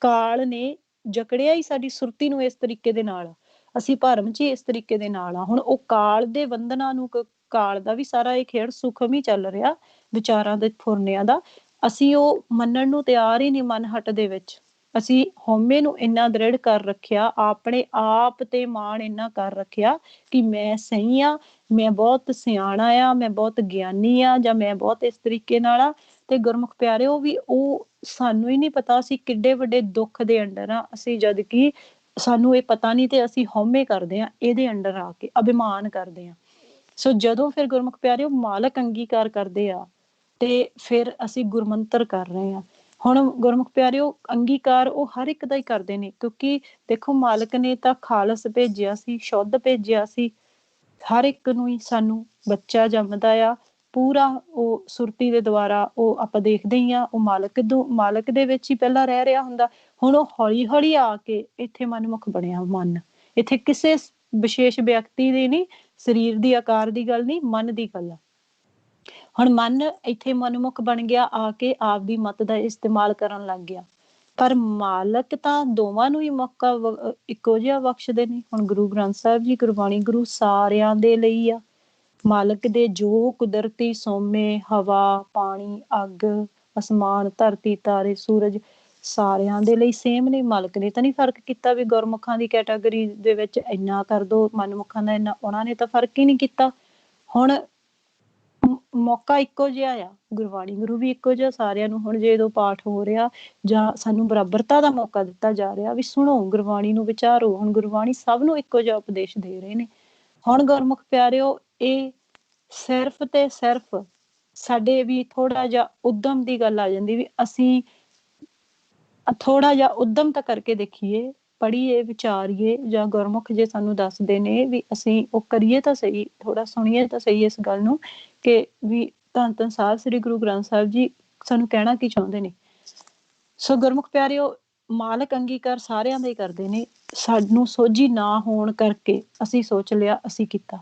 ਕਾਲ ਨੇ ਜਕੜਿਆ ਹੀ ਸਾਡੀ ਸੁਰਤੀ ਨੂੰ ਇਸ ਤਰੀਕੇ ਦੇ ਨਾਲ, ਅਸੀਂ ਭਰਮ ਚ ਹੀ ਇਸ ਤਰੀਕੇ ਦੇ ਨਾਲ ਆ। ਹੁਣ ਉਹ ਕਾਲ ਦੇ ਬੰਧਨਾਂ ਨੂੰ, ਕਾਲ ਦਾ ਵੀ ਸਾਰਾ ਇਹ ਖੇਡ ਸੁਖਮ ਹੀ ਚੱਲ ਰਿਹਾ ਵਿਚਾਰਾਂ ਦੇ ਫੁਰਨਿਆਂ ਦਾ, ਅਸੀਂ ਉਹ ਮੰਨਣ ਨੂੰ ਤਿਆਰ ਹੀ ਨਹੀਂ ਮਨ ਹੱਟ ਦੇ ਵਿੱਚ। ਅਸੀਂ ਹਉਮੈ ਨੂੰ ਇੰਨਾ ਦ੍ਰਿੜ ਕਰ ਰੱਖਿਆ, ਆਪਣੇ ਆਪ ਤੇ ਮਾਣ ਇੰਨਾ ਕਰ ਰੱਖਿਆ ਕਿ ਮੈਂ ਸਹੀ ਆ, ਮੈਂ ਬਹੁਤ ਸਿਆਣਾ ਆ, ਮੈਂ ਬਹੁਤ ਗਿਆਨੀ ਆ, ਜਾਂ ਮੈਂ ਬਹੁਤ ਇਸ ਤਰੀਕੇ ਨਾਲ ਆ। ਤੇ ਗੁਰਮੁਖ ਪਿਆਰਿਓ ਵੀ ਉਹ ਸਾਨੂੰ ਹੀ ਨਹੀਂ ਪਤਾ ਅਸੀਂ ਕਿੱਡੇ ਵੱਡੇ ਦੁੱਖ ਦੇ ਅੰਡਰ ਆ, ਅਸੀਂ ਜਦ ਕਿ ਸਾਨੂੰ ਇਹ ਪਤਾ ਨਹੀਂ ਤੇ ਅਸੀਂ ਹਉਮੈ ਕਰਦੇ ਹਾਂ ਇਹਦੇ ਅੰਡਰ ਆ ਕੇ, ਅਭਿਮਾਨ ਕਰਦੇ ਹਾਂ। ਸੋ ਜਦੋਂ ਫਿਰ ਗੁਰਮੁਖ ਪਿਆਰਿਓ ਮਾਲਕ ਅੰਗੀਕਾਰ ਕਰਦੇ ਆ ਤੇ ਫਿਰ ਅਸੀਂ ਗੁਰਮੰਤਰ ਕਰ ਰਹੇ ਹਾਂ। ਹੁਣ ਗੁਰਮੁਖ ਪਿਆਰਿਓ ਅੰਗੀਕਾਰ ਉਹ ਹਰ ਇੱਕ ਦਾ ਹੀ ਕਰਦੇ ਨੇ, ਕਿਉਂਕਿ ਦੇਖੋ ਮਾਲਕ ਨੇ ਤਾਂ ਖਾਲਸ ਭੇਜਿਆ ਸੀ, ਸ਼ੁੱਧ ਭੇਜਿਆ ਸੀ, ਹਰ ਇੱਕ ਨੂੰ ਹੀ ਸਾਨੂੰ ਬੱਚਾ ਜੰਮਦਾ ਆ ਪੂਰਾ ਉਹ ਸੁਰਤੀ ਦੇ ਦੁਆਰਾ, ਉਹ ਆਪਾਂ ਦੇਖਦੇ ਹੀ ਆ ਉਹ ਮਾਲਕ ਦੇ ਵਿੱਚ ਹੀ ਪਹਿਲਾਂ ਰਹਿ ਰਿਹਾ ਹੁੰਦਾ। ਹੁਣ ਉਹ ਹੌਲੀ ਹੌਲੀ ਆ ਕੇ ਇੱਥੇ ਮਨਮੁਖ ਬਣਿਆ ਮਨ, ਇੱਥੇ ਕਿਸੇ ਵਿਸ਼ੇਸ਼ ਵਿਅਕਤੀ ਦੀ ਨਹੀਂ, ਸਰੀਰ ਦੀ ਆਕਾਰ ਦੀ ਗੱਲ ਨਹੀਂ, ਮਨ ਦੀ ਗੱਲ ਆ। ਹੁਣ ਮਨ ਇੱਥੇ ਮਨਮੁਖ ਬਣ ਗਿਆ, ਆ ਕੇ ਆਪਦੀ ਮਤ ਦਾ ਇਸਤੇਮਾਲ ਕਰਨ ਲੱਗ ਗਿਆ। ਪਰ ਮਾਲਕ ਤਾਂ ਦੋਵਾਂ ਨੂੰ ਹੀ ਮੌਕਾ ਇੱਕੋ ਜਿਹਾ ਬਖਸ਼ਦੇ ਨੇ। ਹੁਣ ਗੁਰੂ ਗ੍ਰੰਥ ਸਾਹਿਬ ਜੀ, ਗੁਰਬਾਣੀ ਗੁਰੂ ਸਾਰਿਆਂ ਦੇ ਲਈ ਆ। ਮਾਲਕ ਦੇ ਜੋ ਕੁਦਰਤੀ ਸੋਮੇ, ਹਵਾ, ਪਾਣੀ, ਅੱਗ, ਅਸਮਾਨ, ਧਰਤੀ, ਤਾਰੇ, ਸੂਰਜ ਸਾਰਿਆਂ ਦੇ ਲਈ ਸੇਮ ਨੇ। ਮਾਲਕ ਨੇ ਤਾਂ ਨਹੀਂ ਫਰਕ ਕੀਤਾ ਵੀ ਗੁਰਮੁਖਾਂ ਦੀ ਕੈਟਾਗਰੀ ਦੇ ਵਿੱਚ ਇੰਨਾ ਕਰ ਦੋ, ਮਨਮੁਖਾਂ ਦਾ ਇੰਨਾ, ਉਹਨਾਂ ਨੇ ਤਾਂ ਫਰਕ ਹੀ ਨਹੀਂ ਕੀਤਾ। ਹੁਣ ਮੌਕਾ ਇੱਕੋ ਜਿਹਾ ਆ, ਗੁਰਬਾਣੀ ਗੁਰੂ ਵੀ ਇੱਕੋ ਜਿਹਾ ਸਾਰਿਆਂ ਨੂੰ। ਹੁਣ ਜੇ ਜਦੋਂ ਪਾਠ ਹੋ ਰਿਹਾ ਜਾਂ ਸਾਨੂੰ ਬਰਾਬਰਤਾ ਦਾ ਮੌਕਾ ਦਿੱਤਾ ਜਾ ਰਿਹਾ ਵੀ ਸੁਣੋ ਗੁਰਬਾਣੀ ਨੂੰ, ਵਿਚਾਰੋ, ਹੁਣ ਗੁਰਬਾਣੀ ਸਭ ਨੂੰ ਇੱਕੋ ਜਿਹਾ ਉਪਦੇਸ਼ ਦੇ ਰਹੇ ਨੇ। ਹੁਣ ਗੁਰਮੁਖ ਪਿਆਰਿਓ ਇਹ ਸਿਰਫ ਤੇ ਸਿਰਫ ਸਾਡੇ ਵੀ ਥੋੜਾ ਜਿਹਾ ਉਦਮ ਦੀ ਗੱਲ ਆ ਜਾਂਦੀ ਵੀ ਅਸੀਂ ਥੋੜਾ ਜਿਹਾ ਉਦਮ ਤਾਂ ਕਰਕੇ ਦੇਖੀਏ, ਪੜ੍ਹੀਏ, ਵਿਚਾਰੀਏ, ਜਾਂ ਗੁਰਮੁਖ ਜੇ ਸਾਨੂੰ ਦੱਸਦੇ ਨੇ ਵੀ ਅਸੀਂ ਉਹ ਕਰੀਏ ਤਾਂ ਸਹੀ, ਥੋੜਾ ਸੁਣੀਏ ਤਾਂ ਸਹੀ ਇਸ ਗੱਲ ਨੂੰ ਕਿ ਵੀ ਧੰਨ ਧੰਨ ਸਾਹਿਬ ਸ੍ਰੀ ਗੁਰੂ ਗ੍ਰੰਥ ਸਾਹਿਬ ਜੀ ਸਾਨੂੰ ਕਹਿਣਾ ਕੀ ਚਾਹੁੰਦੇ ਨੇ। ਸੋ ਗੁਰਮੁਖ ਪਿਆਰਿਓ ਮਾਲਕ ਅੰਗੀਕਾਰ ਸਾਰਿਆਂ ਦਾ ਹੀ ਕਰਦੇ ਨੇ। ਸਾਨੂੰ ਸੋਝੀ ਨਾ ਹੋਣ ਕਰਕੇ ਅਸੀਂ ਸੋਚ ਲਿਆ ਅਸੀਂ ਕੀਤਾ,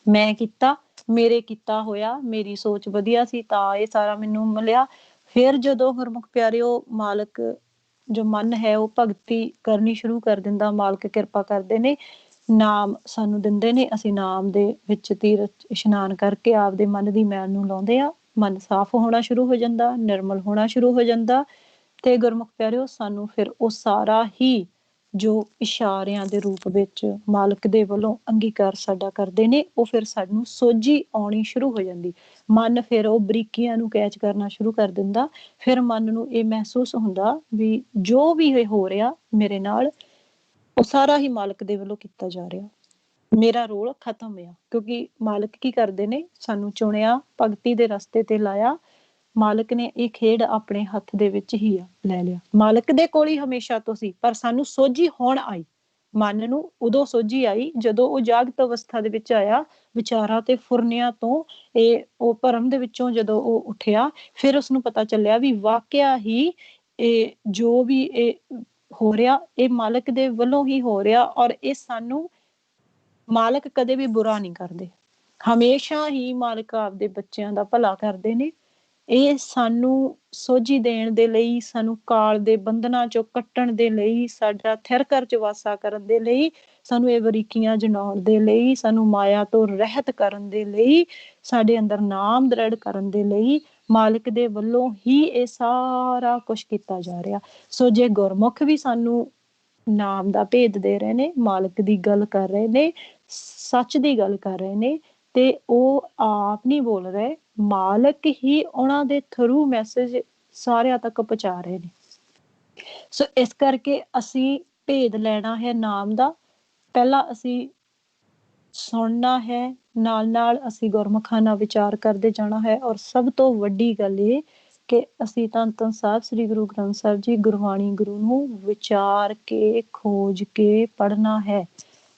ਮੈਂ ਕੀਤਾ, ਮੇਰੇ ਕੀਤਾ ਹੋਇਆ, ਮੇਰੀ ਸੋਚ ਵਧੀਆ ਸੀ ਤਾਂ ਇਹ ਸਾਰਾ ਮੈਨੂੰ ਮਿਲਿਆ। ਫਿਰ ਜਦੋਂ ਗੁਰਮੁਖ ਪਿਆਰਿਓ ਮਾਲਕ ਜੋ ਮਨ ਹੈ ਉਹ ਭਗਤੀ ਕਰਨੀ ਸ਼ੁਰੂ ਕਰ ਦਿੰਦਾ, ਮਾਲਕ ਕਿਰਪਾ ਕਰਦੇ ਨੇ, ਨਾਮ ਸਾਨੂੰ ਦਿੰਦੇ ਨੇ, ਅਸੀਂ ਨਾਮ ਦੇ ਵਿੱਚ ਤੀਰਥ ਇਸ਼ਨਾਨ ਕਰਕੇ ਆਪਦੇ ਮਨ ਦੀ ਮੈਲ ਨੂੰ ਲਾਉਂਦੇ ਆ, ਮਨ ਸਾਫ਼ ਹੋਣਾ ਸ਼ੁਰੂ ਹੋ ਜਾਂਦਾ, ਨਿਰਮਲ ਹੋਣਾ ਸ਼ੁਰੂ ਹੋ ਜਾਂਦਾ। ਤੇ ਗੁਰਮੁਖ ਪਿਆਰਿਓ ਸਾਨੂੰ ਫਿਰ ਉਹ ਸਾਰਾ ਹੀ ਜੋ ਇਸ਼ਾਰਿਆਂ ਦੇ ਰੂਪ ਵਿੱਚ ਮਾਲਕ ਦੇ ਵੱਲੋਂ ਅੰਗੀਕਾਰ ਸਾਡਾ ਕਰਦੇ ਨੇ, ਉਹ ਫਿਰ ਸਾਨੂੰ ਸੋਝੀ ਆਉਣੀ ਸ਼ੁਰੂ ਹੋ ਜਾਂਦੀ। ਮਨ ਫਿਰ ਉਹ ਬਰੀਕੀਆਂ ਨੂੰ ਕੈਚ ਕਰਨਾ ਸ਼ੁਰੂ ਕਰ ਦਿੰਦਾ। ਫਿਰ ਮਨ ਨੂੰ ਇਹ ਮਹਿਸੂਸ ਹੁੰਦਾ ਵੀ ਜੋ ਵੀ ਇਹ ਹੋ ਰਿਹਾ ਮੇਰੇ ਨਾਲ ਉਹ ਸਾਰਾ ਹੀ ਮਾਲਕ ਦੇ ਵੱਲੋਂ ਕੀਤਾ ਜਾ ਰਿਹਾ, ਮੇਰਾ ਰੋਲ ਖਤਮ ਆ। ਕਿਉਂਕਿ ਮਾਲਕ ਕੀ ਕਰਦੇ ਨੇ, ਸਾਨੂੰ ਚੁਣਿਆ, ਭਗਤੀ ਦੇ ਰਸਤੇ ਤੇ ਲਾਇਆ, ਮਾਲਕ ਨੇ ਇਹ ਖੇਡ ਆਪਣੇ ਹੱਥ ਦੇ ਵਿੱਚ ਹੀ ਲੈ ਲਿਆ। ਮਾਲਕ ਦੇ ਕੋਲ ਹੀ ਹਮੇਸ਼ਾ ਤੋਂ ਸੀ, ਪਰ ਸਾਨੂੰ ਸੋਝੀ ਹੁਣ ਆਈ, ਮਨ ਨੂੰ ਉਦੋਂ ਸੋਝੀ ਆਈ ਜਦੋਂ ਉਹ ਜਾਗਤ ਅਵਸਥਾ ਦੇ ਵਿੱਚ ਆਇਆ, ਵਿਚਾਰਾਂ ਤੇ ਫੁਰਨਿਆਂ ਤੋਂ ਇਹ ਉਹ ਭਰਮ ਦੇ ਵਿੱਚੋਂ ਜਦੋਂ ਉਹ ਉੱਠਿਆ, ਫਿਰ ਉਸਨੂੰ ਪਤਾ ਚੱਲਿਆ ਵੀ ਵਾਕਿਆ ਹੀ ਇਹ ਜੋ ਵੀ ਇਹ ਹੋ ਰਿਹਾ ਇਹ ਮਾਲਕ ਦੇ ਵੱਲੋਂ ਹੀ ਹੋ ਰਿਹਾ। ਔਰ ਇਹ ਸਾਨੂੰ ਮਾਲਕ ਕਦੇ ਵੀ ਬੁਰਾ ਨਹੀਂ ਕਰਦੇ, ਹਮੇਸ਼ਾ ਹੀ ਮਾਲਕ ਆਪਦੇ ਬੱਚਿਆਂ ਦਾ ਭਲਾ ਕਰਦੇ ਨੇ। ਇਹ ਸਾਨੂੰ ਸੋਝੀ ਦੇਣ ਦੇ ਲਈ, ਸਾਨੂੰ ਕਾਲ ਦੇ ਬੰਧਨਾਂ ਚੋਂ ਕੱਟਣ ਦੇ ਲਈ, ਸਾਡਾ ਥਿਰਕਰ ਚ ਵਾਸਾ ਕਰਨ ਦੇ ਲਈ, ਸਾਨੂੰ ਇਹ ਬਰੀਕੀਆਂ ਜਣਾਉਣ ਦੇ ਲਈ, ਸਾਨੂੰ ਮਾਇਆ ਤੋਂ ਰਹਿਤ ਕਰਨ ਦੇ ਲਈ, ਸਾਡੇ ਅੰਦਰ ਨਾਮ ਦ੍ਰਿੜ ਕਰਨ ਦੇ ਲਈ ਮਾਲਕ ਦੇ ਵੱਲੋਂ ਹੀ ਇਹ ਸਾਰਾ ਕੁਝ ਕੀਤਾ ਜਾ ਰਿਹਾ। ਸੋ ਜੇ ਗੁਰਮੁਖ ਵੀ ਸਾਨੂੰ ਨਾਮ ਦਾ ਭੇਦ ਦੇ ਰਹੇ ਨੇ, ਮਾਲਕ ਦੀ ਗੱਲ ਕਰ ਰਹੇ ਨੇ, ਸੱਚ ਦੀ ਗੱਲ ਕਰ ਰਹੇ ਨੇ, ਤੇ ਉਹ ਆਪ ਨਹੀਂ ਬੋਲ ਰਹੇ, ਮਾਲਕ ਹੀ ਉਹਨਾਂ ਦੇ ਥਰੂ ਮੈਸੇਜ ਸਾਰਿਆਂ ਤੱਕ ਪਹੁੰਚਾ ਰਹੇ ਨੇ। ਸੋ ਇਸ ਕਰਕੇ ਅਸੀਂ ਭੇਦ ਲੈਣਾ ਹੈ ਨਾਮ ਦਾ। ਪਹਿਲਾਂ ਅਸੀਂ ਸੁਣਨਾ ਹੈ, ਨਾਲ ਨਾਲ ਅਸੀਂ ਗੁਰਮੁਖਾਂ ਨਾਲ ਵਿਚਾਰ ਕਰਦੇ ਜਾਣਾ ਹੈ। ਔਰ ਸਭ ਤੋਂ ਵੱਡੀ ਗੱਲ ਇਹ ਕਿ ਅਸੀਂ ਧੰਨ ਧੰਨ ਸਾਹਿਬ ਸ੍ਰੀ ਗੁਰੂ ਗ੍ਰੰਥ ਸਾਹਿਬ ਜੀ ਗੁਰਬਾਣੀ ਗੁਰੂ ਨੂੰ ਵਿਚਾਰ ਕੇ, ਖੋਜ ਕੇ ਪੜ੍ਹਨਾ ਹੈ।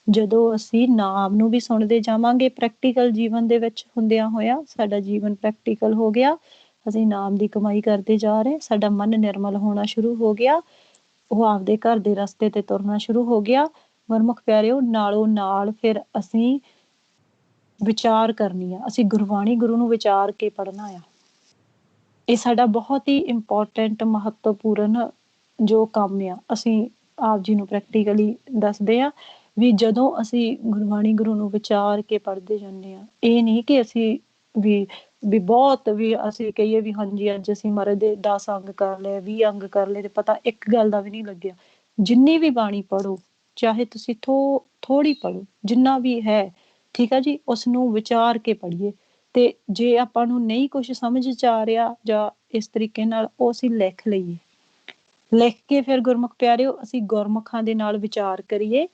ਜਦੋਂ ਅਸੀਂ ਨਾਮ ਨੂੰ ਵੀ ਸੁਣਦੇ ਜਾਵਾਂਗੇ ਪ੍ਰੈਕਟੀਕਲ ਜੀਵਨ ਦੇ ਵਿੱਚ ਹੁੰਦਿਆਂ ਹੋਇਆ, ਸਾਡਾ ਜੀਵਨ ਪ੍ਰੈਕਟੀਕਲ ਹੋ ਗਿਆ, ਅਸੀਂ ਨਾਮ ਦੀ ਕਮਾਈ ਕਰਦੇ ਜਾ ਰਹੇ, ਸਾਡਾ ਮਨ ਨਿਰਮਲ ਹੋਣਾ ਸ਼ੁਰੂ ਹੋ ਗਿਆ, ਉਹ ਆਪਦੇ ਘਰ ਦੇ ਰਸਤੇ ਤੇ ਤੁਰਨਾ ਸ਼ੁਰੂ ਹੋ ਗਿਆ। ਗੁਰਮੁਖ ਪਿਆਰਿਓ, ਨਾਲੋਂ ਨਾਲ ਫਿਰ ਅਸੀਂ ਵਿਚਾਰ ਕਰਨੀ ਆ, ਅਸੀਂ ਗੁਰਬਾਣੀ ਗੁਰੂ ਨੂੰ ਵਿਚਾਰ ਕੇ ਪੜ੍ਹਨਾ ਆ। ਇਹ ਸਾਡਾ ਬਹੁਤ ਹੀ ਇੰਪੋਰਟੈਂਟ, ਮਹੱਤਵਪੂਰਨ ਜੋ ਕੰਮ ਆ। ਅਸੀਂ ਆਪ ਜੀ ਨੂੰ ਪ੍ਰੈਕਟੀਕਲੀ ਦੱਸਦੇ ਆ ਵੀ ਜਦੋਂ ਅਸੀਂ ਗੁਰਬਾਣੀ ਗੁਰੂ ਨੂੰ ਵਿਚਾਰ ਕੇ ਪੜ੍ਹਦੇ ਜਾਂਦੇ ਆ, ਇਹ ਨਹੀਂ ਕਿ ਅਸੀਂ ਵੀ ਬਹੁਤ ਵੀ ਅਸੀਂ ਕਹੀਏ ਵੀ ਹਾਂਜੀ ਅੱਜ ਅਸੀਂ ਮਹਾਰਾਜ ਦੇ 10 ਅੰਗ ਕਰ ਲਏ, 20 ਅੰਗ ਕਰ ਲਏ, ਤੇ ਪਤਾ ਇੱਕ ਗੱਲ ਦਾ ਵੀ ਨਹੀਂ ਲੱਗਿਆ। ਜਿੰਨੀ ਵੀ ਬਾਣੀ ਪੜ੍ਹੋ, ਚਾਹੇ ਤੁਸੀਂ ਥੋੜ੍ਹੀ ਪੜ੍ਹੋ, ਜਿੰਨਾ ਵੀ ਹੈ, ਠੀਕ ਆ ਜੀ, ਉਸਨੂੰ ਵਿਚਾਰ ਕੇ ਪੜ੍ਹੀਏ। ਤੇ ਜੇ ਆਪਾਂ ਨੂੰ ਨਹੀਂ ਕੁਝ ਸਮਝ ਚ ਆ ਰਿਹਾ ਜਾਂ ਇਸ ਤਰੀਕੇ ਨਾਲ, ਉਹ ਅਸੀਂ ਲਿਖ ਲਈਏ। ਲਿਖ ਕੇ ਫਿਰ ਗੁਰਮੁਖ ਪਿਆਰਿਓ ਅਸੀਂ ਗੁਰਮੁਖਾਂ ਦੇ ਨਾਲ ਵਿਚਾਰ ਕਰੀਏ,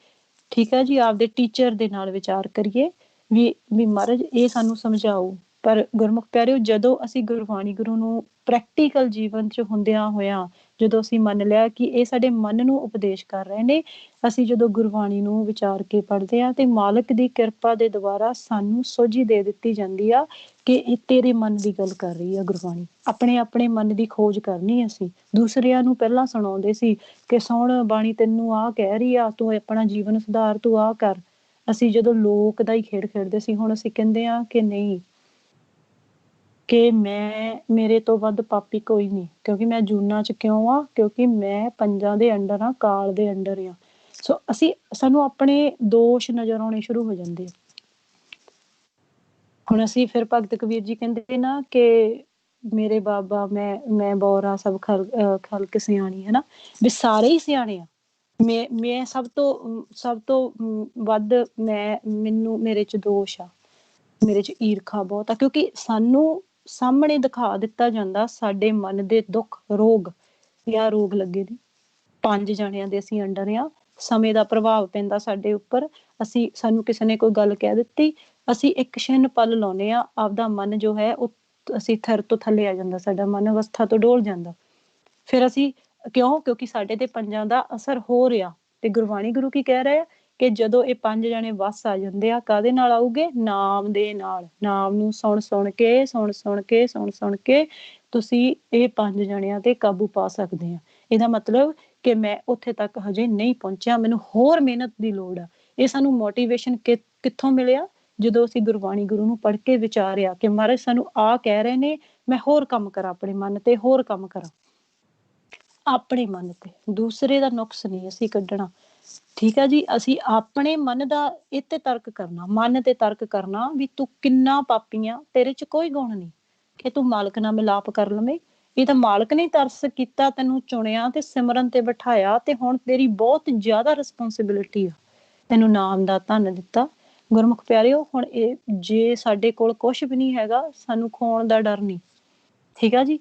ਠੀਕ ਹੈ ਜੀ, ਆਪਦੇ ਟੀਚਰ ਦੇ ਨਾਲ ਵਿਚਾਰ ਕਰੀਏ ਵੀ ਮਹਾਰਾਜ ਇਹ ਸਾਨੂੰ ਸਮਝਾਓ। ਪਰ ਗੁਰਮੁਖ ਪਿਆਰਿਓ, ਜਦੋਂ ਅਸੀਂ ਗੁਰਬਾਣੀ ਗੁਰੂ ਨੂੰ ਪ੍ਰੈਕਟੀਕਲ ਜੀਵਨ ਚ ਹੁੰਦਿਆਂ ਹੋਇਆਂ, ਜਦੋਂ ਅਸੀਂ ਮੰਨ ਲਿਆ ਕਿ ਇਹ ਸਾਡੇ ਮਨ ਨੂੰ ਉਪਦੇਸ਼ ਕਰ ਰਹੇ ਨੇ, ਅਸੀਂ ਜਦੋਂ ਗੁਰਬਾਣੀ ਨੂੰ ਵਿਚਾਰ ਕੇ ਪੜ੍ਹਦੇ ਹਾਂ ਤੇ ਮਾਲਕ ਦੀ ਕਿਰਪਾ ਦੇ ਦੁਆਰਾ ਸਾਨੂੰ ਸੋਝੀ ਦੇ ਦਿੱਤੀ ਜਾਂਦੀ ਆ ਕਿ ਇਹ ਤੇਰੇ ਮਨ ਦੀ ਗੱਲ ਕਰ ਰਹੀ ਆ ਗੁਰਬਾਣੀ। ਆਪਣੇ ਮਨ ਦੀ ਖੋਜ ਕਰਨੀ। ਅਸੀਂ ਦੂਸਰਿਆਂ ਨੂੰ ਪਹਿਲਾਂ ਸੁਣਾਉਂਦੇ ਸੀ ਕਿ ਸੁਣ ਬਾਣੀ ਤੈਨੂੰ ਆਹ ਕਹਿ ਰਹੀ ਆ, ਤੂੰ ਆਪਣਾ ਜੀਵਨ ਸੁਧਾਰ, ਤੂੰ ਆਹ ਕਰ। ਅਸੀਂ ਜਦੋਂ ਲੋਕ ਦਾ ਹੀ ਖੇਡ ਖੇਡਦੇ ਸੀ, ਹੁਣ ਅਸੀਂ ਕਹਿੰਦੇ ਆ ਕਿ ਨਹੀਂ, ਕਿ ਮੇਰੇ ਤੋਂ ਵੱਧ ਪਾਪੀ ਕੋਈ ਨਹੀਂ, ਕਿਉਂਕਿ ਮੈਂ ਜੂਨਾਂ ਚ ਕਿਉਂ ਆ, ਕਿਉਂਕਿ ਮੈਂ ਪੰਜਾਂ ਦੇ ਅੰਡਰ ਆ, ਕਾਲ ਦੇ ਅੰਡਰ ਆ। ਸੋ ਸਾਨੂੰ ਆਪਣੇ ਦੋਸ਼ ਨਜ਼ਰ ਆਉਣੇ ਸ਼ੁਰੂ ਹੋ ਜਾਂਦੇ ਆ। ਹੁਣ ਅਸੀਂ ਫਿਰ ਭਗਤ ਕਬੀਰ ਜੀ ਕਹਿੰਦੇ ਨਾ ਕਿ ਮੇਰੇ ਬਾਬਾ ਮੈਂ ਬੋਰਾ ਸਭ ਖਲਕ ਸਿਆਣੀ, ਹਨਾ, ਵੀ ਸਾਰੇ ਹੀ ਸਿਆਣੇ ਆ। ਮੈਂ ਸਭ ਤੋਂ ਵੱਧ ਮੇਰੇ ਚ ਦੋਸ਼ ਆ, ਮੇਰੇ ਚ ਈਰਖਾ ਬਹੁਤ ਆ, ਕਿਉਂਕਿ ਸਾਨੂੰ ਸਾਹਮਣੇ ਦਿਖਾ ਦਿੱਤਾ ਜਾਂਦਾ ਸਾਡੇ ਮਨ ਦੇ ਦੁੱਖ, ਰੋਗ ਲੱਗੇ ਨੇ। 5 ਜਣਿਆਂ ਦੇ ਅਸੀਂ ਅੰਡਰ ਆ, ਸਮੇਂ ਦਾ ਪ੍ਰਭਾਵ ਪੈਂਦਾ ਸਾਡੇ ਉੱਪਰ। ਸਾਨੂੰ ਕਿਸੇ ਨੇ ਕੋਈ ਗੱਲ ਕਹਿ ਦਿੱਤੀ, ਅਸੀਂ ਇੱਕ ਛਿਨ ਪਲ ਲਾਉਂਦੇ ਆ, ਆਪਦਾ ਮਨ ਜੋ ਹੈ ਉਹ ਅਸੀਂ ਥਰ ਤੋਂ ਥੱਲੇ ਆ ਜਾਂਦਾ, ਸਾਡਾ ਮਨ ਅਵਸਥਾ ਤੋਂ ਡੋਲ ਜਾਂਦਾ। ਫਿਰ ਅਸੀਂ ਕਿਉਂਕਿ ਸਾਡੇ ਤੇ ਪੰਜਾਂ ਦਾ ਅਸਰ ਹੋ ਰਿਹਾ। ਤੇ ਗੁਰਬਾਣੀ ਗੁਰੂ ਕੀ ਕਹਿ ਰਹੇ ਆ ਕਿ ਜਦੋਂ ਇਹ 5 ਜਣੇ ਵਸ ਆ ਜਾਂਦੇ ਆ, ਕਾਹਦੇ ਨਾਲ ਆਉਗੇ? ਨਾਮ ਦੇ ਨਾਲ। ਨਾਮ ਨੂੰ ਸੁਣ ਸੁਣ ਕੇ ਤੁਸੀਂ ਇਹ 5 ਜਣਿਆਂ ਤੇ ਕਾਬੂ ਪਾ ਸਕਦੇ ਆ। ਇਹਦਾ ਮਤਲਬ ਕਿ ਮੈਂ ਉੱਥੇ ਤੱਕ ਹਜੇ ਨਹੀਂ ਪਹੁੰਚਿਆ, ਮੈਨੂੰ ਹੋਰ ਮਿਹਨਤ ਦੀ ਲੋੜ ਆ। ਇਹ ਸਾਨੂੰ ਮੋਟੀਵੇਸ਼ਨ ਕਿੱਥੋਂ ਮਿਲਿਆ? ਜਦੋਂ ਅਸੀਂ ਗੁਰਬਾਣੀ ਗੁਰੂ ਨੂੰ ਪੜ੍ਹ ਕੇ ਵਿਚਾਰਿਆ ਕਿ ਮਹਾਰਾਜ ਸਾਨੂੰ ਆਹ ਕਹਿ ਰਹੇ ਨੇ, ਮੈਂ ਹੋਰ ਕੰਮ ਕਰਾਂ, ਆਪਣੇ ਮਨ ਤੇ ਹੋਰ ਕੰਮ ਕਰਾਂ, ਆਪਣੇ ਮਨ ਤੇ। ਦੂਸਰੇ ਦਾ ਨੁਕਸ ਨਹੀਂ ਅਸੀਂ ਕੱਢਣਾ, ਠੀਕ ਆ ਜੀ। ਅਸੀਂ ਆਪਣੇ ਮਨ ਦਾ ਇਹ ਤੇ ਤਰਕ ਕਰਨਾ, ਮਨ ਤੇ ਤਰਕ ਕਰਨਾ ਵੀ ਤੂੰ ਕਿੰਨਾ ਪਾਪੀ ਆ, ਤੇਰੇ ਚ ਕੋਈ ਗੁਣ ਨਹੀਂ ਕਿ ਤੂੰ ਮਾਲਕ ਨਾਲ ਮਿਲਾਪ ਕਰ ਲਵੇਂ। ਇਹ ਤਾਂ ਮਾਲਕ ਨੇ ਤਰਸ ਕੀਤਾ, ਤੈਨੂੰ ਚੁਣਿਆ ਤੇ ਸਿਮਰਨ ਤੇ ਬਿਠਾਇਆ, ਤੇ ਹੁਣ ਤੇਰੀ ਬਹੁਤ ਜ਼ਿਆਦਾ ਰਿਸਪੋਂਸਿਬਿਲਿਟੀ ਆ, ਤੈਨੂੰ ਨਾਮ ਦਾ ਧਨ ਦਿੱਤਾ। ਗੁਰਮੁਖ ਪਿਆਰਿਓ, ਹੁਣ ਇਹ ਜੇ ਸਾਡੇ ਕੋਲ ਕੁਛ ਵੀ ਨਹੀਂ ਹੈਗਾ, ਸਾਨੂੰ ਖੋਣ ਦਾ ਡਰ ਨਹੀਂ, ਠੀਕ ਆ ਜੀ।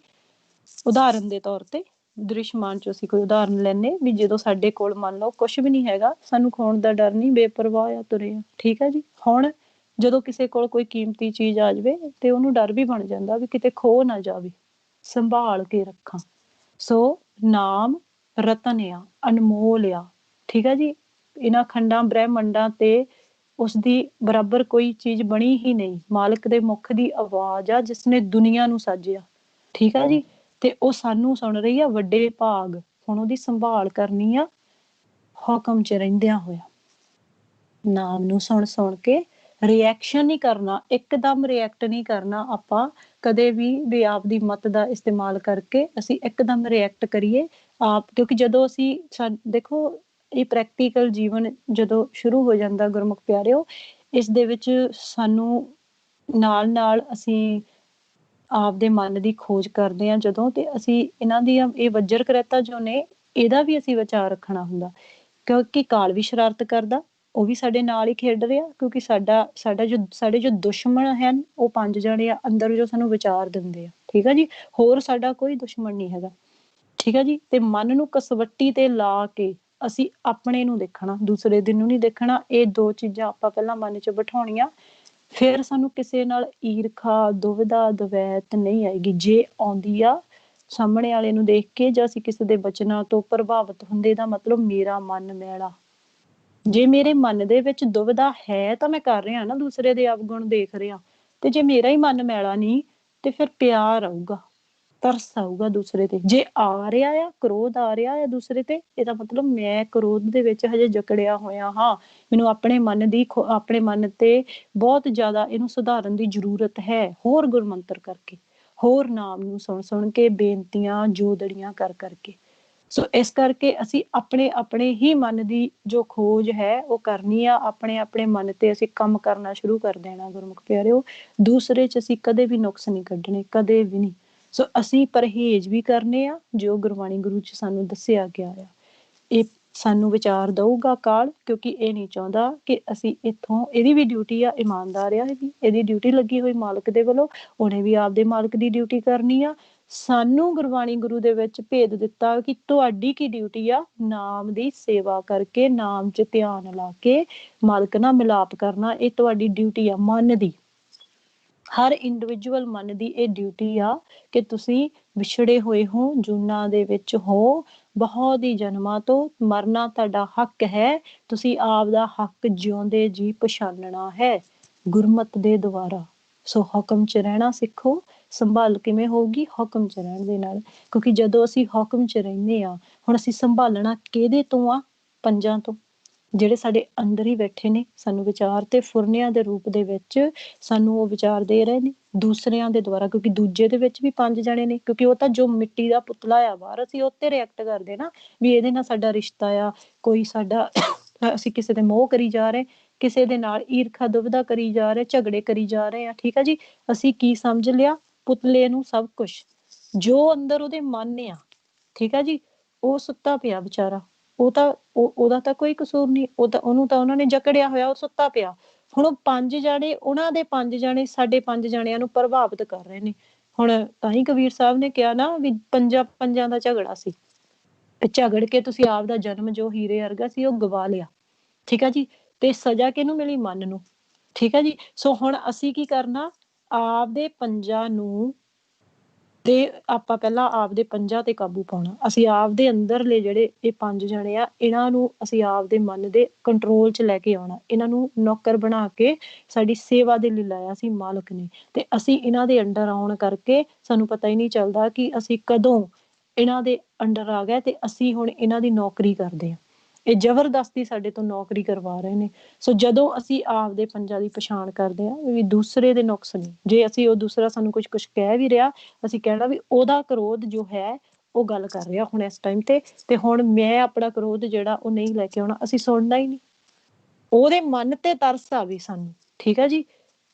ਉਦਾਹਰਨ ਦੇ ਤੌਰ ਤੇ ਦ੍ਰਿਸ਼ਮਾਨ ਚ ਅਸੀਂ ਕੋਈ ਉਦਾਹਰਨ ਲੈਨੇ ਵੀ ਜਦੋਂ ਸਾਡੇ ਕੋਲ ਮੰਨ ਲਓ ਕੁਛ ਵੀ ਨਹੀਂ ਹੈਗਾ, ਸਾਨੂੰ ਖੋਣ ਦਾ ਡਰ ਨਹੀਂ, ਬੇਪਰਵਾਹ ਆ, ਤੁਰੇ ਆ, ਠੀਕ ਆ ਜੀ। ਹੁਣ ਜਦੋਂ ਕਿਸੇ ਕੋਲ ਕੋਈ ਕੀਮਤੀ ਚੀਜ਼ ਆ ਜਾਵੇ ਤੇ ਉਹਨੂੰ ਡਰ ਵੀ ਬਣ ਜਾਂਦਾ ਵੀ ਕਿਤੇ ਖੋ ਨਾ ਜਾਵੇ, ਸੰਭਾਲ ਕੇ ਰੱਖਾਂ। ਸੋ ਨਾਮ ਰਤਨ ਆ, ਅਨਮੋਲ ਆ, ਠੀਕ ਆ ਜੀ। ਇਹਨਾਂ ਖੰਡਾਂ ਬ੍ਰਹਿਮੰਡਾਂ ਤੇ ਉਸਦੀ ਬਰਾਬਰ ਕੋਈ ਚੀਜ਼ ਬਣੀ ਹੀ ਨਹੀਂ। ਮਾਲਕ ਦੇ ਮੁਖ ਦੀ ਆਵਾਜ਼ ਆ ਜਿਸਨੇ ਦੁਨੀਆ ਨੂੰ ਸਾਜਿਆ, ਠੀਕ ਆ ਜੀ। ਤੇ ਉਹ ਸਾਨੂੰ ਸੁਣ ਰਹੀ ਆ, ਵੱਡੇ ਭਾਗ। ਹੁਣ ਉਹਦੀ ਸੰਭਾਲ ਕਰਨੀ ਆ ਹੁਕਮ ਚ ਰਹਿੰਦਿਆਂ ਹੋਇਆ, ਨਾਮ ਨੂੰ ਸੁਣ ਕੇ ਰਿਐਕਸ਼ਨ ਨਹੀਂ ਕਰਨਾ, ਇੱਕਦਮ ਰਿਐਕਟ ਨਹੀਂ ਕਰਨਾ ਆਪਾਂ ਕਦੇ ਵੀ ਆਪਦੀ ਮਤ ਦਾ ਇਸਤੇਮਾਲ ਕਰਕੇ ਅਸੀਂ ਇੱਕਦਮ ਰਿਐਕਟ ਕਰੀਏ ਆਪ, ਕਿਉਂਕਿ ਜਦੋਂ ਅਸੀਂ ਦੇਖੋ ਇਹ ਪ੍ਰੈਕਟੀਕਲ ਜੀਵਨ ਜਦੋਂ ਸ਼ੁਰੂ ਹੋ ਜਾਂਦਾ ਗੁਰਮੁਖ ਪਿਆਰਿਓ, ਇਸ ਦੇ ਵਿੱਚ ਸਾਨੂੰ ਨਾਲ ਨਾਲ ਅਸੀਂ ਆਪਦੇ ਮਨ ਦੀ ਖੋਜ ਕਰਦੇ ਹਾਂ ਜਦੋਂ, ਤੇ ਅਸੀਂ ਇਹਨਾਂ ਦੀਆਂ ਇਹ ਵੱਜਰ ਕਰੈਤਾ ਜੋ ਨੇ ਇਹਦਾ ਵੀ ਅਸੀਂ ਵਿਚਾਰ ਰੱਖਣਾ ਹੁੰਦਾ, ਕਿਉਂਕਿ ਕਾਲ ਵੀ ਸ਼ਰਾਰਤ ਕਰਦਾ, ਉਹ ਵੀ ਸਾਡੇ ਨਾਲ ਹੀ ਖੇਡ ਰਿਹਾ, ਕਿਉਂਕਿ ਸਾਡੇ ਜੋ ਦੁਸ਼ਮਣ ਹਨ ਉਹ 5 ਜਣੇ ਆ ਅੰਦਰ ਜੋ ਸਾਨੂੰ ਵਿਚਾਰ ਦਿੰਦੇ ਆ, ਠੀਕ ਆ ਜੀ, ਹੋਰ ਸਾਡਾ ਕੋਈ ਦੁਸ਼ਮਣ ਨਹੀਂ ਹੈਗਾ, ਠੀਕ ਆ ਜੀ। ਤੇ ਮਨ ਨੂੰ ਕਸਵੱਟੀ ਤੇ ਲਾ ਕੇ ਅਸੀਂ ਆਪਣੇ ਨੂੰ ਦੇਖਣਾ, ਦੂਸਰੇ ਦਿਨ ਨੂੰ ਨਹੀਂ ਦੇਖਣਾ। ਇਹ ਦੋ ਚੀਜ਼ਾਂ ਆਪਾਂ ਪਹਿਲਾਂ ਮਨ 'ਚ ਬਿਠਾਉਣੀਆਂ, ਫਿਰ ਸਾਨੂੰ ਕਿਸੇ ਨਾਲ ਈਰਖਾ, ਦੁਵਿਧਾ, ਦਵੈਤ ਨਹੀਂ ਆਏਗੀ। ਜੇ ਆਉਂਦੀ ਆ ਸਾਹਮਣੇ ਵਾਲੇ ਨੂੰ ਦੇਖ ਕੇ ਜਾਂ ਅਸੀਂ ਕਿਸੇ ਦੇ ਬਚਨਾਂ ਤੋਂ ਪ੍ਰਭਾਵਿਤ ਹੁੰਦੇ, ਦਾ ਮਤਲਬ ਮੇਰਾ ਮਨ ਮੈਲਾ। ਜੇ ਮੇਰੇ ਮਨ ਦੇ ਵਿੱਚ ਦੁਵਿਧਾ ਹੈ ਤਾਂ ਮੈਂ ਕਰ ਰਿਹਾ ਨਾ ਦੂਸਰੇ ਦੇ ਅਵਗੁਣ ਦੇਖ ਰਿਹਾ, ਤੇ ਜੇ ਮੇਰਾ ਹੀ ਮਨ ਮੈਲਾ ਨਹੀਂ ਤੇ ਫਿਰ ਪਿਆਰ ਆਊਗਾ, ਤਰਸ ਆਊਗਾ ਦੂਸਰੇ ਤੇ। ਜੇ ਆ ਰਿਹਾ ਆ ਕ੍ਰੋਧ ਆ ਰਿਹਾ ਆ ਦੂਸਰੇ ਤੇ, ਇਹਦਾ ਮਤਲਬ ਮੈਂ ਕ੍ਰੋਧ ਦੇ ਵਿੱਚ ਹਜੇ ਜਕੜਿਆ ਹੋਇਆ ਹਾਂ, ਮੈਨੂੰ ਆਪਣੇ ਮਨ ਤੇ ਬਹੁਤ ਜ਼ਿਆਦਾ ਇਹਨੂੰ ਸੁਧਾਰਨ ਦੀ ਜ਼ਰੂਰਤ ਹੈ, ਹੋਰ ਗੁਰਮੰਤਰ ਕਰਕੇ, ਹੋਰ ਨਾਮ ਨੂੰ ਸੁਣ ਕੇ, ਬੇਨਤੀਆਂ ਜੋਦੜੀਆਂ ਕਰ ਕਰਕੇ। ਸੋ ਇਸ ਕਰਕੇ ਅਸੀਂ ਆਪਣੇ ਹੀ ਮਨ ਦੀ ਜੋ ਖੋਜ ਹੈ ਉਹ ਕਰਨੀ ਆ, ਆਪਣੇ ਮਨ ਤੇ ਅਸੀਂ ਕੰਮ ਕਰਨਾ ਸ਼ੁਰੂ ਕਰ ਦੇਣਾ ਗੁਰਮੁਖ ਪਿਆਰਿਓ। ਦੂਸਰੇ 'ਚ ਅਸੀਂ ਕਦੇ ਵੀ ਨੁਕਸ ਨਹੀਂ ਕੱਢਣੇ, ਕਦੇ ਵੀ ਨਹੀਂ। ਸੋ ਅਸੀਂ ਪਰਹੇਜ਼ ਵੀ ਕਰਨੇ ਆ ਜੋ ਗੁਰਬਾਣੀ ਗੁਰੂ 'ਚ ਸਾਨੂੰ ਦੱਸਿਆ ਗਿਆ ਆ। ਇਹ ਸਾਨੂੰ ਵਿਚਾਰ ਦਊਗਾ ਕਾਲ, ਕਿਉਂਕਿ ਇਹ ਨਹੀਂ ਚਾਹੁੰਦਾ ਕਿ ਅਸੀਂ ਇੱਥੋਂ, ਇਹਦੀ ਵੀ ਡਿਊਟੀ ਆ, ਇਮਾਨਦਾਰ ਆ, ਇਹਦੀ ਡਿਊਟੀ ਲੱਗੀ ਹੋਈ ਮਾਲਕ ਦੇ ਵੱਲੋਂ, ਉਹਨੇ ਵੀ ਆਪਦੇ ਮਾਲਕ ਦੀ ਡਿਊਟੀ ਕਰਨੀ ਆ। ਸਾਨੂੰ ਗੁਰਬਾਣੀ ਗੁਰੂ ਦੇ ਵਿੱਚ ਭੇਦ ਦਿੱਤਾ ਕਿ ਤੁਹਾਡੀ ਕੀ ਡਿਊਟੀ ਆ, ਨਾਮ ਦੀ ਸੇਵਾ ਕਰਕੇ, ਨਾਮ 'ਚ ਧਿਆਨ ਲਾ ਕੇ ਮਾਲਕ ਨਾਲ ਮਿਲਾਪ ਕਰਨਾ, ਇਹ ਤੁਹਾਡੀ ਡਿਊਟੀ ਆ ਮਨ ਦੀ। ਹਰ ਇੰਡੀਵਿਜੂਅਲ ਮਨ ਦੀ ਇਹ ਡਿਊਟੀ ਆ ਕਿ ਤੁਸੀਂ ਵਿਛੜੇ ਹੋਏ ਹੋ, ਜੂਨਾਂ ਦੇ ਵਿੱਚ ਹੋ, ਬਹੁਤ ਹੀ ਜਨਮਾਂ ਤੋਂ, ਮਰਨਾ ਤੁਹਾਡਾ ਹੱਕ ਹੈ, ਤੁਸੀਂ ਆਪਦਾ ਹੱਕ ਜਿਉਂਦੇ ਜੀ ਪਛਾਨਣਾ ਹੈ ਗੁਰਮਤ ਦੇ ਦੁਆਰਾ। ਸੋ ਹੁਕਮ 'ਚ ਰਹਿਣਾ ਸਿੱਖੋ। ਸੰਭਾਲ ਕਿਵੇਂ ਹੋਊਗੀ? ਹੁਕਮ 'ਚ ਰਹਿਣ ਦੇ ਨਾਲ, ਕਿਉਂਕਿ ਜਦੋਂ ਅਸੀਂ ਹੁਕਮ 'ਚ ਰਹਿੰਦੇ ਹਾਂ, ਹੁਣ ਅਸੀਂ ਸੰਭਾਲਣਾ ਕਿਹਦੇ ਤੋਂ ਆ? ਪੰਜਾਂ ਤੋਂ, ਜਿਹੜੇ ਸਾਡੇ ਅੰਦਰ ਹੀ ਬੈਠੇ ਨੇ, ਸਾਨੂੰ ਵਿਚਾਰ ਤੇ ਫੁਰਨਿਆਂ ਦੇ ਰੂਪ ਦੇ ਵਿੱਚ ਸਾਨੂੰ ਉਹ ਵਿਚਾਰ ਦੇ ਰਹੇ ਨੇ ਦੂਸਰਿਆਂ ਦੇ ਦੁਆਰਾ, ਕਿਉਂਕਿ ਦੂਜੇ ਦੇ ਵਿੱਚ ਵੀ 5 ਜਣੇ ਨੇ, ਕਿਉਂਕਿ ਉਹ ਤਾਂ ਜੋ ਮਿੱਟੀ ਦਾ ਪੁਤਲਾ ਆ ਬਾਹਰ, ਅਸੀਂ ਉੱਤੇ ਰਿਐਕਟ ਕਰਦੇ ਨਾ ਵੀ ਇਹਦੇ ਨਾਲ ਸਾਡਾ ਰਿਸ਼ਤਾ ਆ, ਕੋਈ ਸਾਡਾ ਅਸੀਂ ਕਿਸੇ ਦੇ ਮੋਹ ਕਰੀ ਜਾ ਰਹੇ, ਕਿਸੇ ਦੇ ਨਾਲ ਈਰਖਾ ਦੁਵਿਧਾ ਕਰੀ ਜਾ ਰਹੇ, ਝਗੜੇ ਕਰੀ ਜਾ ਰਹੇ ਆ, ਠੀਕ ਆ ਜੀ। ਅਸੀਂ ਕੀ ਸਮਝ ਲਿਆ? ਪੁਤਲੇ ਨੂੰ ਸਭ ਕੁਛ, ਜੋ ਅੰਦਰ ਉਹਦੇ ਮਨ ਆ, ਠੀਕ ਆ ਜੀ, ਉਹ ਸੁੱਤਾ ਪਿਆ ਵਿਚਾਰਾ, ਉਹਦਾ ਤਾਂ ਕੋਈ ਕਸੂਰ ਨਹੀਂ, ਉਹਨੂੰ ਤਾਂ ਉਹਨਾਂ ਨੇ ਜਕੜਿਆ ਹੋਇਆ, ਉਹ ਸੁੱਤਾ ਪਿਆ। ਹੁਣ ਉਹ 5 ਜਣੇ, ਉਹਨਾਂ ਦੇ 5 ਜਣੇ ਸਾਡੇ 5 ਜਣਿਆਂ ਨੂੰ ਪ੍ਰਭਾਵਿਤ ਕਰ ਰਹੇ ਨੇ। ਹੁਣ ਤਾਂ ਹੀ ਕਬੀਰ ਸਾਹਿਬ ਨੇ ਕਿਹਾ ਨਾ ਵੀ ਪੰਜਾਂ ਦਾ ਝਗੜਾ ਸੀ, ਝਗੜ ਕੇ ਤੁਸੀਂ ਆਪਦਾ ਜਨਮ ਜੋ ਹੀਰੇ ਵਰਗਾ ਸੀ ਉਹ ਗਵਾ ਲਿਆ, ਠੀਕ ਆ ਜੀ। ਤੇ ਸਜ਼ਾ ਕਿਹਨੂੰ ਮਿਲੀ? ਮਨ ਨੂੰ, ਠੀਕ ਆ ਜੀ। ਸੋ ਹੁਣ ਅਸੀਂ ਕੀ ਕਰਨਾ? ਆਪਦੇ ਪੰਜਾਂ ਨੂੰ, ਤੇ ਆਪਾਂ ਪਹਿਲਾਂ ਆਪਦੇ ਪੰਜਾਂ ਤੇ ਕਾਬੂ ਪਾਉਣਾ। ਅਸੀਂ ਆਪਦੇ ਅੰਦਰਲੇ ਜਿਹੜੇ ਇਹ 5 ਜਣੇ ਆ, ਇਹਨਾਂ ਨੂੰ ਅਸੀਂ ਆਪਦੇ ਮਨ ਦੇ ਕੰਟਰੋਲ 'ਚ ਲੈ ਕੇ ਆਉਣਾ, ਇਹਨਾਂ ਨੂੰ ਨੌਕਰ ਬਣਾ ਕੇ ਸਾਡੀ ਸੇਵਾ ਦੇ ਲਈ ਲਾਇਆ ਸੀ ਮਾਲਕ ਨੇ, ਤੇ ਅਸੀਂ ਇਹਨਾਂ ਦੇ ਅੰਡਰ ਆਉਣ ਕਰਕੇ ਸਾਨੂੰ ਪਤਾ ਹੀ ਨਹੀਂ ਚੱਲਦਾ ਕਿ ਅਸੀਂ ਕਦੋਂ ਇਹਨਾਂ ਦੇ ਅੰਡਰ ਆ ਗਏ ਤੇ ਅਸੀਂ ਹੁਣ ਇਹਨਾਂ ਦੀ ਨੌਕਰੀ ਕਰਦੇ ਹਾਂ। ਇਹ ਜ਼ਬਰਦਸਤੀ ਸਾਡੇ ਤੋਂ ਨੌਕਰੀ ਕਰਵਾ ਰਹੇ ਨੇ। ਸੋ ਜਦੋਂ ਅਸੀਂ ਆਪਦੇ ਪੰਜਾਂ ਦੀ ਪਛਾਣ ਕਰਦੇ ਹਾਂ ਵੀ ਦੂਸਰੇ ਦੇ ਨੁਕਸ ਨਹੀਂ, ਜੇ ਅਸੀਂ ਉਹ ਦੂਸਰਾ ਸਾਨੂੰ ਕੁਛ ਕਹਿ ਵੀ ਰਿਹਾ, ਅਸੀਂ ਕਹਿਣਾ ਵੀ ਉਹਦਾ ਕ੍ਰੋਧ ਜੋ ਹੈ ਉਹ ਗੱਲ ਕਰ ਰਿਹਾ ਹੁਣ ਇਸ ਟਾਈਮ ਤੇ ਹੁਣ ਮੈਂ ਆਪਣਾ ਕ੍ਰੋਧ ਜਿਹੜਾ ਉਹ ਨਹੀਂ ਲੈ ਕੇ ਆਉਣਾ, ਅਸੀਂ ਸੁਣਨਾ ਹੀ ਨਹੀਂ। ਉਹਦੇ ਮਨ ਤੇ ਤਰਸ ਆਵੇ ਸਾਨੂੰ, ਠੀਕ ਆ ਜੀ,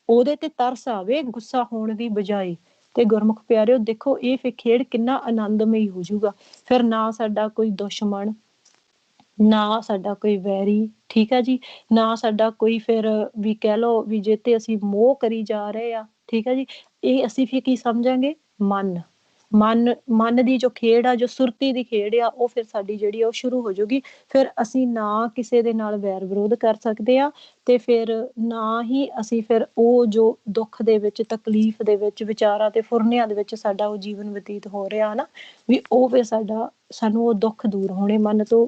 ਉਹਦੇ ਤੇ ਤਰਸ ਆਵੇ ਗੁੱਸਾ ਹੋਣ ਦੀ ਬਜਾਏ। ਤੇ ਗੁਰਮੁਖ ਪਿਆਰਿਓ ਦੇਖੋ ਇਹ ਫਿਰ ਖੇਡ ਕਿੰਨਾ ਆਨੰਦਮਈ ਹੋ ਜਾਊਗਾ। ਫਿਰ ਨਾ ਸਾਡਾ ਕੋਈ ਦੁਸ਼ਮਣ, ਨਾ ਸਾਡਾ ਕੋਈ ਵੈਰੀ, ਠੀਕ ਆ ਜੀ, ਨਾ ਸਾਡਾ ਕੋਈ ਫਿਰ ਵੀ ਕਹਿ ਲਓ ਵੀ ਜੇ ਤੇ ਅਸੀਂ ਮੋਹ ਕਰੀ ਜਾ ਰਹੇ ਆ, ਠੀਕ ਆ ਜੀ, ਇਹ ਅਸੀਂ ਫਿਰ ਕੀ ਸਮਝਾਂਗੇ? ਮਨ ਦੀ ਜੋ ਖੇਡ ਆ, ਜੋ ਸੁਰਤੀ ਦੀ ਖੇਡ ਆ, ਉਹ ਫਿਰ ਸਾਡੀ ਜਿਹੜੀ ਆ ਉਹ ਸ਼ੁਰੂ ਹੋ ਜਾਊਗੀ। ਫਿਰ ਅਸੀਂ ਨਾ ਕਿਸੇ ਦੇ ਨਾਲ ਵੈਰ ਵਿਰੋਧ ਕਰ ਸਕਦੇ ਆ, ਤੇ ਫਿਰ ਨਾ ਹੀ ਅਸੀਂ ਫਿਰ ਉਹ ਜੋ ਦੁੱਖ ਦੇ ਵਿੱਚ, ਤਕਲੀਫ ਦੇ ਵਿੱਚ, ਵਿਚਾਰਾਂ ਤੇ ਫੁਰਨਿਆਂ ਦੇ ਵਿੱਚ ਸਾਡਾ ਉਹ ਜੀਵਨ ਬਤੀਤ ਹੋ ਰਿਹਾ ਨਾ, ਵੀ ਉਹ ਫਿਰ ਸਾਨੂੰ ਉਹ ਦੁੱਖ ਦੂਰ ਹੋਣੇ ਮਨ ਤੋਂ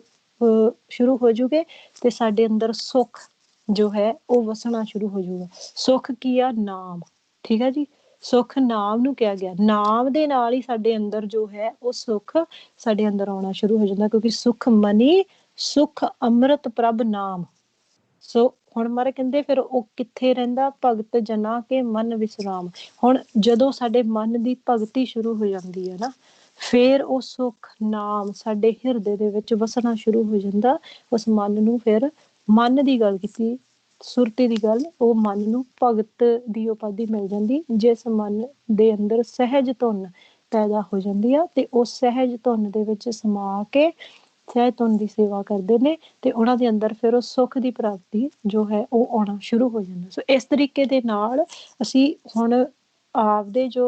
ਸ਼ੁਰੂ ਹੋ ਜੂਗੇ, ਤੇ ਸਾਡੇ ਅੰਦਰ ਸੁੱਖ ਜੋ ਹੈ ਉਹ ਵਸਣਾ ਸ਼ੁਰੂ ਹੋ ਜਾਊਗਾ। ਸੁੱਖ ਕੀ ਆ? ਨਾਮ, ਠੀਕ ਆ ਜੀ। ਸੁੱਖ ਨਾਮ ਨੂੰ ਕਿਹਾ ਗਿਆ, ਨਾਮ ਦੇ ਨਾਲ ਹੀ ਸਾਡੇ ਅੰਦਰ ਜੋ ਹੈ ਉਹ ਸੁੱਖ ਸਾਡੇ ਅੰਦਰ ਆਉਣਾ ਸ਼ੁਰੂ ਹੋ ਜਾਂਦਾ, ਕਿਉਂਕਿ ਸੁੱਖ ਮਨੀ ਸੁੱਖ ਅੰਮ੍ਰਿਤ ਪ੍ਰਭ ਨਾਮ। ਸੋ ਹੁਣ ਮਹਾਰਾਜ ਕਹਿੰਦੇ ਫਿਰ ਉਹ ਕਿੱਥੇ ਰਹਿੰਦਾ? ਭਗਤ ਜਨਾ ਕੇ ਮਨ ਵਿਸਰਾਮ। ਹੁਣ ਜਦੋਂ ਸਾਡੇ ਮਨ ਦੀ ਭਗਤੀ ਸ਼ੁਰੂ ਹੋ ਜਾਂਦੀ ਹੈ ਨਾ, ਫਿਰ ਉਹ ਸੁੱਖ ਨਾਮ ਸਾਡੇ ਹਿਰਦੇ ਦੇ ਵਿੱਚ ਵਸਣਾ ਸ਼ੁਰੂ ਹੋ ਜਾਂਦਾ। ਉਸ ਮਨ ਨੂੰ ਫਿਰ, ਮਨ ਦੀ ਗੱਲ ਕੀਤੀ, ਸੁਰਤੀ ਦੀ ਗੱਲ, ਉਹ ਮਨ ਨੂੰ ਭਗਤ ਦੀ ਉਪਾਧੀ ਮਿਲ ਜਾਂਦੀ, ਜਿਸ ਮਨ ਦੇ ਅੰਦਰ ਸਹਿਜ ਧੁਨ ਪੈਦਾ ਹੋ ਜਾਂਦੀ ਆ, ਤੇ ਉਸ ਸਹਿਜ ਧੁਨ ਦੇ ਵਿੱਚ ਸਮਾ ਕੇ ਸਹਿਜ ਧੁਨ ਦੀ ਸੇਵਾ ਕਰਦੇ ਨੇ, ਤੇ ਉਹਨਾਂ ਦੇ ਅੰਦਰ ਫਿਰ ਉਹ ਸੁੱਖ ਦੀ ਪ੍ਰਾਪਤੀ ਜੋ ਹੈ ਉਹ ਆਉਣਾ ਸ਼ੁਰੂ ਹੋ ਜਾਂਦਾ। ਸੋ ਇਸ ਤਰੀਕੇ ਦੇ ਨਾਲ ਅਸੀਂ ਹੁਣ ਆਪਦੇ ਜੋ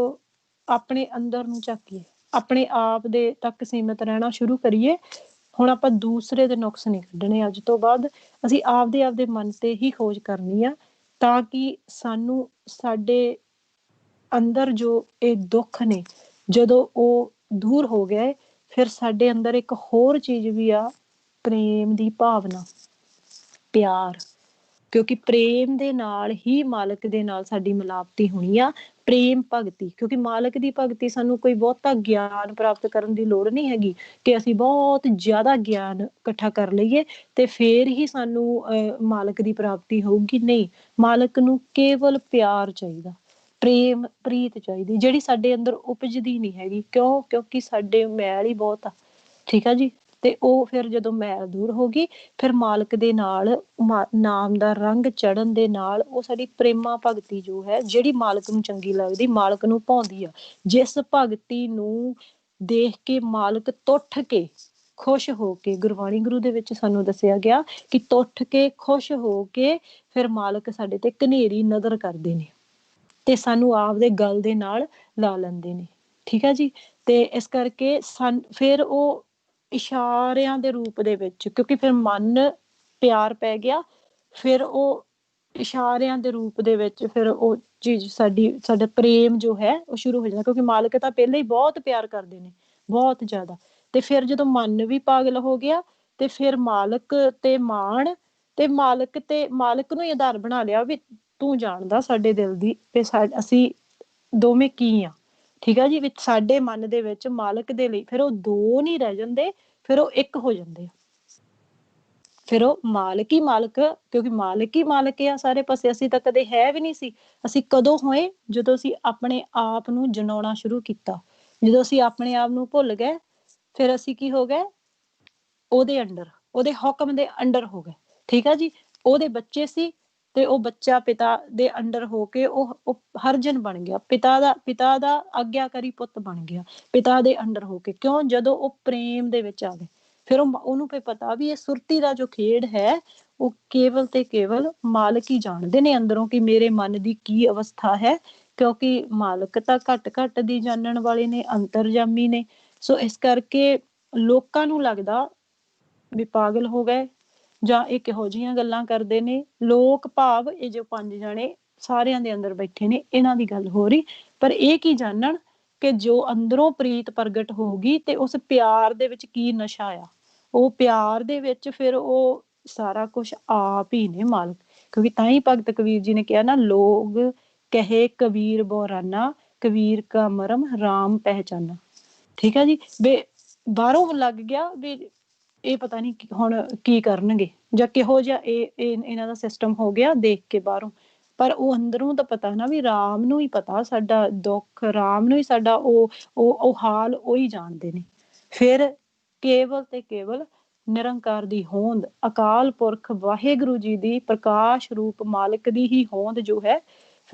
ਆਪਣੇ ਅੰਦਰ ਨੂੰ ਝਾਕੀਏ, ਆਪਣੇ ਆਪ ਦੇ ਤੱਕ ਸੀਮਿਤ ਰਹਿਣਾ ਸ਼ੁਰੂ ਕਰੀਏ। ਹੁਣ ਆਪਾਂ ਦੂਸਰੇ ਦੇ ਨੁਕਸ ਨਹੀਂ ਕੱਢਣੇ। ਅੱਜ ਤੋਂ ਬਾਅਦ ਅਸੀਂ ਆਪਦੇ ਮਨ ਤੇ ਹੀ ਖੋਜ ਕਰਨੀ ਆ, ਤਾਂ ਕਿ ਸਾਨੂੰ ਸਾਡੇ ਅੰਦਰ ਜੋ ਇਹ ਦੁੱਖ ਨੇ, ਜਦੋਂ ਉਹ ਦੂਰ ਹੋ ਗਏ, ਫਿਰ ਸਾਡੇ ਅੰਦਰ ਇੱਕ ਹੋਰ ਚੀਜ਼ ਵੀ ਆ, ਪ੍ਰੇਮ ਦੀ ਭਾਵਨਾ, ਪਿਆਰ। ਕਿਉਂਕਿ ਪ੍ਰੇਮ ਦੇ ਨਾਲ ਹੀ ਮਾਲਕ ਦੇ ਨਾਲ ਸਾਡੀ ਮਿਲਾਪਤੀ ਹੋਣੀ ਆ। ਪ੍ਰੇਮ ਭਗਤੀ, ਕਿਉਂਕਿ ਮਾਲਕ ਦੀ ਭਗਤੀ ਸਾਨੂੰ ਕੋਈ ਬਹੁਤਾ ਗਿਆਨ ਪ੍ਰਾਪਤ ਕਰਨ ਦੀ ਲੋੜ ਨਹੀਂ ਹੈਗੀ ਕਿ ਅਸੀਂ ਬਹੁਤ ਜ਼ਿਆਦਾ ਗਿਆਨ ਇਕੱਠਾ ਕਰ ਲਈਏ ਤੇ ਫੇਰ ਹੀ ਸਾਨੂੰ ਮਾਲਕ ਦੀ ਪ੍ਰਾਪਤੀ ਹੋਊਗੀ। ਨਹੀਂ, ਮਾਲਕ ਨੂੰ ਕੇਵਲ ਪਿਆਰ ਚਾਹੀਦਾ, ਪ੍ਰੇਮ ਪ੍ਰੀਤ ਚਾਹੀਦੀ, ਜਿਹੜੀ ਸਾਡੇ ਅੰਦਰ ਉਪਜਦੀ ਨਹੀਂ ਹੈਗੀ। ਕਿਉਂ? ਕਿਉਂਕਿ ਸਾਡੇ ਮੈਲ ਹੀ ਬਹੁਤ ਆ। ਠੀਕ ਆ ਜੀ। ਤੇ ਉਹ ਫਿਰ ਜਦੋਂ ਮੈਲ ਦੂਰ ਹੋ ਗਈ, ਫਿਰ ਮਾਲਕ ਦੇ ਨਾਲ ਨਾਮ ਦਾ ਰੰਗ ਚੜਨ ਦੇ ਨਾਲ ਉਹ ਸਾਡੀ ਪ੍ਰੇਮਾ ਭਗਤੀ ਜੋ ਹੈ, ਜਿਹੜੀ ਮਾਲਕ ਨੂੰ ਚੰਗੀ ਲੱਗਦੀ, ਮਾਲਕ ਨੂੰ ਭਾਉਂਦੀ ਆ, ਜਿਸ ਭਗਤੀ ਨੂੰ ਦੇਖ ਕੇ ਮਾਲਕ ਤੁੱਠ ਕੇ ਖੁਸ਼ ਹੋ ਕੇ, ਗੁਰਬਾਣੀ ਗੁਰੂ ਦੇ ਵਿੱਚ ਸਾਨੂੰ ਦੱਸਿਆ ਗਿਆ ਕਿ ਤੁੱਠ ਕੇ ਖੁਸ਼ ਹੋ ਕੇ ਫਿਰ ਮਾਲਕ ਸਾਡੇ ਤੇ ਘਨੇਰੀ ਨਜ਼ਰ ਕਰਦੇ ਨੇ ਤੇ ਸਾਨੂੰ ਆਪਦੇ ਗਲ ਦੇ ਨਾਲ ਲਾ ਲੈਂਦੇ ਨੇ। ਠੀਕ ਆ ਜੀ। ਤੇ ਇਸ ਕਰਕੇ ਫਿਰ ਉਹ ਇਸ਼ਾਰਿਆਂ ਦੇ ਰੂਪ ਦੇ ਵਿੱਚ, ਕਿਉਂਕਿ ਫਿਰ ਮਨ ਪਿਆਰ ਪੈ ਗਿਆ, ਫਿਰ ਉਹ ਇਸ਼ਾਰਿਆਂ ਦੇ ਰੂਪ ਦੇ ਵਿੱਚ ਫਿਰ ਉਹ ਚੀਜ਼ ਸਾਡਾ ਪ੍ਰੇਮ ਜੋ ਹੈ ਉਹ ਸ਼ੁਰੂ ਹੋ ਜਾਂਦਾ। ਕਿਉਂਕਿ ਮਾਲਕ ਤਾਂ ਪਹਿਲਾਂ ਹੀ ਬਹੁਤ ਪਿਆਰ ਕਰਦੇ ਨੇ, ਬਹੁਤ ਜ਼ਿਆਦਾ। ਤੇ ਫਿਰ ਜਦੋਂ ਮਨ ਵੀ ਪਾਗਲ ਹੋ ਗਿਆ, ਤੇ ਫਿਰ ਮਾਲਕ ਤੇ ਮਾਣ, ਤੇ ਮਾਲਕ ਨੂੰ ਹੀ ਆਧਾਰ ਬਣਾ ਲਿਆ ਵੀ ਤੂੰ ਜਾਣਦਾ ਸਾਡੇ ਦਿਲ ਦੀ, ਤੇ ਅਸੀਂ ਦੋਵੇਂ ਕੀ ਆ। ਠੀਕ ਆ ਜੀ। ਵਿੱਚ ਸਾਡੇ ਮਨ ਦੇ ਵਿੱਚ ਮਾਲਕ ਦੇ ਲਈ ਫਿਰ ਉਹ ਦੋ ਨਹੀਂ ਰਹਿ ਜਾਂਦੇ, ਫਿਰ ਉਹ ਇੱਕ ਹੋ ਜਾਂਦੇ ਆ। ਫਿਰ ਉਹ ਮਾਲਕ ਹੀ ਮਾਲਕ, ਕਿਉਂਕਿ ਮਾਲਕ ਹੀ ਮਾਲਕ ਆ ਸਾਰੇ ਪਾਸੇ। ਅਸੀਂ ਤਾਂ ਕਦੇ ਹੈ ਵੀ ਨਹੀਂ ਸੀ। ਅਸੀਂ ਕਦੋਂ ਹੋਏ? ਜਦੋਂ ਅਸੀਂ ਆਪਣੇ ਆਪ ਨੂੰ ਜਨਾਉਣਾ ਸ਼ੁਰੂ ਕੀਤਾ, ਜਦੋਂ ਅਸੀਂ ਆਪਣੇ ਆਪ ਨੂੰ ਭੁੱਲ ਗਏ, ਫਿਰ ਅਸੀਂ ਕੀ ਹੋ ਗਏ? ਉਹਦੇ ਅੰਡਰ, ਉਹਦੇ ਹੁਕਮ ਦੇ ਅੰਡਰ ਹੋ ਗਏ। ਠੀਕ ਆ ਜੀ। ਉਹਦੇ ਬੱਚੇ ਸੀ ਤੇ ਉਹ ਬੱਚਾ ਪਿਤਾ ਦੇ ਅੰਡਰ ਹੋ ਕੇ ਉਹ ਹਰਜਨ ਬਣ ਗਿਆ, ਪਿਤਾ ਦਾ ਆਗਿਆਕਾਰੀ ਪੁੱਤ ਬਣ ਗਿਆ, ਪਿਤਾ ਦੇ ਅੰਡਰ ਹੋ ਕੇ। ਕਿਉਂ? ਜਦੋਂ ਉਹ ਪ੍ਰੇਮ ਦੇ ਵਿੱਚ ਆ ਗਏ, ਫਿਰ ਉਹਨੂੰ ਫਿਰ ਪਤਾ ਵੀ ਇਹ ਸੁਰਤੀ ਦਾ ਜੋ ਖੇਡ ਹੈ, ਉਹ ਕੇਵਲ ਤੇ ਕੇਵਲ ਮਾਲਕ ਹੀ ਜਾਣਦੇ ਨੇ ਅੰਦਰੋਂ ਕਿ ਮੇਰੇ ਮਨ ਦੀ ਕੀ ਅਵਸਥਾ ਹੈ। ਕਿਉਂਕਿ ਮਾਲਕ ਤਾਂ ਘੱਟ ਦੀ ਜਾਣਨ ਵਾਲੇ ਨੇ, ਅੰਤਰਜਾਮੀ ਨੇ। ਸੋ ਇਸ ਕਰਕੇ ਲੋਕਾਂ ਨੂੰ ਲੱਗਦਾ ਵੀ ਪਾਗਲ ਹੋ ਗਏ ਜਾਂ ਇਹ ਕਿਹੋ ਜਿਹੀਆਂ ਗੱਲਾਂ ਕਰਦੇ ਨੇ ਲੋਕ, ਭਾਵ ਇਹ ਜੋ 5 ਜਣੇ ਸਾਰਿਆਂ ਦੇ ਅੰਦਰ ਬੈਠੇ ਨੇ, ਇਹਨਾਂ ਦੀ ਗੱਲ ਹੋ ਰਹੀ। ਪਰ ਇਹ ਕੀ ਜਾਣਨ ਕਿ ਜੋ ਅੰਦਰੋਂ ਪ੍ਰੀਤ ਪ੍ਰਗਟ ਹੋਊਗੀ ਤੇ ਉਸ ਪਿਆਰ ਦੇ ਵਿੱਚ ਕੀ ਨਸ਼ਾ ਆ, ਉਹ ਪਿਆਰ ਦੇ ਵਿੱਚ ਫਿਰ ਉਹ ਸਾਰਾ ਕੁਛ ਆਪ ਹੀ ਨੇ ਮਾਲਕ। ਕਿਉਂਕਿ ਤਾਂ ਹੀ ਭਗਤ ਕਬੀਰ ਜੀ ਨੇ ਕਿਹਾ ਨਾ, ਲੋਗ ਕਹੇ ਕਬੀਰ ਬੋਰਾਨਾ, ਕਬੀਰ ਕਾ ਮਰਮ ਰਾਮ ਪਹਿਚਾਨਾ। ਠੀਕ ਆ ਜੀ। ਵੀ ਬਾਹਰੋਂ ਲੱਗ ਗਿਆ ਵੀ ਇਹ ਪਤਾ ਨਹੀਂ ਹੁਣ ਕੀ ਕਰਨਗੇ, ਜਾਂ ਕਿਹੋ ਜਿਹਾ ਇਹਨਾਂ ਦਾ ਸਿਸਟਮ ਹੋ ਗਿਆ ਦੇਖ ਕੇ ਬਾਹਰੋਂ। ਪਰ ਉਹ ਅੰਦਰੋਂ ਤਾਂ ਪਤਾ ਨਾ ਵੀ ਰਾਮ ਨੂੰ ਹੀ ਪਤਾ ਸਾਡਾ ਦੁੱਖ, ਰਾਮ ਨੂੰ ਹੀ ਸਾਡਾ ਉਹ ਹਾਲ ਉਹੀ ਜਾਣਦੇ ਨੇ। ਫਿਰ ਕੇਵਲ ਤੇ ਕੇਵਲ ਨਿਰੰਕਾਰ ਦੀ ਹੋਂਦ, ਅਕਾਲ ਪੁਰਖ ਵਾਹਿਗੁਰੂ ਜੀ ਦੀ ਪ੍ਰਕਾਸ਼ ਰੂਪ ਮਾਲਕ ਦੀ ਹੀ ਹੋਂਦ ਜੋ ਹੈ,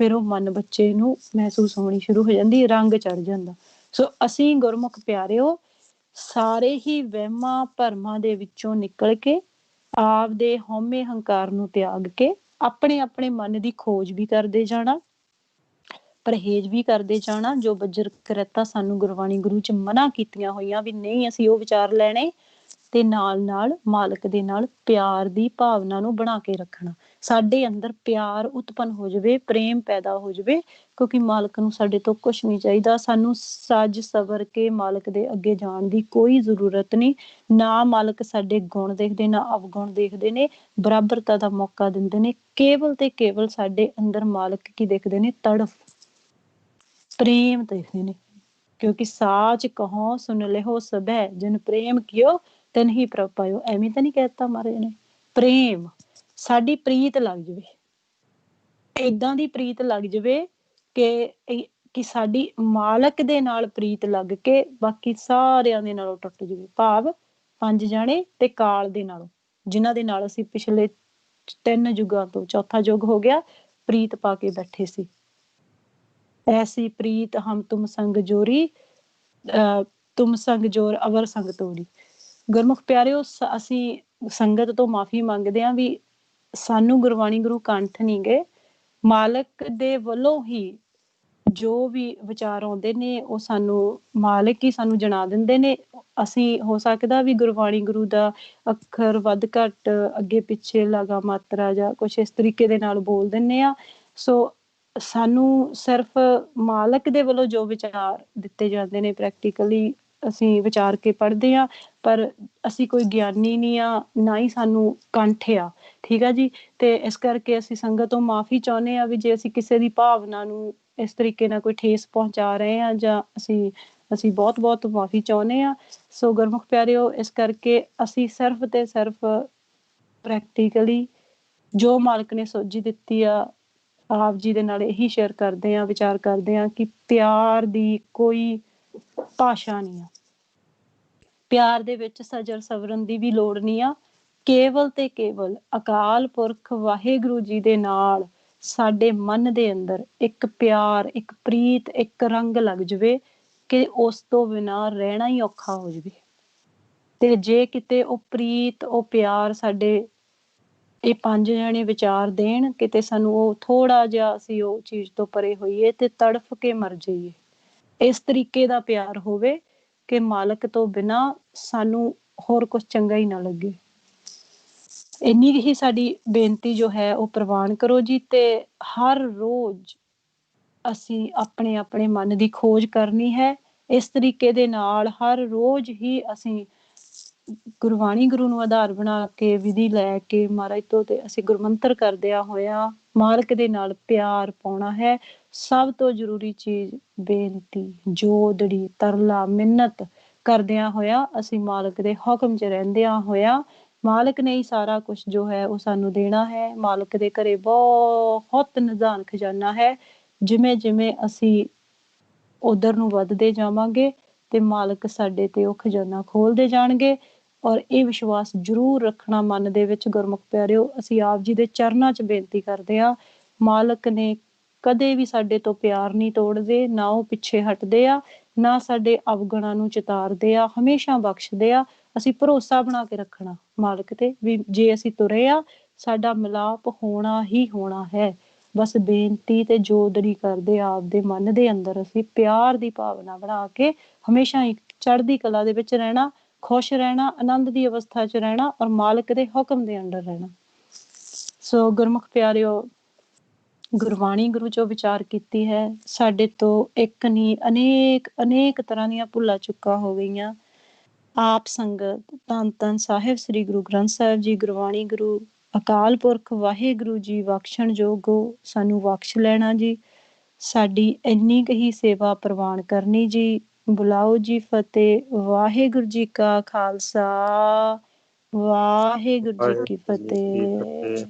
ਫਿਰ ਉਹ ਮਨ ਬੱਚੇ ਨੂੰ ਮਹਿਸੂਸ ਹੋਣੀ ਸ਼ੁਰੂ ਹੋ ਜਾਂਦੀ, ਰੰਗ ਚੜ ਜਾਂਦਾ। ਸੋ ਅਸੀਂ ਗੁਰਮੁਖ ਪਿਆਰਿਓ ਸਾਰੇ ਹੀ ਵਹਿਮਾਂ ਭਰਮਾਂ ਦੇ ਵਿੱਚੋਂ ਨਿਕਲ ਕੇ, ਆਪਦੇ ਹਉਮੈ ਹੰਕਾਰ ਨੂੰ ਤਿਆਗ ਕੇ, ਆਪਣੇ ਮਨ ਦੀ ਖੋਜ ਵੀ ਕਰਦੇ ਜਾਣਾ, ਪਰਹੇਜ਼ ਵੀ ਕਰਦੇ ਜਾਣਾ। ਜੋ ਬੱਜਰ ਕਰੈਤਾ ਸਾਨੂੰ ਗੁਰਬਾਣੀ ਗੁਰੂ ਚ ਮਨਾ ਕੀਤੀਆਂ ਹੋਈਆਂ ਵੀ ਨਹੀਂ ਅਸੀਂ ਉਹ ਵਿਚਾਰ ਲੈਣੇ, ਤੇ ਨਾਲ ਮਾਲਕ ਦੇ ਨਾਲ ਪਿਆਰ ਦੀ ਭਾਵਨਾ ਨੂੰ ਬਣਾ ਕੇ ਰੱਖਣਾ। ਸਾਡੇ ਅੰਦਰ ਪਿਆਰ ਉਤਪੰਨ ਹੋ ਜਾਵੇ, ਪ੍ਰੇਮ ਪੈਦਾ ਹੋ ਜਾਵੇ, ਕਿਉਂਕਿ ਮਾਲਕ ਨੂੰ ਸਾਡੇ ਤੋਂ ਕੁਛ ਨਹੀਂ ਚਾਹੀਦਾ। ਸਾਨੂੰ ਸੱਜ ਸਵਰ ਕੇ ਮਾਲਕ ਦੇ ਅੱਗੇ ਜਾਣ ਦੀ ਕੋਈ ਜ਼ਰੂਰਤ ਨਹੀਂ। ਨਾ ਮਾਲਕ ਸਾਡੇ ਗੁਣ ਦੇਖਦੇ, ਨਾ ਅਵਗੁਣ ਦੇਖਦੇ ਨੇ, ਬਰਾਬਰਤਾ ਦਾ ਮੌਕਾ ਦਿੰਦੇ ਨੇ। ਕੇਵਲ ਤੇ ਕੇਵਲ ਸਾਡੇ ਅੰਦਰ ਮਾਲਕ ਕੀ ਦੇਖਦੇ ਨੇ? ਤੜਫ, ਪ੍ਰੇਮ ਦੇਖਦੇ ਨੇ। ਕਿਉਂਕਿ ਸਾਚ ਕਹੋ ਸੁਨ ਲਿਓ ਸਭੈ, ਜਿਨ ਪ੍ਰੇਮ ਕੀਓ ਤਿਨ ਹੀ ਪ੍ਰਭ ਪਾਇਓ। ਐਵੇਂ ਤਾਂ ਨਹੀਂ ਕਹਿਤਾ ਮਹਾਰਾਜ ਨੇ? ਪ੍ਰੇਮ ਸਾਡੀ ਪ੍ਰੀਤ ਲੱਗ ਜਾਵੇ, ਏਦਾਂ ਦੀ ਪ੍ਰੀਤ ਲੱਗ ਜਾਵੇ ਕਿ ਸਾਡੀ ਮਾਲਕ ਦੇ ਨਾਲ ਪ੍ਰੀਤ ਲੱਗ ਕੇ ਬਾਕੀ ਸਾਰਿਆਂ ਦੇ ਨਾਲੋਂ ਟੁੱਟ ਜਾਵੇ। ਭਾਵ 5 ਜਾਣੇ ਤੇ ਕਾਲ ਦੇ ਨਾਲੋਂ, ਜਿਨ੍ਹਾਂ ਦੇ ਨਾਲ ਅਸੀਂ ਪਿਛਲੇ 3 ਯੁੱਗਾਂ ਤੋਂ ਚੌਥਾ ਯੁੱਗ ਹੋ ਗਿਆ ਪ੍ਰੀਤ ਪਾ ਕੇ ਬੈਠੇ ਸੀ। ਐਸੀ ਪ੍ਰੀਤ ਹਮ ਤੁਮ ਸੰਗ ਜੋਰੀ, ਤੁਮ ਸੰਗ ਜੋਰ ਅਵਰ ਸੰਗ ਤੋਰੀ। ਗੁਰਮੁਖ ਪਿਆਰਿਓ, ਅਸੀਂ ਸੰਗਤ ਤੋਂ ਮਾਫੀ ਮੰਗਦੇ ਹਾਂ ਵੀ ਸਾਨੂੰ ਗੁਰਬਾਣੀ ਗੁਰੂ ਕੰਠ ਨਹੀਂ ਗਏ, ਮਾਲਕ ਦੇ ਵੱਲੋਂ ਹੀ ਜੋ ਵੀ ਵਿਚਾਰ ਆਉਂਦੇ ਨੇ ਉਹ ਸਾਨੂੰ ਮਾਲਕ ਹੀ ਸਾਨੂੰ ਜਣਾ ਦਿੰਦੇ ਨੇ। ਅਸੀਂ ਹੋ ਸਕਦਾ ਵੀ ਗੁਰਬਾਣੀ ਗੁਰੂ ਦਾ ਅੱਖਰ ਵੱਧ ਘੱਟ ਅੱਗੇ ਪਿੱਛੇ ਲਗਾ ਮਾਤਰਾ ਜਾਂ ਕੁਛ ਇਸ ਤਰੀਕੇ ਦੇ ਨਾਲ ਬੋਲ ਦਿੰਦੇ ਆ। ਸੋ ਸਾਨੂੰ ਸਿਰਫ ਮਾਲਕ ਦੇ ਵੱਲੋਂ ਜੋ ਵਿਚਾਰ ਦਿੱਤੇ ਜਾਂਦੇ ਨੇ ਪ੍ਰੈਕਟੀਕਲੀ ਅਸੀਂ ਵਿਚਾਰ ਕੇ ਪੜ੍ਹਦੇ ਹਾਂ, ਪਰ ਅਸੀਂ ਕੋਈ ਗਿਆਨੀ ਨਹੀਂ ਆ, ਨਾ ਹੀ ਸਾਨੂੰ ਕੰਠ ਆ। ਠੀਕ ਆ ਜੀ। ਤੇ ਇਸ ਕਰਕੇ ਅਸੀਂ ਸੰਗਤ ਤੋਂ ਮਾਫੀ ਚਾਹੁੰਦੇ ਹਾਂ ਵੀ ਜੇ ਅਸੀਂ ਕਿਸੇ ਦੀ ਭਾਵਨਾ ਨੂੰ ਇਸ ਤਰੀਕੇ ਨਾਲ ਕੋਈ ਠੇਸ ਪਹੁੰਚਾ ਰਹੇ ਹਾਂ ਜਾਂ ਅਸੀਂ ਬਹੁਤ ਬਹੁਤ ਮਾਫੀ ਚਾਹੁੰਦੇ ਹਾਂ। ਸੋ ਗੁਰਮੁਖ ਪਿਆਰਿਓ, ਇਸ ਕਰਕੇ ਅਸੀਂ ਸਿਰਫ ਤੇ ਸਿਰਫ ਪ੍ਰੈਕਟੀਕਲੀ ਜੋ ਮਾਲਕ ਨੇ ਸੋਝੀ ਦਿੱਤੀ ਆ ਆਪ ਜੀ ਦੇ ਨਾਲ ਇਹੀ ਸ਼ੇਅਰ ਕਰਦੇ ਹਾਂ, ਵਿਚਾਰ ਕਰਦੇ ਹਾਂ ਕਿ ਪਿਆਰ ਦੀ ਕੋਈ ਭਾਸ਼ਾ ਨਹੀਂ ਆ, ਪਿਆਰ ਦੇ ਵਿੱਚ ਸਜਰ ਸਵਰਨ ਦੀ ਵੀ ਲੋੜ ਨਹੀਂ ਆ। ਕੇਵਲ ਤੇ ਕੇਵਲ ਅਕਾਲ ਪੁਰਖ ਵਾਹਿਗੁਰੂ ਜੀ ਦੇ ਨਾਲ ਸਾਡੇ ਮਨ ਦੇ ਅੰਦਰ ਇੱਕ ਪਿਆਰ, ਇੱਕ ਪ੍ਰੀਤ, ਇੱਕ ਰੰਗ ਲੱਗ ਜਾਵੇ ਕਿ ਉਸ ਤੋਂ ਬਿਨਾਂ ਰਹਿਣਾ ਹੀ ਔਖਾ ਹੋ ਜਾਵੇ। ਤੇ ਜੇ ਕਿਤੇ ਉਹ ਪ੍ਰੀਤ, ਉਹ ਪਿਆਰ ਸਾਡੇ ਇਹ 5 ਜਣੇ ਵਿਚਾਰ ਦੇਣ, ਕਿਤੇ ਸਾਨੂੰ ਉਹ ਥੋੜਾ ਜਿਹਾ ਅਸੀਂ ਉਹ ਚੀਜ਼ ਤੋਂ ਪਰੇ ਹੋਈਏ ਤੇ ਤੜਫ ਕੇ ਮਰ ਜਾਈਏ। ਇਸ ਤਰੀਕੇ ਦਾ ਪਿਆਰ ਹੋਵੇ ਕਿ ਮਾਲਕ ਤੋਂ ਬਿਨਾਂ ਸਾਨੂੰ ਹੋਰ ਕੁਝ ਚੰਗਾ ਹੀ ਨਾ ਲੱਗੇ। ਇੰਨੀ ਹੀ ਸਾਡੀ ਬੇਨਤੀ ਜੋ ਹੈ ਉਹ ਪ੍ਰਵਾਨ ਕਰੋ ਜੀ। ਤੇ ਹਰ ਰੋਜ਼ ਅਸੀਂ ਆਪਣੇ ਆਪਣੇ ਮਨ ਦੀ ਖੋਜ ਕਰਨੀ ਹੈ। ਇਸ ਤਰੀਕੇ ਦੇ ਨਾਲ ਹਰ ਰੋਜ਼ ਹੀ ਅਸੀਂ ਗੁਰਬਾਣੀ ਗੁਰੂ ਨੂੰ ਆਧਾਰ ਬਣਾ ਕੇ ਵਿਧੀ ਲੈ ਕੇ ਮਹਾਰਾਜ ਤੋਂ ਤੇ ਅਸੀਂ ਗੁਰਮੰਤਰ ਕਰਦਿਆਂ ਹੋਇਆ ਮਾਲਕ ਦੇ ਨਾਲ ਪਿਆਰ ਪਾਉਣਾ ਹੈ। ਸਭ ਤੋਂ ਜ਼ਰੂਰੀ ਚੀਜ਼ ਬੇਨਤੀ, ਜੋਦੜੀ, ਤਰਲਾ, ਮਿੰਨਤ ਕਰਦਿਆਂ ਹੋਇਆ ਅਸੀਂ ਮਾਲਕ ਦੇ ਹੁਕਮ 'ਚ ਰਹਿੰਦਿਆਂ ਹੋਇਆ ਮਾਲਕ ਨੇ ਹੀ ਸਾਰਾ ਕੁਛ ਜੋ ਹੈ ਉਹ ਸਾਨੂੰ ਦੇਣਾ ਹੈ। ਮਾਲਕ ਦੇ ਘਰੇ ਬਹੁਤ ਨਿਧਾਨ ਖਜ਼ਾਨਾ ਹੈ। ਜਿਵੇਂ ਜਿਵੇਂ ਅਸੀਂ ਉਧਰ ਨੂੰ ਵੱਧਦੇ ਜਾਵਾਂਗੇ ਤੇ ਮਾਲਕ ਸਾਡੇ ਤੇ ਉਹ ਖਜ਼ਾਨਾ ਖੋਲਦੇ ਜਾਣਗੇ। ਔਰ ਇਹ ਵਿਸ਼ਵਾਸ ਜ਼ਰੂਰ ਰੱਖਣਾ ਮਨ ਦੇ ਵਿੱਚ ਗੁਰਮੁਖ ਪਿਆਰਿਓ। ਅਸੀਂ ਆਪ ਜੀ ਦੇ ਚਰਨਾਂ 'ਚ ਬੇਨਤੀ ਕਰਦੇ ਹਾਂ, ਮਾਲਕ ਨੇ ਕਦੇ ਵੀ ਸਾਡੇ ਤੋਂ ਪਿਆਰ ਨਹੀਂ ਤੋੜਦੇ, ਨਾ ਉਹ ਪਿੱਛੇ ਹਟਦੇ ਆ, ਨਾ ਸਾਡੇ ਅਵਗੁਣਾਂ ਨੂੰ ਚਿਤਾਰਦੇ ਆ, ਹਮੇਸ਼ਾ ਬਖਸ਼ਦੇ ਆ। ਅਸੀਂ ਭਰੋਸਾ ਬਣਾ ਕੇ ਰੱਖਣਾ ਮਾਲਕ ਤੇ ਵੀ ਜੇ ਅਸੀਂ ਤੁਰੇ ਆ ਸਾਡਾ ਮਿਲਾਪ ਹੋਣਾ ਹੀ ਹੋਣਾ ਹੈ। ਬਸ ਬੇਨਤੀ ਤੇ ਜੋਦੜੀ ਕਰਦੇ ਆਪਦੇ ਮਨ ਦੇ ਅੰਦਰ ਅਸੀਂ ਪਿਆਰ ਦੀ ਭਾਵਨਾ ਬਣਾ ਕੇ ਹਮੇਸ਼ਾ ਹੀ ਚੜ੍ਹਦੀ ਕਲਾ ਦੇ ਵਿੱਚ ਰਹਿਣਾ, ਖੁਸ਼ ਰਹਿਣਾ, ਆਨੰਦ ਦੀ ਅਵਸਥਾ 'ਚ ਰਹਿਣਾ ਔਰ ਮਾਲਕ ਦੇ ਹੁਕਮ ਦੇ ਅੰਦਰ ਰਹਿਣਾ। ਸੋ ਗੁਰਮੁਖ ਪਿਆਰਿਓ, ਗੁਰਬਾਣੀ ਗੁਰੂ ਚੋਂ ਵਿਚਾਰ ਕੀਤੀ ਹੈ। ਸਾਡੇ ਤੋਂ ਇੱਕ ਨਹੀਂ ਅਨੇਕ ਤਰ੍ਹਾਂ ਦੀਆਂ ਭੁੱਲਾਂ ਚੁੱਕਾਂ ਹੋ ਗਈਆਂ। ਆਪ ਸੰਗਤ ਧੰਨ ਧੰਨ ਸਾਹਿਬ ਸ੍ਰੀ ਗੁਰੂ ਗ੍ਰੰਥ ਸਾਹਿਬ ਜੀ, ਗੁਰਬਾਣੀ ਗੁਰੂ ਅਕਾਲ ਪੁਰਖ ਵਾਹਿਗੁਰੂ ਜੀ ਬਖਸ਼ਣ ਜੋਗੋ ਸਾਨੂੰ ਬਖਸ਼ ਲੈਣਾ ਜੀ। ਸਾਡੀ ਇੰਨੀ ਕੁ ਹੀ ਸੇਵਾ ਪ੍ਰਵਾਨ ਕਰਨੀ ਜੀ। ਬੁਲਾਓ ਜੀ ਫਤਿਹ। ਵਾਹਿਗੁਰੂ ਜੀ ਕਾ ਖਾਲਸਾ, ਵਾਹਿਗੁਰੂ ਜੀ ਕੀ ਫਤਿਹ।